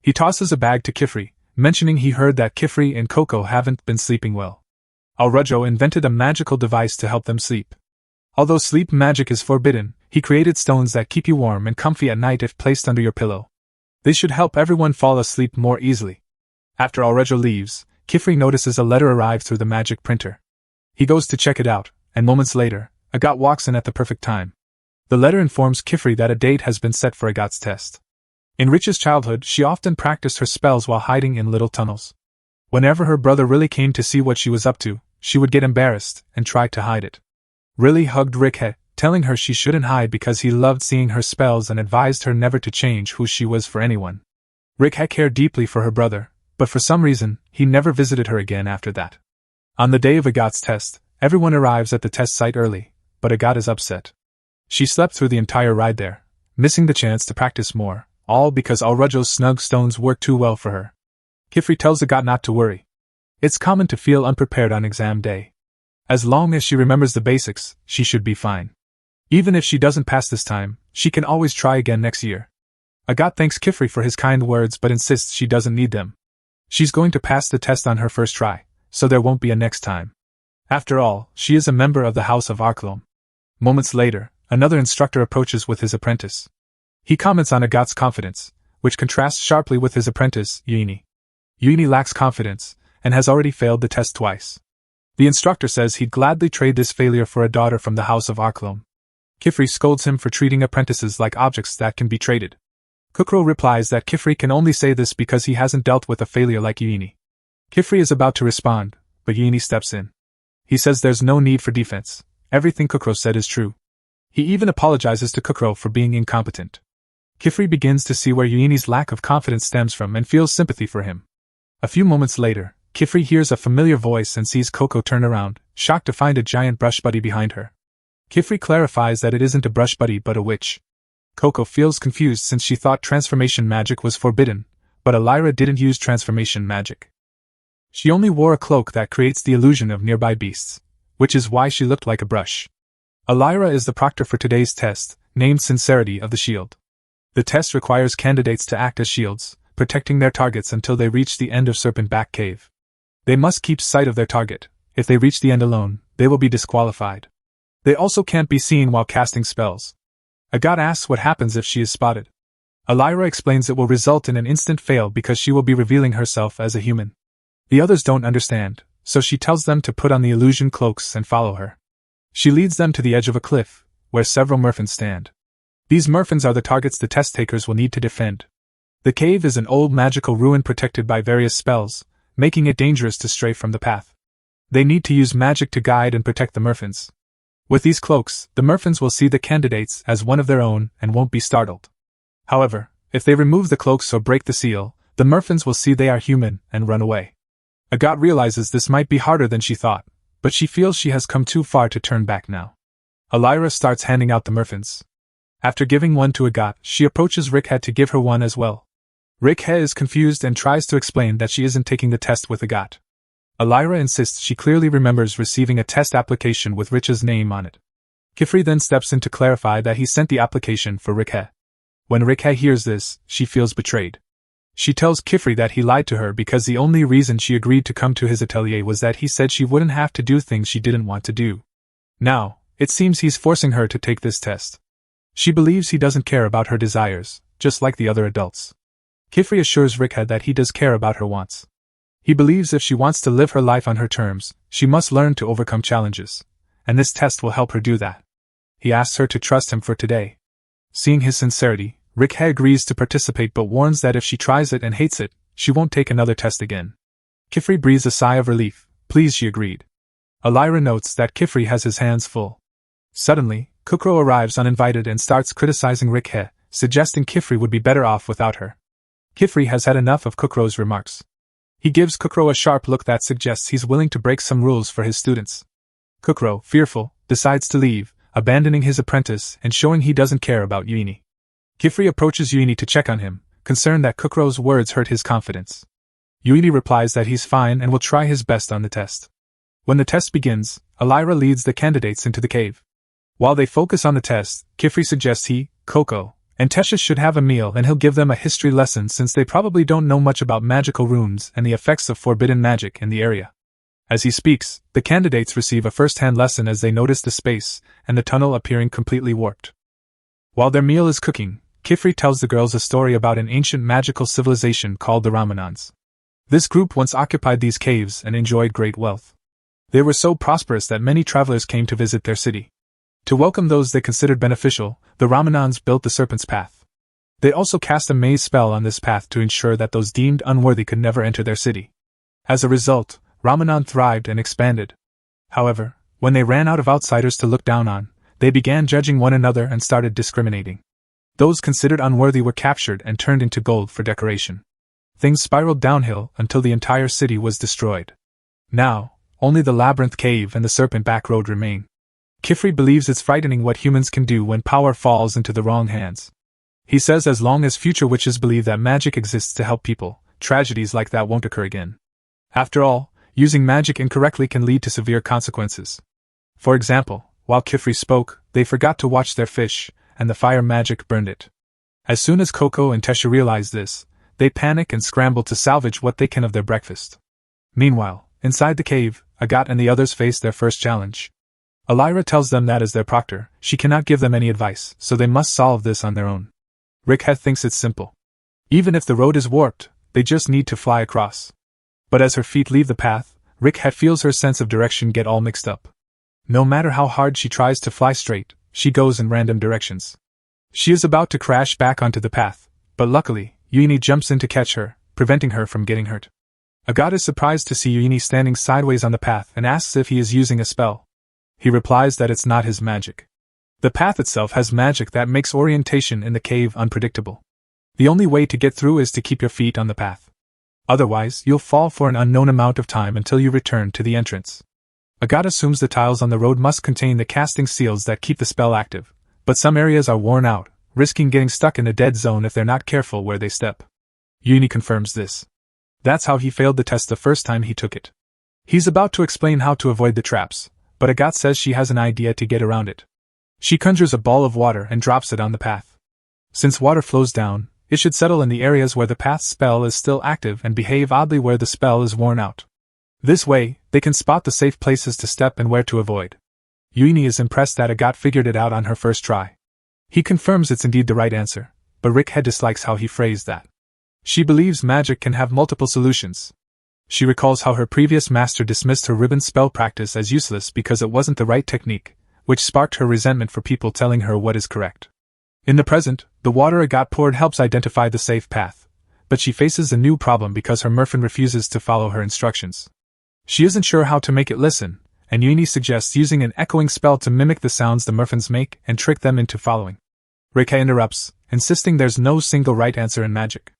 He tosses a bag to Kifri, mentioning he heard that Kifri and Coco haven't been sleeping well. Aurajo invented a magical device to help them sleep. Although sleep magic is forbidden, he created stones that keep you warm and comfy at night if placed under your pillow. They should help everyone fall asleep more easily. After Aurajo leaves, Kifri notices a letter arrive through the magic printer. He goes to check it out, and moments later, Agat walks in at the perfect time. The letter informs Kifri that a date has been set for Agat's test. In Richa's childhood, she often practiced her spells while hiding in little tunnels. Whenever her brother really came to see what she was up to, she would get embarrassed and try to hide it. Riley hugged Rikhe, telling her she shouldn't hide because he loved seeing her spells and advised her never to change who she was for anyone. Rikhe cared deeply for her brother, but for some reason, he never visited her again after that. On the day of Agat's test, everyone arrives at the test site early, but Agat is upset. She slept through the entire ride there, missing the chance to practice more, all because Aurajo's snug stones worked too well for her. Kifri tells Agat not to worry. It's common to feel unprepared on exam day. As long as she remembers the basics, she should be fine. Even if she doesn't pass this time, she can always try again next year. Agat thanks Kifri for his kind words but insists she doesn't need them. She's going to pass the test on her first try, so there won't be a next time. After all, she is a member of the House of Arklom. Moments later, another instructor approaches with his apprentice. He comments on Agat's confidence, which contrasts sharply with his apprentice, Yuini. Yuini lacks confidence, and has already failed the test twice. The instructor says he'd gladly trade this failure for a daughter from the House of Arklom. Kifri scolds him for treating apprentices like objects that can be traded. Kukro replies that Kifri can only say this because he hasn't dealt with a failure like Yuini. Kifri is about to respond, but Yuini steps in. He says there's no need for defense. Everything Kukro said is true. He even apologizes to Kukro for being incompetent. Kifri begins to see where Yuini's lack of confidence stems from and feels sympathy for him. A few moments later, Kifri hears a familiar voice and sees Coco turn around, shocked to find a giant brush buddy behind her. Kifri clarifies that it isn't a brush buddy but a witch. Coco feels confused since she thought transformation magic was forbidden, but Elira didn't use transformation magic. She only wore a cloak that creates the illusion of nearby beasts, which is why she looked like a brush. Elira is the proctor for today's test, named Sincerity of the Shield. The test requires candidates to act as shields, protecting their targets until they reach the end of Serpent Back Cave. They must keep sight of their target. If they reach the end alone, they will be disqualified. They also can't be seen while casting spells. Agat asks what happens if she is spotted. Elira explains it will result in an instant fail because she will be revealing herself as a human. The others don't understand, so she tells them to put on the illusion cloaks and follow her. She leads them to the edge of a cliff, where several merfins stand. These merfins are the targets the test takers will need to defend. The cave is an old magical ruin protected by various spells, making it dangerous to stray from the path. They need to use magic to guide and protect the merfins. With these cloaks, the merfins will see the candidates as one of their own and won't be startled. However, if they remove the cloaks or break the seal, the merfins will see they are human and run away. Agathe realizes this might be harder than she thought, but she feels she has come too far to turn back now. Elira starts handing out the merfins. After giving one to Agathe, she approaches Rikhe to give her one as well. Rikhe is confused and tries to explain that she isn't taking the test with Agathe. Elira insists she clearly remembers receiving a test application with Rich's name on it. Kifri then steps in to clarify that he sent the application for Rikhe. When Rikhe hears this, she feels betrayed. She tells Kifri that he lied to her because the only reason she agreed to come to his atelier was that he said she wouldn't have to do things she didn't want to do. Now, it seems he's forcing her to take this test. She believes he doesn't care about her desires, just like the other adults. Kifri assures Rikhe that he does care about her wants. He believes if she wants to live her life on her terms, she must learn to overcome challenges, and this test will help her do that. He asks her to trust him for today. Seeing his sincerity, Rikhe agrees to participate but warns that if she tries it and hates it, she won't take another test again. Kifri breathes a sigh of relief. Please, she agreed. Elira notes that Kifri has his hands full. Suddenly, Kukro arrives uninvited and starts criticizing Rikhe, suggesting Kifri would be better off without her. Kifri has had enough of Kukro's remarks. He gives Kukro a sharp look that suggests he's willing to break some rules for his students. Kukro, fearful, decides to leave, abandoning his apprentice and showing he doesn't care about Yuini. Kifri approaches Yuini to check on him, concerned that Kukro's words hurt his confidence. Yuini replies that he's fine and will try his best on the test. When the test begins, Elira leads the candidates into the cave. While they focus on the test, Kifri suggests he, Coco, and Tesha should have a meal and he'll give them a history lesson since they probably don't know much about magical runes and the effects of forbidden magic in the area. As he speaks, the candidates receive a first-hand lesson as they notice the space and the tunnel appearing completely warped. While their meal is cooking, Kifri tells the girls a story about an ancient magical civilization called the Ramanans. This group once occupied these caves and enjoyed great wealth. They were so prosperous that many travelers came to visit their city. To welcome those they considered beneficial, the Ramanans built the Serpent's Path. They also cast a maze spell on this path to ensure that those deemed unworthy could never enter their city. As a result, Ramanan thrived and expanded. However, when they ran out of outsiders to look down on, they began judging one another and started discriminating. Those considered unworthy were captured and turned into gold for decoration. Things spiraled downhill until the entire city was destroyed. Now, only the Labyrinth Cave and the Serpent Back Road remain. Kifri believes it's frightening what humans can do when power falls into the wrong hands. He says as long as future witches believe that magic exists to help people, tragedies like that won't occur again. After all, using magic incorrectly can lead to severe consequences. For example, while Kifri spoke, they forgot to watch their fish, and the fire magic burned it. As soon as Coco and Tesha realize this, they panic and scramble to salvage what they can of their breakfast. Meanwhile, inside the cave, Agathe and the others face their first challenge. Elira tells them that as their proctor, she cannot give them any advice, so they must solve this on their own. Rikhe thinks it's simple. Even if the road is warped, they just need to fly across. But as her feet leave the path, Rikhe feels her sense of direction get all mixed up. No matter how hard she tries to fly straight, she goes in random directions. She is about to crash back onto the path, but luckily, Yuini jumps in to catch her, preventing her from getting hurt. Agathe is surprised to see Yuini standing sideways on the path and asks if he is using a spell. He replies that it's not his magic. The path itself has magic that makes orientation in the cave unpredictable. The only way to get through is to keep your feet on the path. Otherwise, you'll fall for an unknown amount of time until you return to the entrance. Agathe assumes the tiles on the road must contain the casting seals that keep the spell active, but some areas are worn out, risking getting stuck in a dead zone if they're not careful where they step. Yuini confirms this. That's how he failed the test the first time he took it. He's about to explain how to avoid the traps, but Agathe says she has an idea to get around it. She conjures a ball of water and drops it on the path. Since water flows down, it should settle in the areas where the path's spell is still active and behave oddly where the spell is worn out. This way, they can spot the safe places to step and where to avoid. Yuini is impressed that Agathe figured it out on her first try. He confirms it's indeed the right answer, but Rikhe dislikes how he phrased that. She believes magic can have multiple solutions. She recalls how her previous master dismissed her ribbon spell practice as useless because it wasn't the right technique, which sparked her resentment for people telling her what is correct. In the present, the water Agathe poured helps identify the safe path, but she faces a new problem because her merfen refuses to follow her instructions. She isn't sure how to make it listen, and Yuini suggests using an echoing spell to mimic the sounds the merfens make and trick them into following. Rikhe interrupts, insisting there's no single right answer in magic.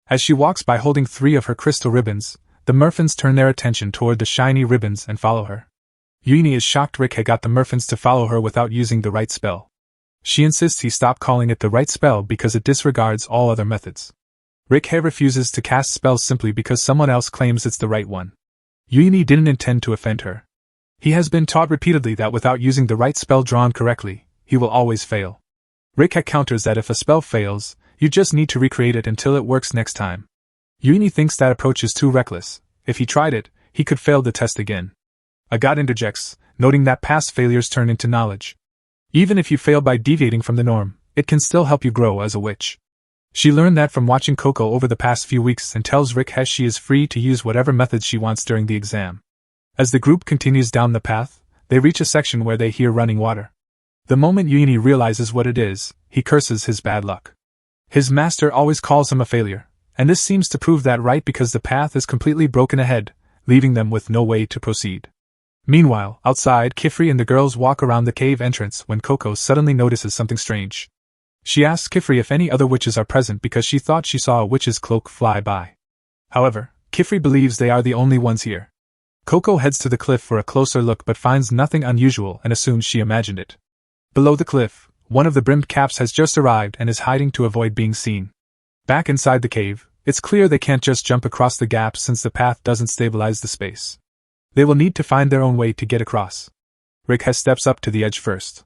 As she walks by holding 3 of her crystal ribbons, the merfens turn their attention toward the shiny ribbons and follow her. Yuini is shocked Rikhe got the merfens to follow her without using the right spell. She insists he stop calling it the right spell because it disregards all other methods. Rikhe refuses to cast spells simply because someone else claims it's the right one. Yuini didn't intend to offend her. He has been taught repeatedly that without using the right spell drawn correctly, he will always fail. Rikhe counters that if a spell fails, you just need to recreate it until it works next time. Yuini thinks that approach is too reckless. If he tried it, he could fail the test again. Agat interjects, noting that past failures turn into knowledge. Even if you fail by deviating from the norm, it can still help you grow as a witch. She learned that from watching Coco over the past few weeks and tells Rikhe she is free to use whatever methods she wants during the exam. As the group continues down the path, they reach a section where they hear running water. The moment Yuini realizes what it is, he curses his bad luck. His master always calls him a failure, and this seems to prove that right because the path is completely broken ahead, leaving them with no way to proceed. Meanwhile, outside, Kifri and the girls walk around the cave entrance when Coco suddenly notices something strange. She asks Kifri if any other witches are present because she thought she saw a witch's cloak fly by. However, Kifri believes they are the only ones here. Coco heads to the cliff for a closer look but finds nothing unusual and assumes she imagined it. Below the cliff, one of the brimmed caps has just arrived and is hiding to avoid being seen. Back inside the cave, it's clear they can't just jump across the gap since the path doesn't stabilize the space. They will need to find their own way to get across. Rikhe steps up to the edge first.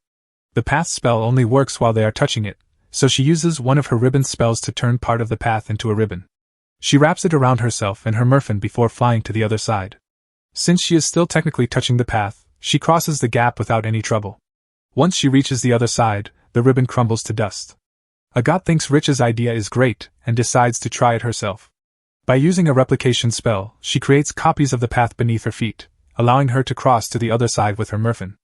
The path spell only works while they are touching it, so she uses one of her ribbon spells to turn part of the path into a ribbon. She wraps it around herself and her merfen before flying to the other side. Since she is still technically touching the path, she crosses the gap without any trouble. Once she reaches the other side, the ribbon crumbles to dust. Agat thinks Rich's idea is great and decides to try it herself. By using a replication spell, she creates copies of the path beneath her feet, allowing her to cross to the other side with her merfen.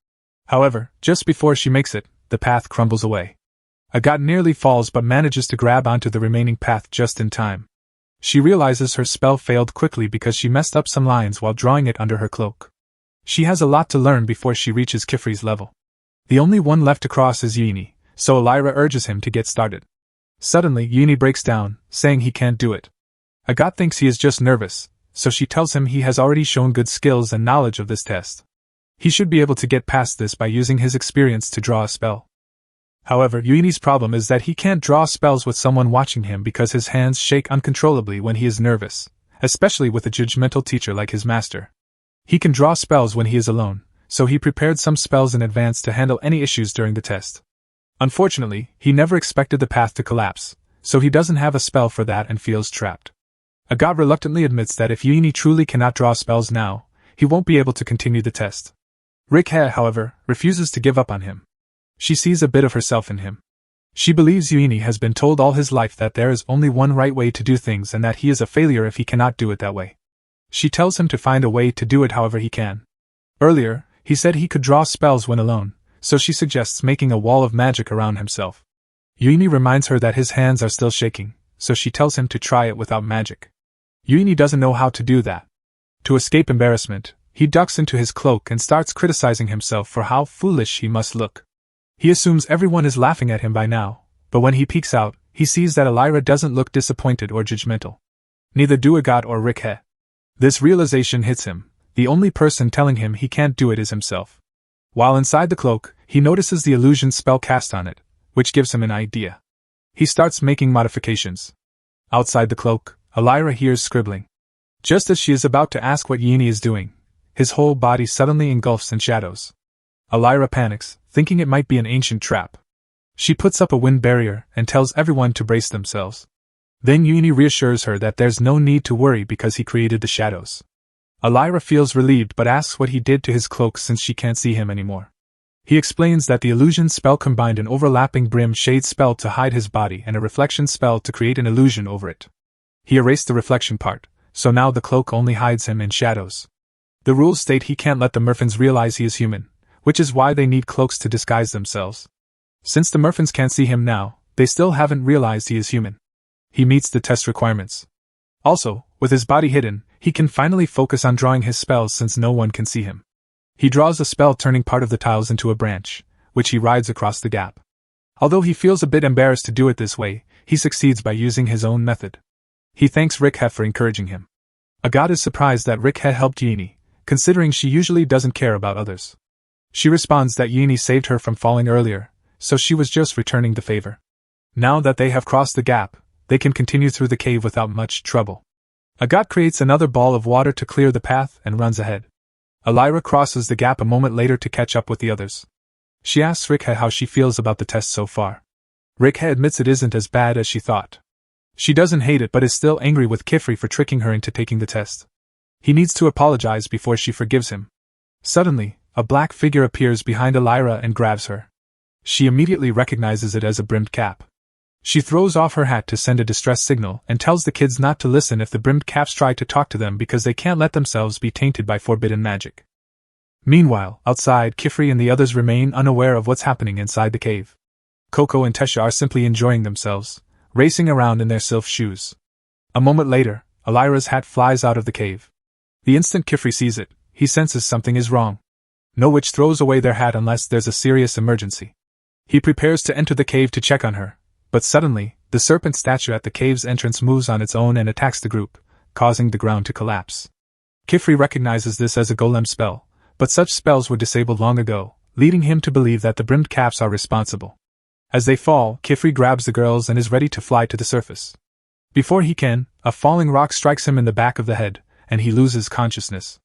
However, just before she makes it, the path crumbles away. Agat nearly falls but manages to grab onto the remaining path just in time. She realizes her spell failed quickly because she messed up some lines while drawing it under her cloak. She has a lot to learn before she reaches Kifri's level. The only one left to cross is Yuini, so Elira urges him to get started. Suddenly, Yuini breaks down, saying he can't do it. Agat thinks he is just nervous, so she tells him he has already shown good skills and knowledge of this test. He should be able to get past this by using his experience to draw a spell. However, Yuini's problem is that he can't draw spells with someone watching him because his hands shake uncontrollably when he is nervous, especially with a judgmental teacher like his master. He can draw spells when he is alone, so he prepared some spells in advance to handle any issues during the test. Unfortunately, he never expected the path to collapse, so he doesn't have a spell for that and feels trapped. Agat reluctantly admits that if Yuini truly cannot draw spells now, he won't be able to continue the test. Rikhe, however, refuses to give up on him. She sees a bit of herself in him. She believes Yuini has been told all his life that there is only one right way to do things and that he is a failure if he cannot do it that way. She tells him to find a way to do it however he can. Earlier, he said he could draw spells when alone, so she suggests making a wall of magic around himself. Yuini reminds her that his hands are still shaking, so she tells him to try it without magic. Yuini doesn't know how to do that. To escape embarrassment, he ducks into his cloak and starts criticizing himself for how foolish he must look. He assumes everyone is laughing at him by now, but when he peeks out, he sees that Elira doesn't look disappointed or judgmental. Neither do Agat or Rikhe. This realization hits him. The only person telling him he can't do it is himself. While inside the cloak, he notices the illusion spell cast on it, which gives him an idea. He starts making modifications. Outside the cloak, Elira hears scribbling. Just as she is about to ask what Yuini is doing, his whole body suddenly engulfs in shadows. Elira panics, thinking it might be an ancient trap. She puts up a wind barrier and tells everyone to brace themselves. Then Yuini reassures her that there's no need to worry because he created the shadows. Elira feels relieved but asks what he did to his cloak since she can't see him anymore. He explains that the illusion spell combined an overlapping brim shade spell to hide his body and a reflection spell to create an illusion over it. He erased the reflection part, so now the cloak only hides him in shadows. The rules state he can't let the merfens realize he is human, which is why they need cloaks to disguise themselves. Since the merfens can't see him now, they still haven't realized he is human. He meets the test requirements, Also, with his body hidden, he can finally focus on drawing his spells since no one can see him. He draws a spell turning part of the tiles into a branch, which he rides across the gap. Although he feels a bit embarrassed to do it this way, he succeeds by using his own method. He thanks Rikhe for encouraging him. Agathe is surprised that Rikhe helped Yini, considering she usually doesn't care about others. She responds that Yini saved her from falling earlier, so she was just returning the favor. Now that they have crossed the gap, they can continue through the cave without much trouble. Agathe creates another ball of water to clear the path and runs ahead. Elira crosses the gap a moment later to catch up with the others. She asks Rikhe how she feels about the test so far. Rikhe admits it isn't as bad as she thought. She doesn't hate it but is still angry with Kifri for tricking her into taking the test. He needs to apologize before she forgives him. Suddenly, a black figure appears behind Elira and grabs her. She immediately recognizes it as a brimmed cap. She throws off her hat to send a distress signal and tells the kids not to listen if the brimmed caps try to talk to them because they can't let themselves be tainted by forbidden magic. Meanwhile, outside, Kifri and the others remain unaware of what's happening inside the cave. Coco and Tesha are simply enjoying themselves, racing around in their sylph shoes. A moment later, Elira's hat flies out of the cave. The instant Kifri sees it, he senses something is wrong. No witch throws away their hat unless there's a serious emergency. He prepares to enter the cave to check on her, but suddenly, the serpent statue at the cave's entrance moves on its own and attacks the group, causing the ground to collapse. Kifri recognizes this as a golem spell, but such spells were disabled long ago, leading him to believe that the brimmed caps are responsible. As they fall, Kifri grabs the girls and is ready to fly to the surface. Before he can, a falling rock strikes him in the back of the head, and he loses consciousness.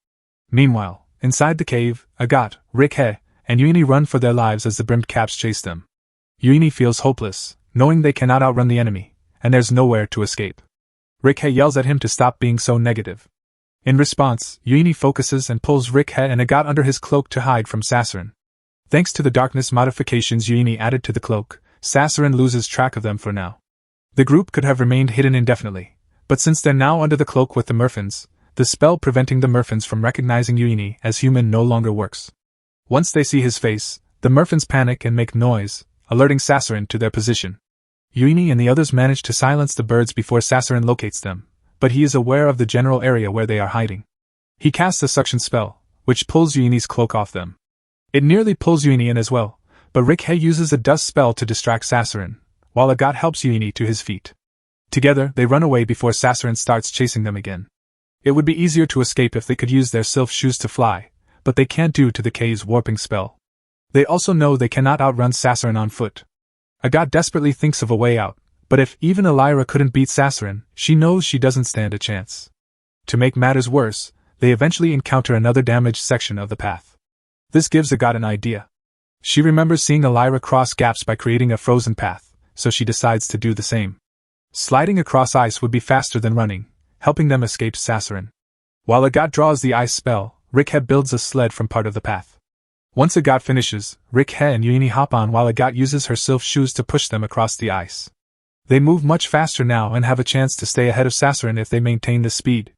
Meanwhile, inside the cave, Agathe, Rikhe, and Yini run for their lives as the brimmed caps chase them. Yini feels hopeless, knowing they cannot outrun the enemy, and there's nowhere to escape. Rikhe yells at him to stop being so negative. In response, Yini focuses and pulls Rikhe and Agathe under his cloak to hide from Sasarin. Thanks to the darkness modifications Yini added to the cloak, Sasarin loses track of them for now. The group could have remained hidden indefinitely, but since they're now under the cloak with the Murphins, the spell preventing the Murphins from recognizing Yini as human no longer works. Once they see his face, the Murphins panic and make noise, alerting Sasarin to their position. Yini and the others manage to silence the birds before Sasarin locates them, but he is aware of the general area where they are hiding. He casts a suction spell, which pulls Yini's cloak off them. It nearly pulls Yini in as well, but Rikhe uses a dust spell to distract Sasarin, while Agathe helps Yini to his feet. Together, they run away before Sasarin starts chasing them again. It would be easier to escape if they could use their sylph shoes to fly, but they can't due to the cave's warping spell. They also know they cannot outrun Sasarin on foot. Agathe desperately thinks of a way out, but if even Elira couldn't beat Sasarin, she knows she doesn't stand a chance. To make matters worse, they eventually encounter another damaged section of the path. This gives Agathe an idea. She remembers seeing Elira cross gaps by creating a frozen path, so she decides to do the same. Sliding across ice would be faster than running, helping them escape Sasarin. While Agathe draws the ice spell, Rikhe builds a sled from part of the path. Once Agathe finishes, Rikhe and Yini hop on while Agathe uses her sylph shoes to push them across the ice. They move much faster now and have a chance to stay ahead of Sasarin if they maintain this speed.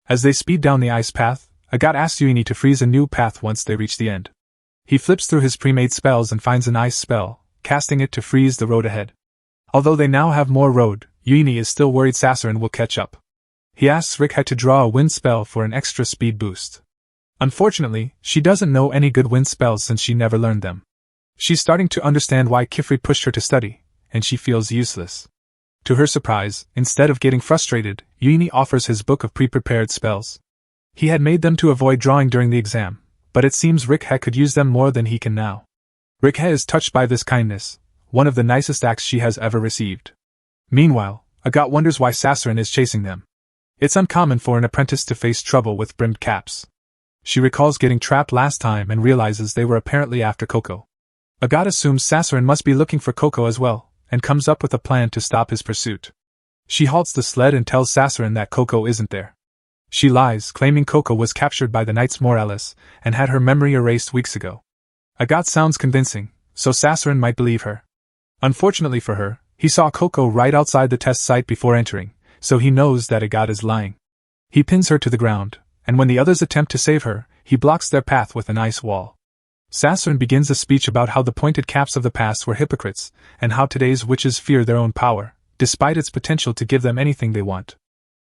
As they speed down the ice path, Agathe asks Yini to freeze a new path once they reach the end. He flips through his pre-made spells and finds an ice spell, casting it to freeze the road ahead. Although they now have more road, Yini is still worried Sasarin will catch up. He asks Rikhe to draw a wind spell for an extra speed boost. Unfortunately, she doesn't know any good wind spells since she never learned them. She's starting to understand why Kifri pushed her to study, and she feels useless. To her surprise, instead of getting frustrated, Yini offers his book of pre-prepared spells. He had made them to avoid drawing during the exam, but it seems Rikhe could use them more than he can now. Rikhe is touched by this kindness, one of the nicest acts she has ever received. Meanwhile, Agathe wonders why Sasarin is chasing them. It's uncommon for an apprentice to face trouble with brimmed caps. She recalls getting trapped last time and realizes they were apparently after Coco. Agathe assumes Sasarin must be looking for Coco as well, and comes up with a plan to stop his pursuit. She halts the sled and tells Sasarin that Coco isn't there. She lies, claiming Coco was captured by the Knights Morales and had her memory erased weeks ago. Agathe sounds convincing, so Sasarin might believe her. Unfortunately for her, he saw Coco right outside the test site before entering, so he knows that Agathe is lying. He pins her to the ground, and when the others attempt to save her, he blocks their path with an ice wall. Sasarin begins a speech about how the pointed caps of the past were hypocrites, and how today's witches fear their own power, despite its potential to give them anything they want.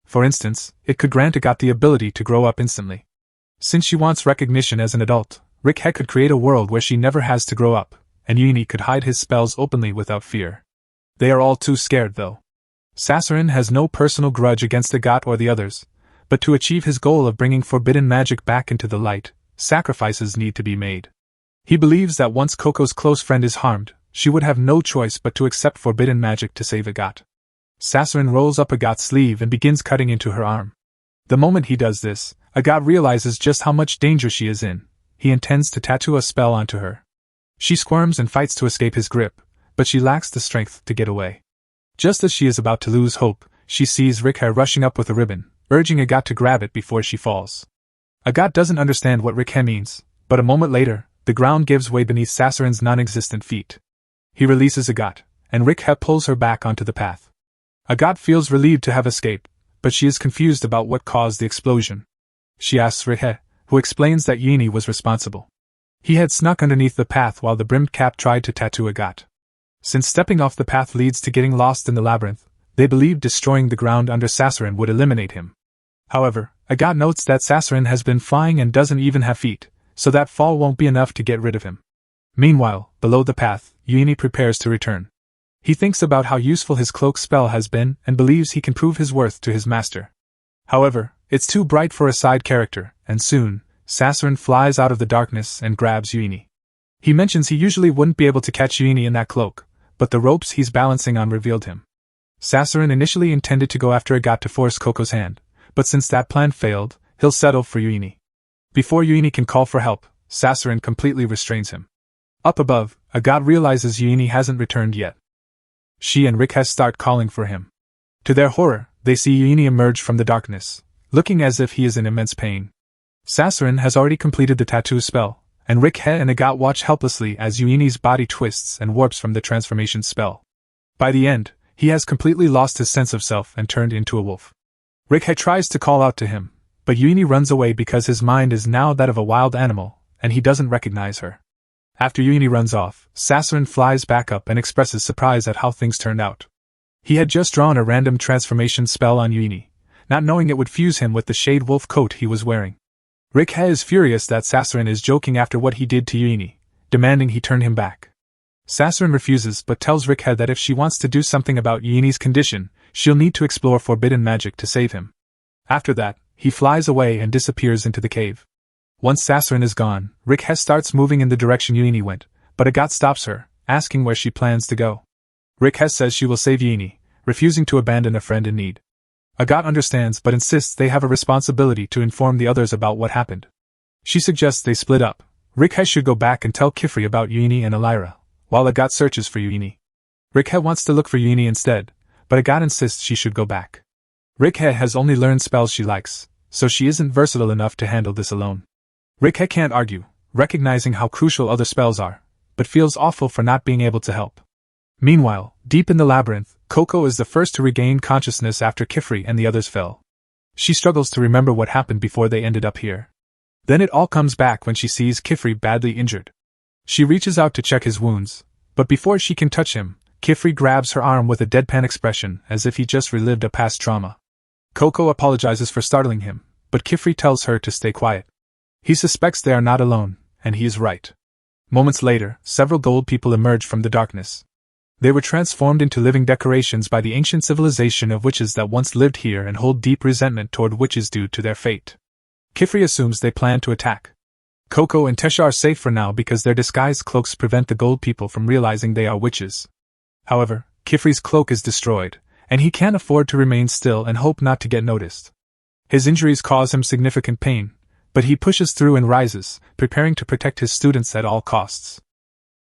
For instance, it could grant Agat the ability to grow up instantly. Since she wants recognition as an adult, Rikhe could create a world where she never has to grow up, and Yuini could hide his spells openly without fear. They are all too scared though. Sassurin has no personal grudge against Agat or the others, but to achieve his goal of bringing forbidden magic back into the light, sacrifices need to be made. He believes that once Coco's close friend is harmed, she would have no choice but to accept forbidden magic to save Agat. Sassurin rolls up Agat's sleeve and begins cutting into her arm. The moment he does this, Agat realizes just how much danger she is in. He intends to tattoo a spell onto her. She squirms and fights to escape his grip, but she lacks the strength to get away. Just as she is about to lose hope, she sees Rikhe rushing up with a ribbon, urging Agat to grab it before she falls. Agat doesn't understand what Rikhe means, but a moment later, the ground gives way beneath Sassurin's non-existent feet. He releases Agat, and Rikhe pulls her back onto the path. Agat feels relieved to have escaped, but she is confused about what caused the explosion. She asks Rikhe, who explains that Yuini was responsible. He had snuck underneath the path while the brimmed cap tried to tattoo Agat. Since stepping off the path leads to getting lost in the labyrinth, they believed destroying the ground under Sassurin would eliminate him. However, Agat notes that Sassurin has been flying and doesn't even have feet, so that fall won't be enough to get rid of him. Meanwhile, below the path, Yuini prepares to return. He thinks about how useful his cloak spell has been and believes he can prove his worth to his master. However, it's too bright for a side character, and soon, Sassurin flies out of the darkness and grabs Yuini. He mentions he usually wouldn't be able to catch Yuini in that cloak, but the ropes he's balancing on revealed him. Sassurin initially intended to go after Agat to force Coco's hand, but since that plan failed, he'll settle for Yuini. Before Yuini can call for help, Sassurin completely restrains him. Up above, Agat realizes Yuini hasn't returned yet. She and Rikhe start calling for him. To their horror, they see Yuini emerge from the darkness, looking as if he is in immense pain. Sassurin has already completed the tattoo spell, and Rikhe and Agat watch helplessly as Yuini's body twists and warps from the transformation spell. By the end, he has completely lost his sense of self and turned into a wolf. Rikhe tries to call out to him, but Yuini runs away because his mind is now that of a wild animal, and he doesn't recognize her. After Yuini runs off, Sassurin flies back up and expresses surprise at how things turned out. He had just drawn a random transformation spell on Yuini, not knowing it would fuse him with the shade wolf coat he was wearing. Rikhe is furious that Sassurin is joking after what he did to Yuini, demanding he turn him back. Sassurin refuses but tells Rikhe that if she wants to do something about Yuini's condition, she'll need to explore forbidden magic to save him. After that, he flies away and disappears into the cave. Once Sassurin is gone, Rikhe starts moving in the direction Yuini went, but Agat stops her, asking where she plans to go. Rikhe says she will save Yuini, refusing to abandon a friend in need. Agat understands but insists they have a responsibility to inform the others about what happened. She suggests they split up. Rikhe should go back and tell Kifri about Yuini and Elira, while Agat searches for Yuini. Rikhe wants to look for Yuini instead, but Agat insists she should go back. Rikhe has only learned spells she likes, so she isn't versatile enough to handle this alone. Rikhe can't argue, recognizing how crucial other spells are, but feels awful for not being able to help. Meanwhile, deep in the labyrinth, Coco is the first to regain consciousness after Kifri and the others fell. She struggles to remember what happened before they ended up here. Then it all comes back when she sees Kifri badly injured. She reaches out to check his wounds, but before she can touch him, Kifri grabs her arm with a deadpan expression as if he just relived a past trauma. Coco apologizes for startling him, but Kifri tells her to stay quiet. He suspects they are not alone, and he is right. Moments later, several gold people emerge from the darkness. They were transformed into living decorations by the ancient civilization of witches that once lived here and hold deep resentment toward witches due to their fate. Kifri assumes they plan to attack. Coco and Tesha are safe for now because their disguised cloaks prevent the gold people from realizing they are witches. However, Kifri's cloak is destroyed, and he can't afford to remain still and hope not to get noticed. His injuries cause him significant pain, but he pushes through and rises, preparing to protect his students at all costs.